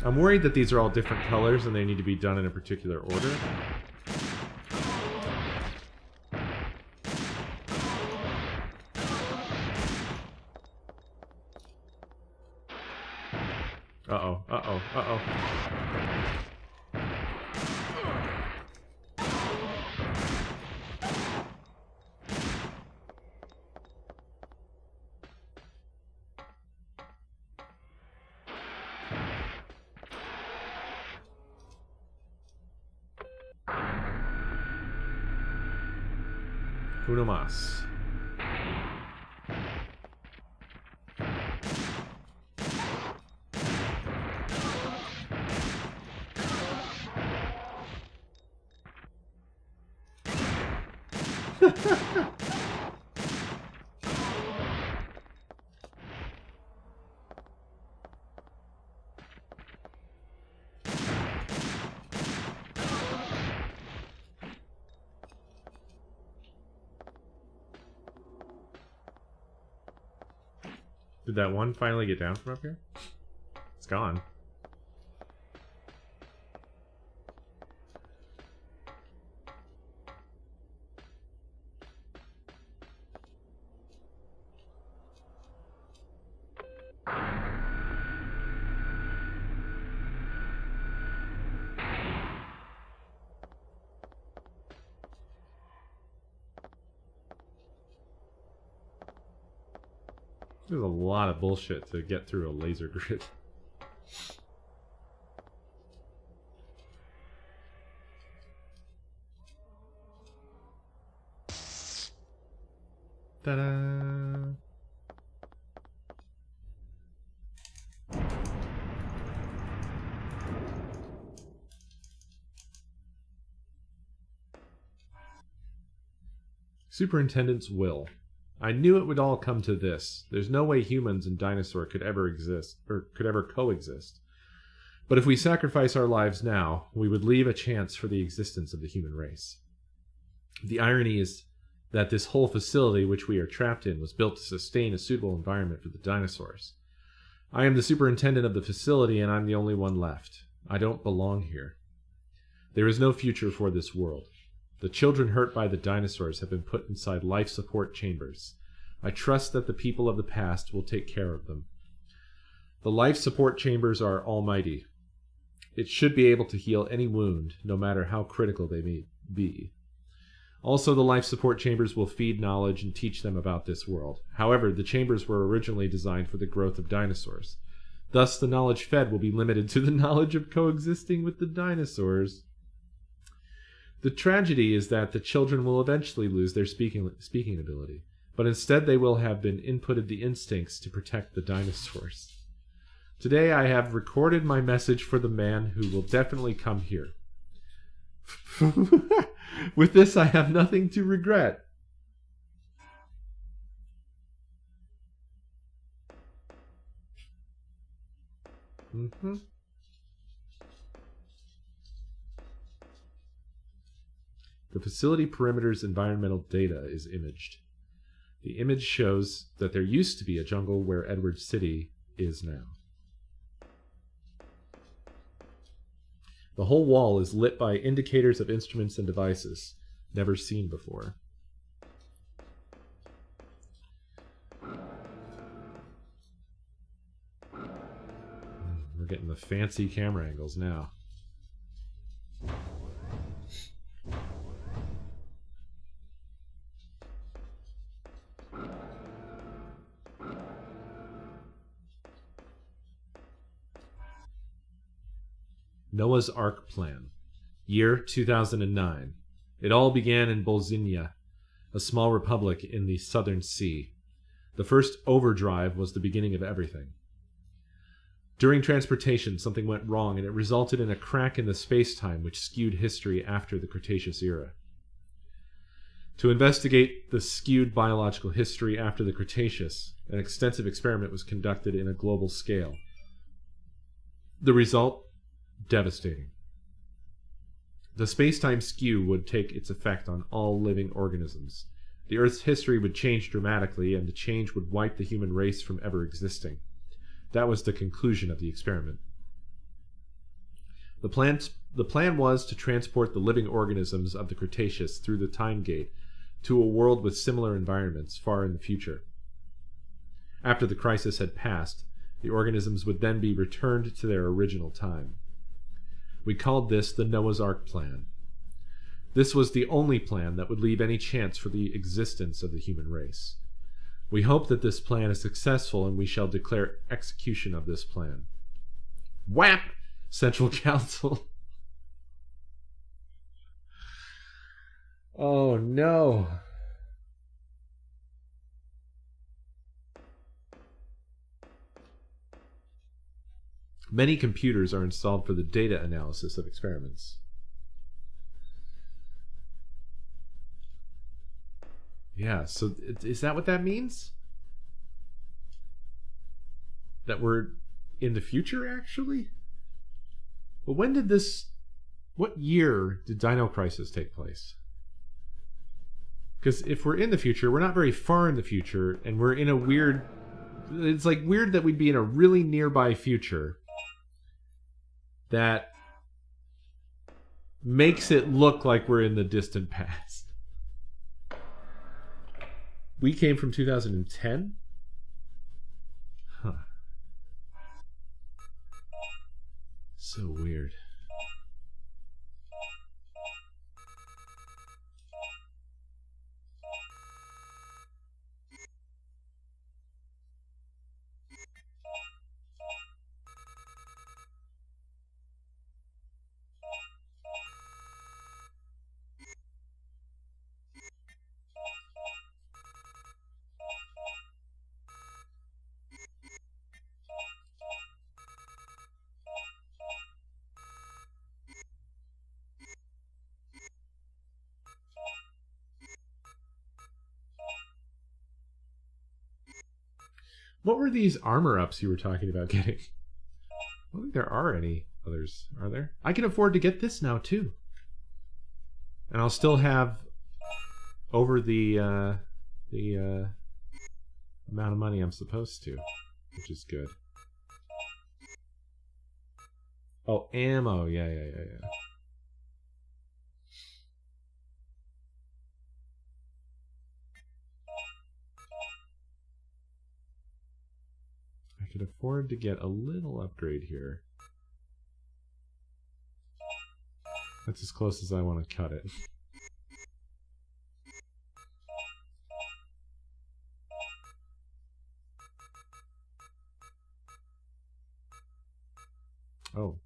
I'm worried that these are all different colors and they need to be done in a particular order. Uh-oh, uh-oh, uh-oh. Uno más. Did that one finally get down from up here? It's gone. There's a lot of bullshit to get through a laser grid. Ta-da! Superintendent's will. I knew it would all come to this. There's no way humans and dinosaur could ever exist, or could ever coexist. But if we sacrifice our lives now, we would leave a chance for the existence of the human race. The irony is that this whole facility which we are trapped in was built to sustain a suitable environment for the dinosaurs. I am the superintendent of the facility, and I'm the only one left. I don't belong here. There is no future for this world. The children hurt by the dinosaurs have been put inside life support chambers. I trust that the people of the past will take care of them. The life support chambers are almighty. It should be able to heal any wound, no matter how critical they may be. Also, the life support chambers will feed knowledge and teach them about this world. However, the chambers were originally designed for the growth of dinosaurs. Thus, the knowledge fed will be limited to the knowledge of coexisting with the dinosaurs. The tragedy is that the children will eventually lose their speaking ability, but instead they will have been inputted the instincts to protect the dinosaurs. Today I have recorded my message for the man who will definitely come here. With this I have nothing to regret. The facility perimeter's environmental data is imaged. The image shows that there used to be a jungle where Edward City is now. The whole wall is lit by indicators of instruments and devices never seen before. We're getting the fancy camera angles now. Noah's Ark Plan. Year 2009. It all began in Bolzinia, a small republic in the Southern Sea. The first overdrive was the beginning of everything. During transportation, something went wrong, and it resulted in a crack in the space-time which skewed history after the Cretaceous era. To investigate the skewed biological history after the Cretaceous, an extensive experiment was conducted in a global scale. The result? Devastating. The space-time skew would take its effect on all living organisms. The Earth's history would change dramatically, and the change would wipe the human race from ever existing. That was the conclusion of the experiment. The plan was to transport the living organisms of the Cretaceous through the time gate to a world with similar environments far in the future. After the crisis had passed, the organisms would then be returned to their original time. We called this the Noah's Ark plan. This was the only plan that would leave any chance for the existence of the human race. We hope that this plan is successful, and we shall declare execution of this plan. Whap! Central Council. Oh no. Many computers are installed for the data analysis of experiments. Yeah, so is that what that means? That we're in the future, actually? But when did this... What year did Dino Crisis take place? Because if we're in the future, we're not very far in the future, and we're in a weird... It's like weird that we'd be in a really nearby future that makes it look like we're in the distant past. We came from 2010? Huh. So weird. What were these armor ups you were talking about getting? I don't think there are any others, are there? I can afford to get this now, too. And I'll still have over the amount of money I'm supposed to, which is good. Oh, ammo. Yeah. I could afford to get a little upgrade here. That's as close as I want to cut it. Oh.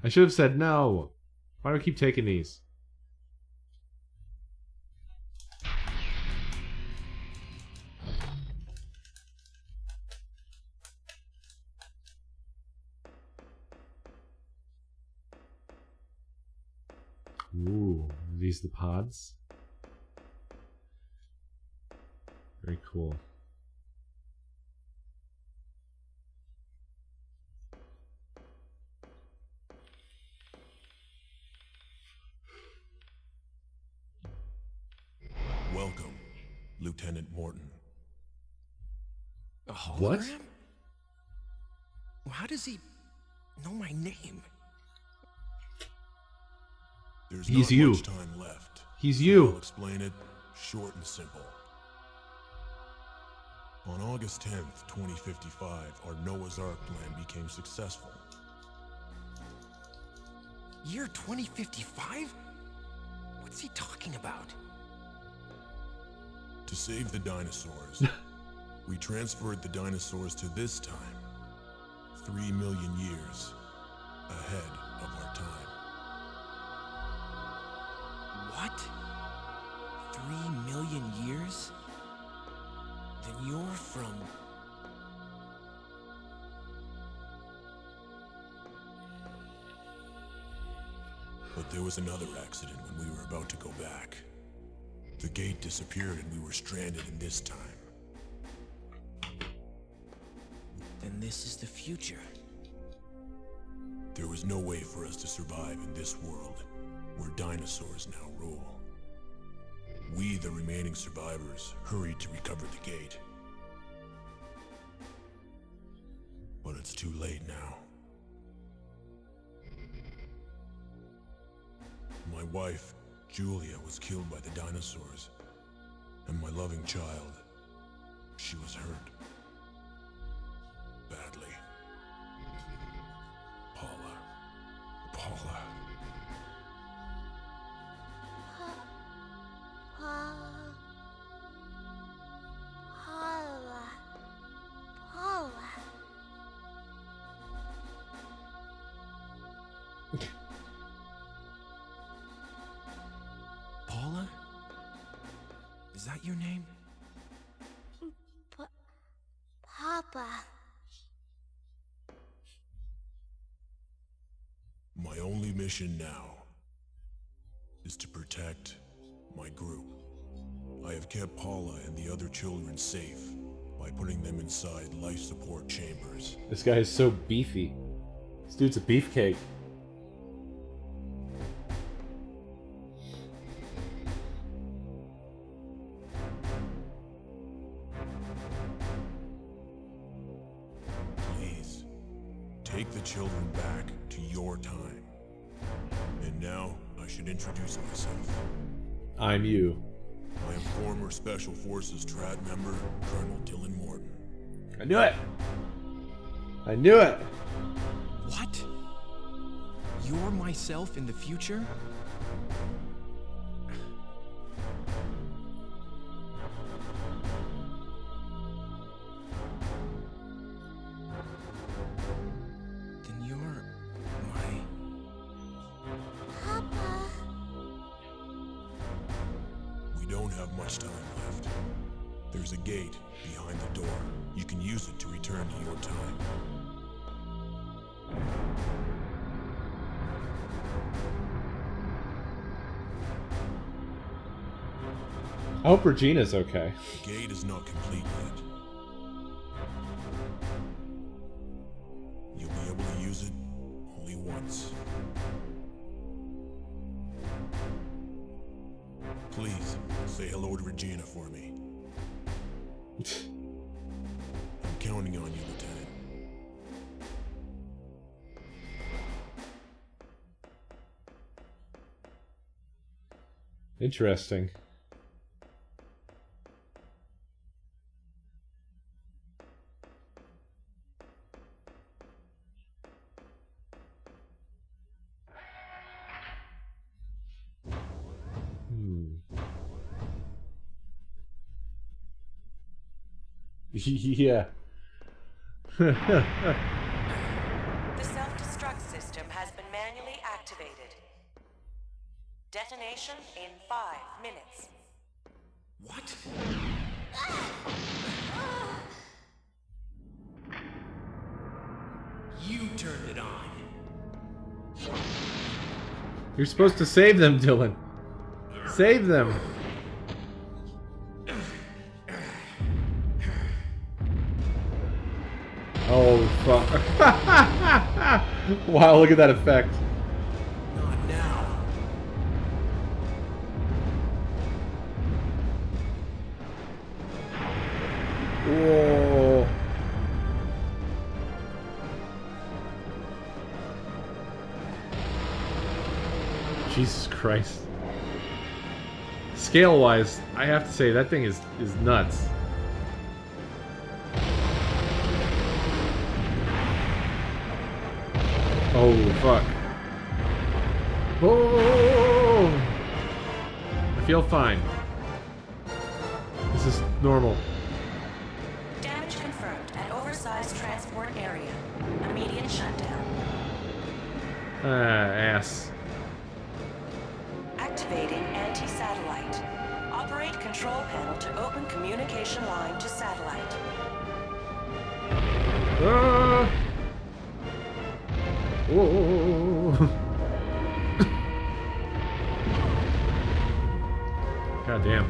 I should have said no. Why do I keep taking these? Ooh, are these the pods? Very cool. Welcome, Lieutenant Morton. A hologram? What? Well, how does he know my name? There's He's not you. much time left. He's you. I'll explain it short and simple. On August 10th, 2055, our Noah's Ark plan became successful. Year 2055? What's he talking about? To save the dinosaurs, we transferred the dinosaurs to this time. 3 million years ahead of our time. What? 3 million years? Then you're from... But there was another accident when we were about to go back. The gate disappeared and we were stranded in this time. Then this is the future. There was no way for us to survive in this world, where dinosaurs now rule. We, the remaining survivors, hurried to recover the gate. But it's too late now. My wife, Julia, was killed by the dinosaurs. And my loving child, she was hurt. Badly. Paula. Paula. Paula. Paula? Is that your name? Papa. My only mission now is to protect my group. I have kept Paula and the other children safe by putting them inside life support chambers. This guy is so beefy. This dude's a beefcake. Please, take the children back to your time. And now, I should introduce myself. I'm you. I am former Special Forces Trad member, Colonel Dylan Morton. I knew it! I knew it! What? You're myself in the future? Then you're my... Papa. We don't have much time left. There's a gate behind the door. You can use it to return to your time. I hope Regina's okay. The gate is not complete yet. You'll be able to use it only once. Please, say hello to Regina for me. I'm counting on you, Lieutenant. Interesting. Yeah. The self-destruct system has been manually activated. Detonation in 5 minutes. What? You turned it on. You're supposed to save them, Dylan. Save them. Oh, fuck. Wow, look at that effect. Not now. Whoa. Jesus Christ. Scale-wise, I have to say, that thing is nuts. Oh, fuck. Oh! I feel fine. This is normal. Damage confirmed at oversized transport area. Immediate shutdown. Ass. Activating anti-satellite. Operate control panel to open communication line to satellite. Whoa. God damn.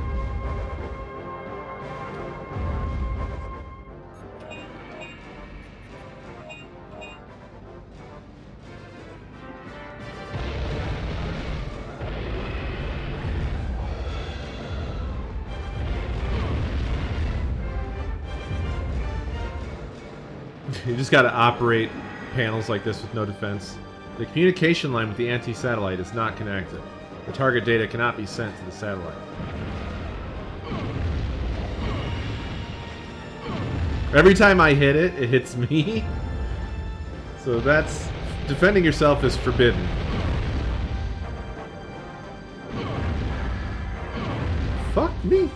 You just gotta operate panels like this with no defense. The communication line with the anti-satellite is not connected. The target data cannot be sent to the satellite. Every time I hit it, it hits me. So that's... defending yourself is forbidden. Fuck me.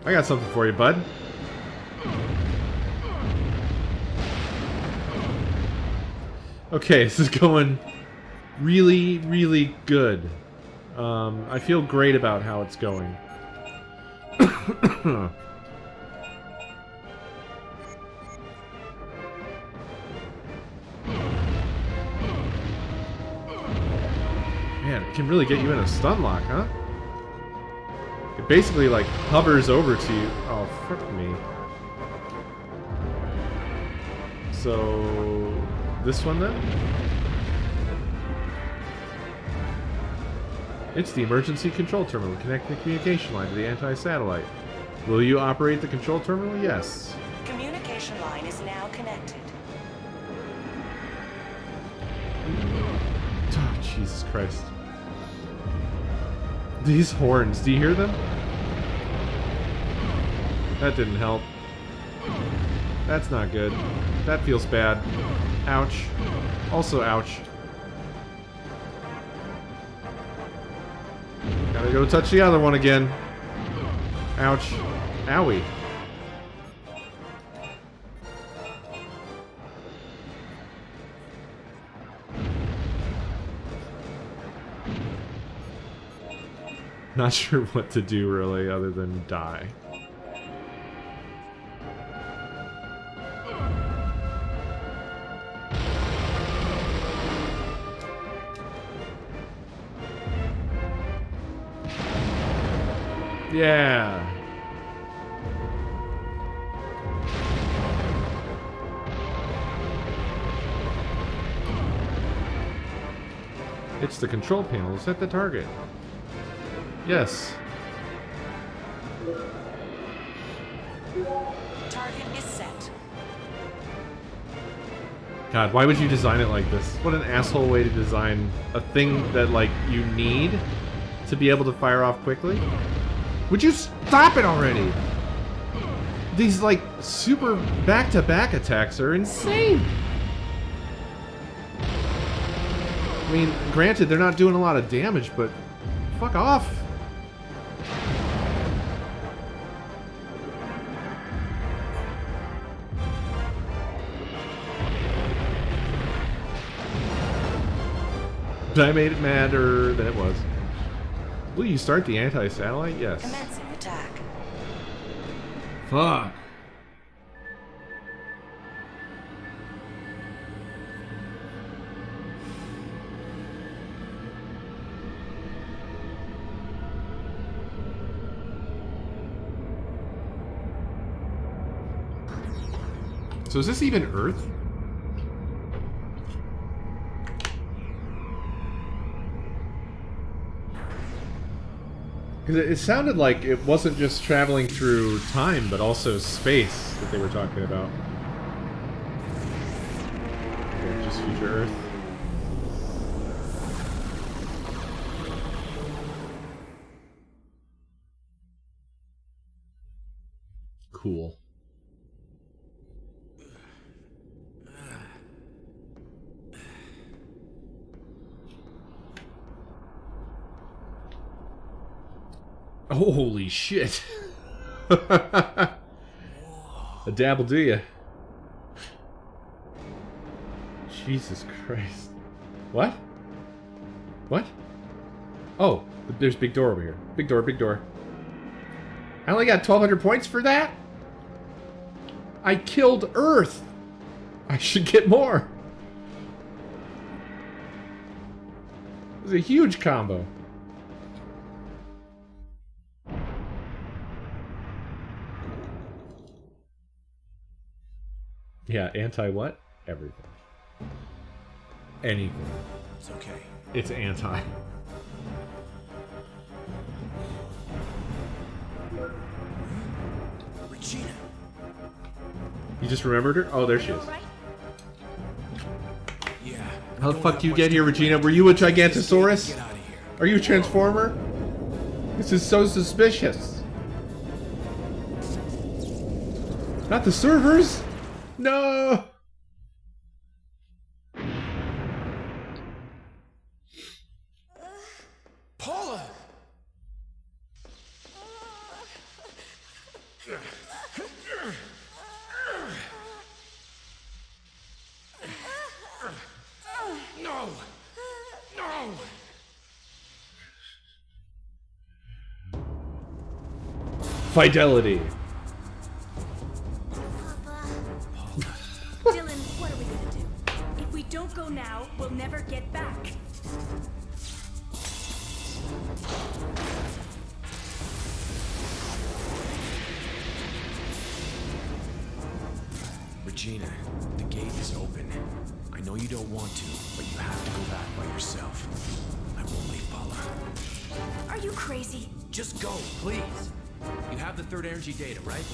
I got something for you, bud. Okay, this is going really, really good. I feel great about how it's going. Man, it can really get you in a stun lock, huh? It basically, like, hovers over to you. Oh, frick me. So... this one, then? It's the emergency control terminal. Connect the communication line to the anti-satellite. Will you operate the control terminal? Yes. Communication line is now connected. Oh, Jesus Christ. These horns, do you hear them? That didn't help. That's not good. That feels bad. Ouch. Also ouch. Gotta go touch the other one again. Ouch. Owie. Not sure what to do really other than die. Yeah. It's the control panel. Set the target. Yes. Target is set. God, why would you design it like this? What an asshole way to design a thing that, like, you need to be able to fire off quickly. Would you stop it already? These, like, super back-to-back attacks are insane. I mean, granted, they're not doing a lot of damage, but fuck off. I made it madder than it was. Will you start the anti-satellite? Yes. Commencing attack. Fuck. So is this even Earth? Because it sounded like it wasn't just traveling through time, but also space that they were talking about. Okay, just future Earth. Cool. Holy shit. A dabble, do ya? Jesus Christ. What? What? Oh, there's big door over here. Big door, big door. I only got 1,200 points for that? I killed Earth. I should get more. It was a huge combo. Yeah, anti-what? Everything. Anything. It's okay. It's anti. Regina. You just remembered her? Oh, there she is. Yeah. How the fuck do you get here, Regina? Were you a Gigantosaurus? Get out of here. Are you a Transformer? This is so suspicious. Not the servers! No! Paula! No! No! Fidelity. Dylan, what are we gonna do? If we don't go now, we'll never get back. Regina, the gate is open. I know you don't want to, but you have to go back by yourself. I won't leave Paula. Are you crazy? Just go, please. You have the third energy data, right?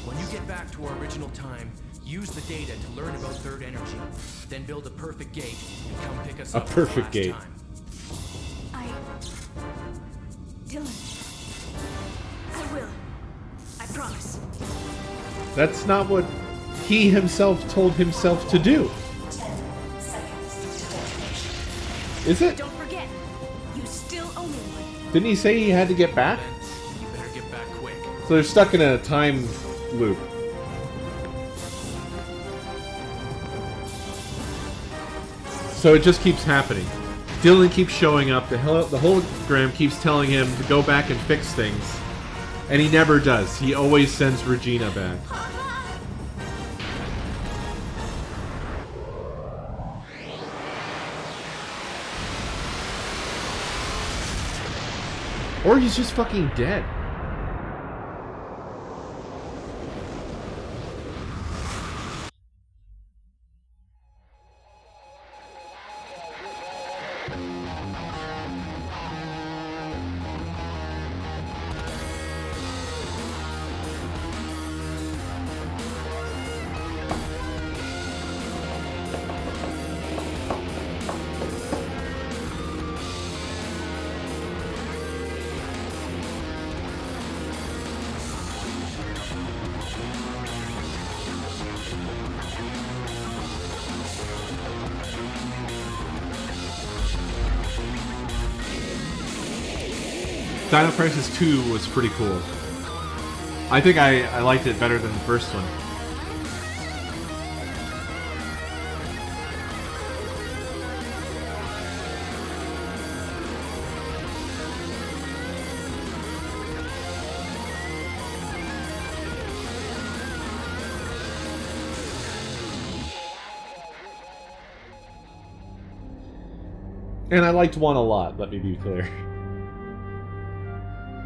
When you get back to our original time, use the data to learn about third energy. Then build a perfect gate and come pick us A up perfect last gate. time. Dylan. I will. I promise. That's not what he himself told himself to do. 10 seconds to detonation. Is it? Don't forget, you still owe me one. Didn't he say he had to get back? You better get back quick. So they're stuck in a time loop. So it just keeps happening. Dylan keeps showing up. The hologram keeps telling him to go back and fix things. And he never does. He always sends Regina back. Or he's just fucking dead. Dino Crisis 2 was pretty cool. I think I liked it better than the first one. And I liked 1 a lot, let me be clear.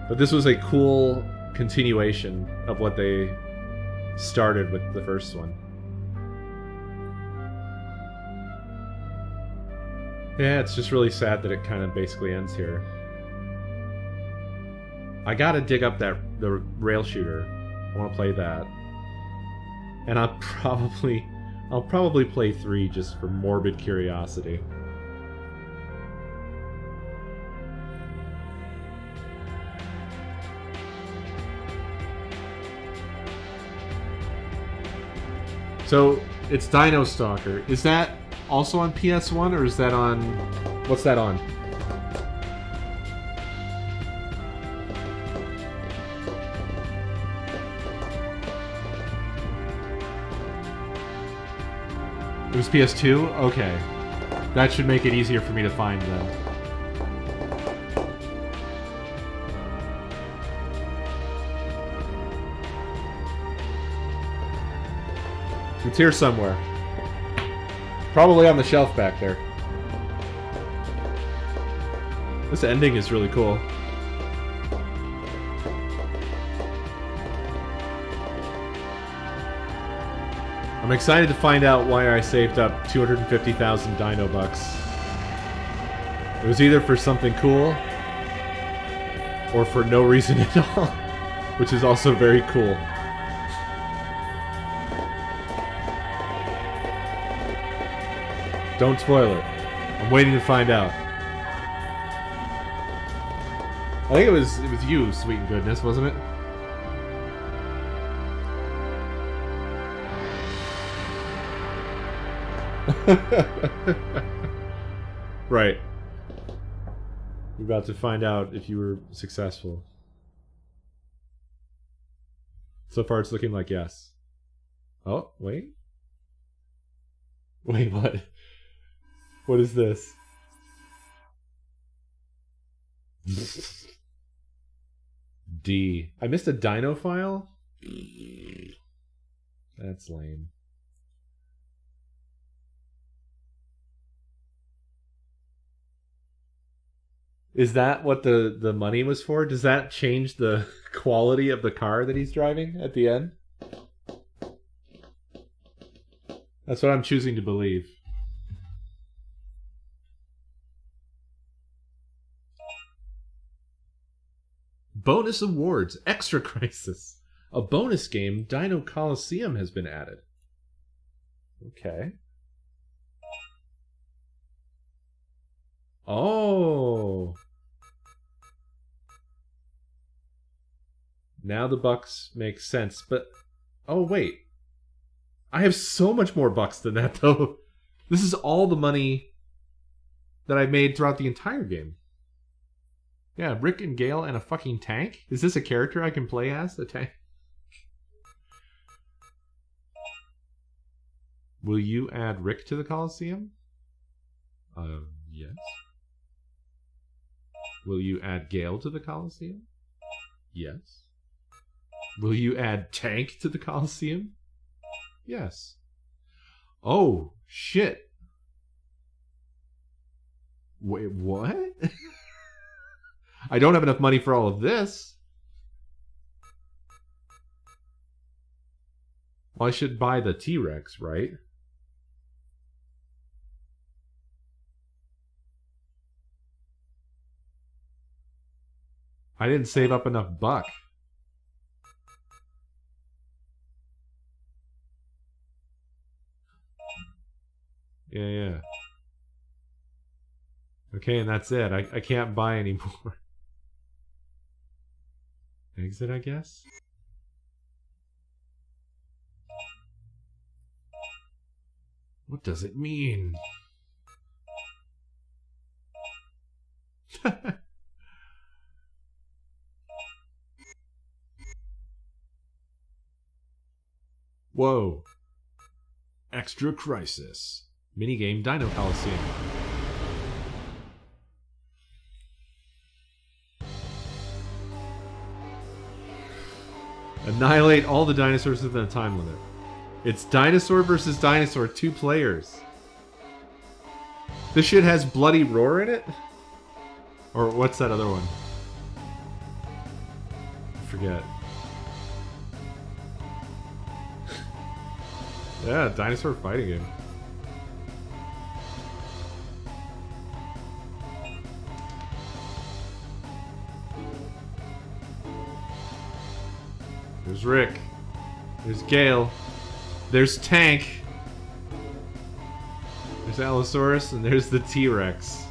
But this was a cool continuation of what they started with the first one. Yeah, it's just really sad that it kind of basically ends here. I gotta dig up the rail shooter. I want to play that. And I'll probably play 3 just for morbid curiosity. So, it's Dino Stalker. Is that also on PS1, or is that on... What's that on? It was PS2? Okay. That should make it easier for me to find then. It's here somewhere. Probably on the shelf back there. This ending is really cool. I'm excited to find out why I saved up 250,000 Dino bucks. It was either for something cool or for no reason at all, which is also very cool. Don't spoil it. I'm waiting to find out. I think it was you, Sweet and Goodness, wasn't it? Right. We're about to find out if you were successful. So far it's looking like yes. Oh, wait. Wait, what? What is this? D. I missed a Dino file? That's lame. Is that what the money was for? Does that change the quality of the car that he's driving at the end? That's what I'm choosing to believe. Bonus awards, Extra Crisis. A bonus game, Dino Coliseum, has been added. Okay. Oh. Now the bucks make sense, but... Oh, wait. I have so much more bucks than that, though. This is all the money that I've made throughout the entire game. Yeah, Rick and Gale and a fucking tank? Is this a character I can play as? A tank? Will you add Rick to the Coliseum? Yes. Will you add Gale to the Coliseum? Yes. Will you add Tank to the Coliseum? Yes. Oh, shit. Wait, what? I don't have enough money for all of this. Well, I should buy the T-Rex, right? I didn't save up enough buck. Yeah. Okay, and that's it. I can't buy any more. Exit, I guess? What does it mean? Whoa. Extra Crisis. Minigame Dino Coliseum. Annihilate all the dinosaurs within a time limit. It's dinosaur versus dinosaur, 2 players. This shit has Bloody Roar in it? Or what's that other one? I forget. Yeah, dinosaur fighting game. There's Rick. There's Gale. There's Tank. There's Allosaurus, and there's the T-Rex.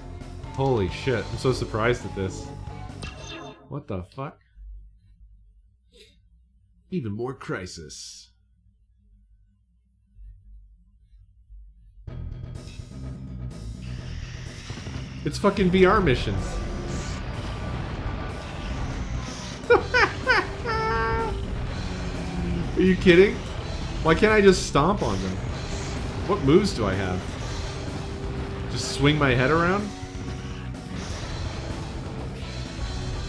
Holy shit, I'm so surprised at this. What the fuck? Even more Crisis. It's fucking VR missions. Are you kidding? Why can't I just stomp on them? What moves do I have? Just swing my head around?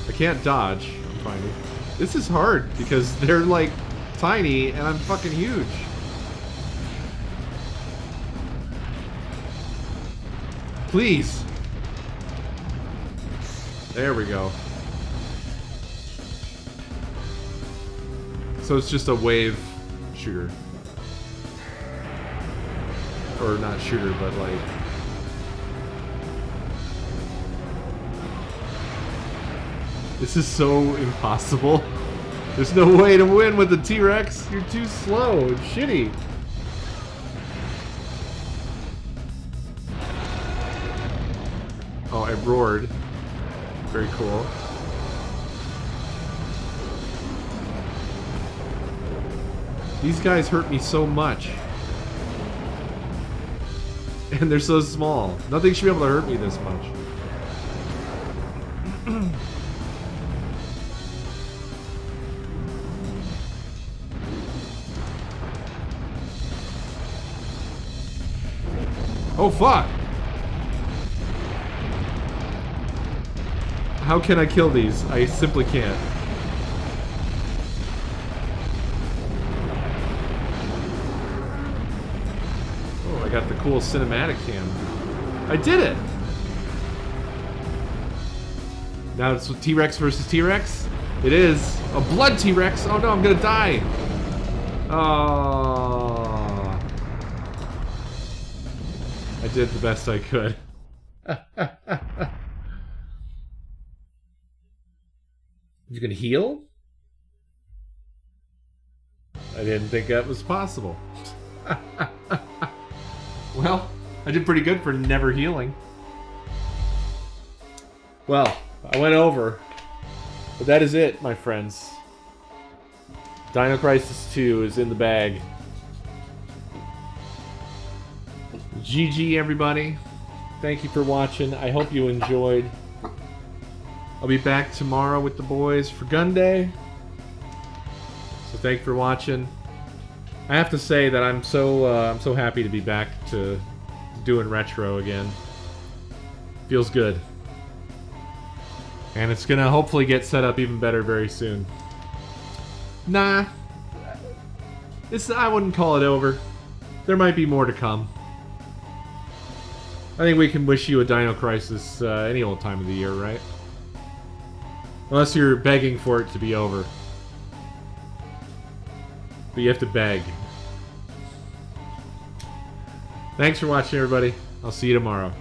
I can't dodge, I'm finding. This is hard because they're like tiny and I'm fucking huge. Please. There we go. So it's just a wave shooter. Or not shooter, but like... This is so impossible. There's no way to win with the T-Rex. You're too slow and shitty. Oh, I roared. Very cool. These guys hurt me so much. And they're so small. Nothing should be able to hurt me this much. Oh, fuck! How can I kill these? I simply can't. Oh, I got the cool cinematic cam. I did it! Now it's T-Rex versus T-Rex? It is. A blood T-Rex! Oh no, I'm gonna die! Oh. I did the best I could. You can heal? I didn't think that was possible. Well, I did pretty good for never healing. Well, I went over. But that is it, my friends. Dino Crisis 2 is in the bag. GG, everybody. Thank you for watching. I hope you enjoyed. I'll be back tomorrow with the boys for Gun Day. So thank you for watching. I have to say that I'm so happy to be back to doing retro again. Feels good. And it's gonna hopefully get set up even better very soon. Nah. I wouldn't call it over. There might be more to come. I think we can wish you a Dino Crisis any old time of the year, right? Unless you're begging for it to be over. But you have to beg. Thanks for watching, everybody. I'll see you tomorrow.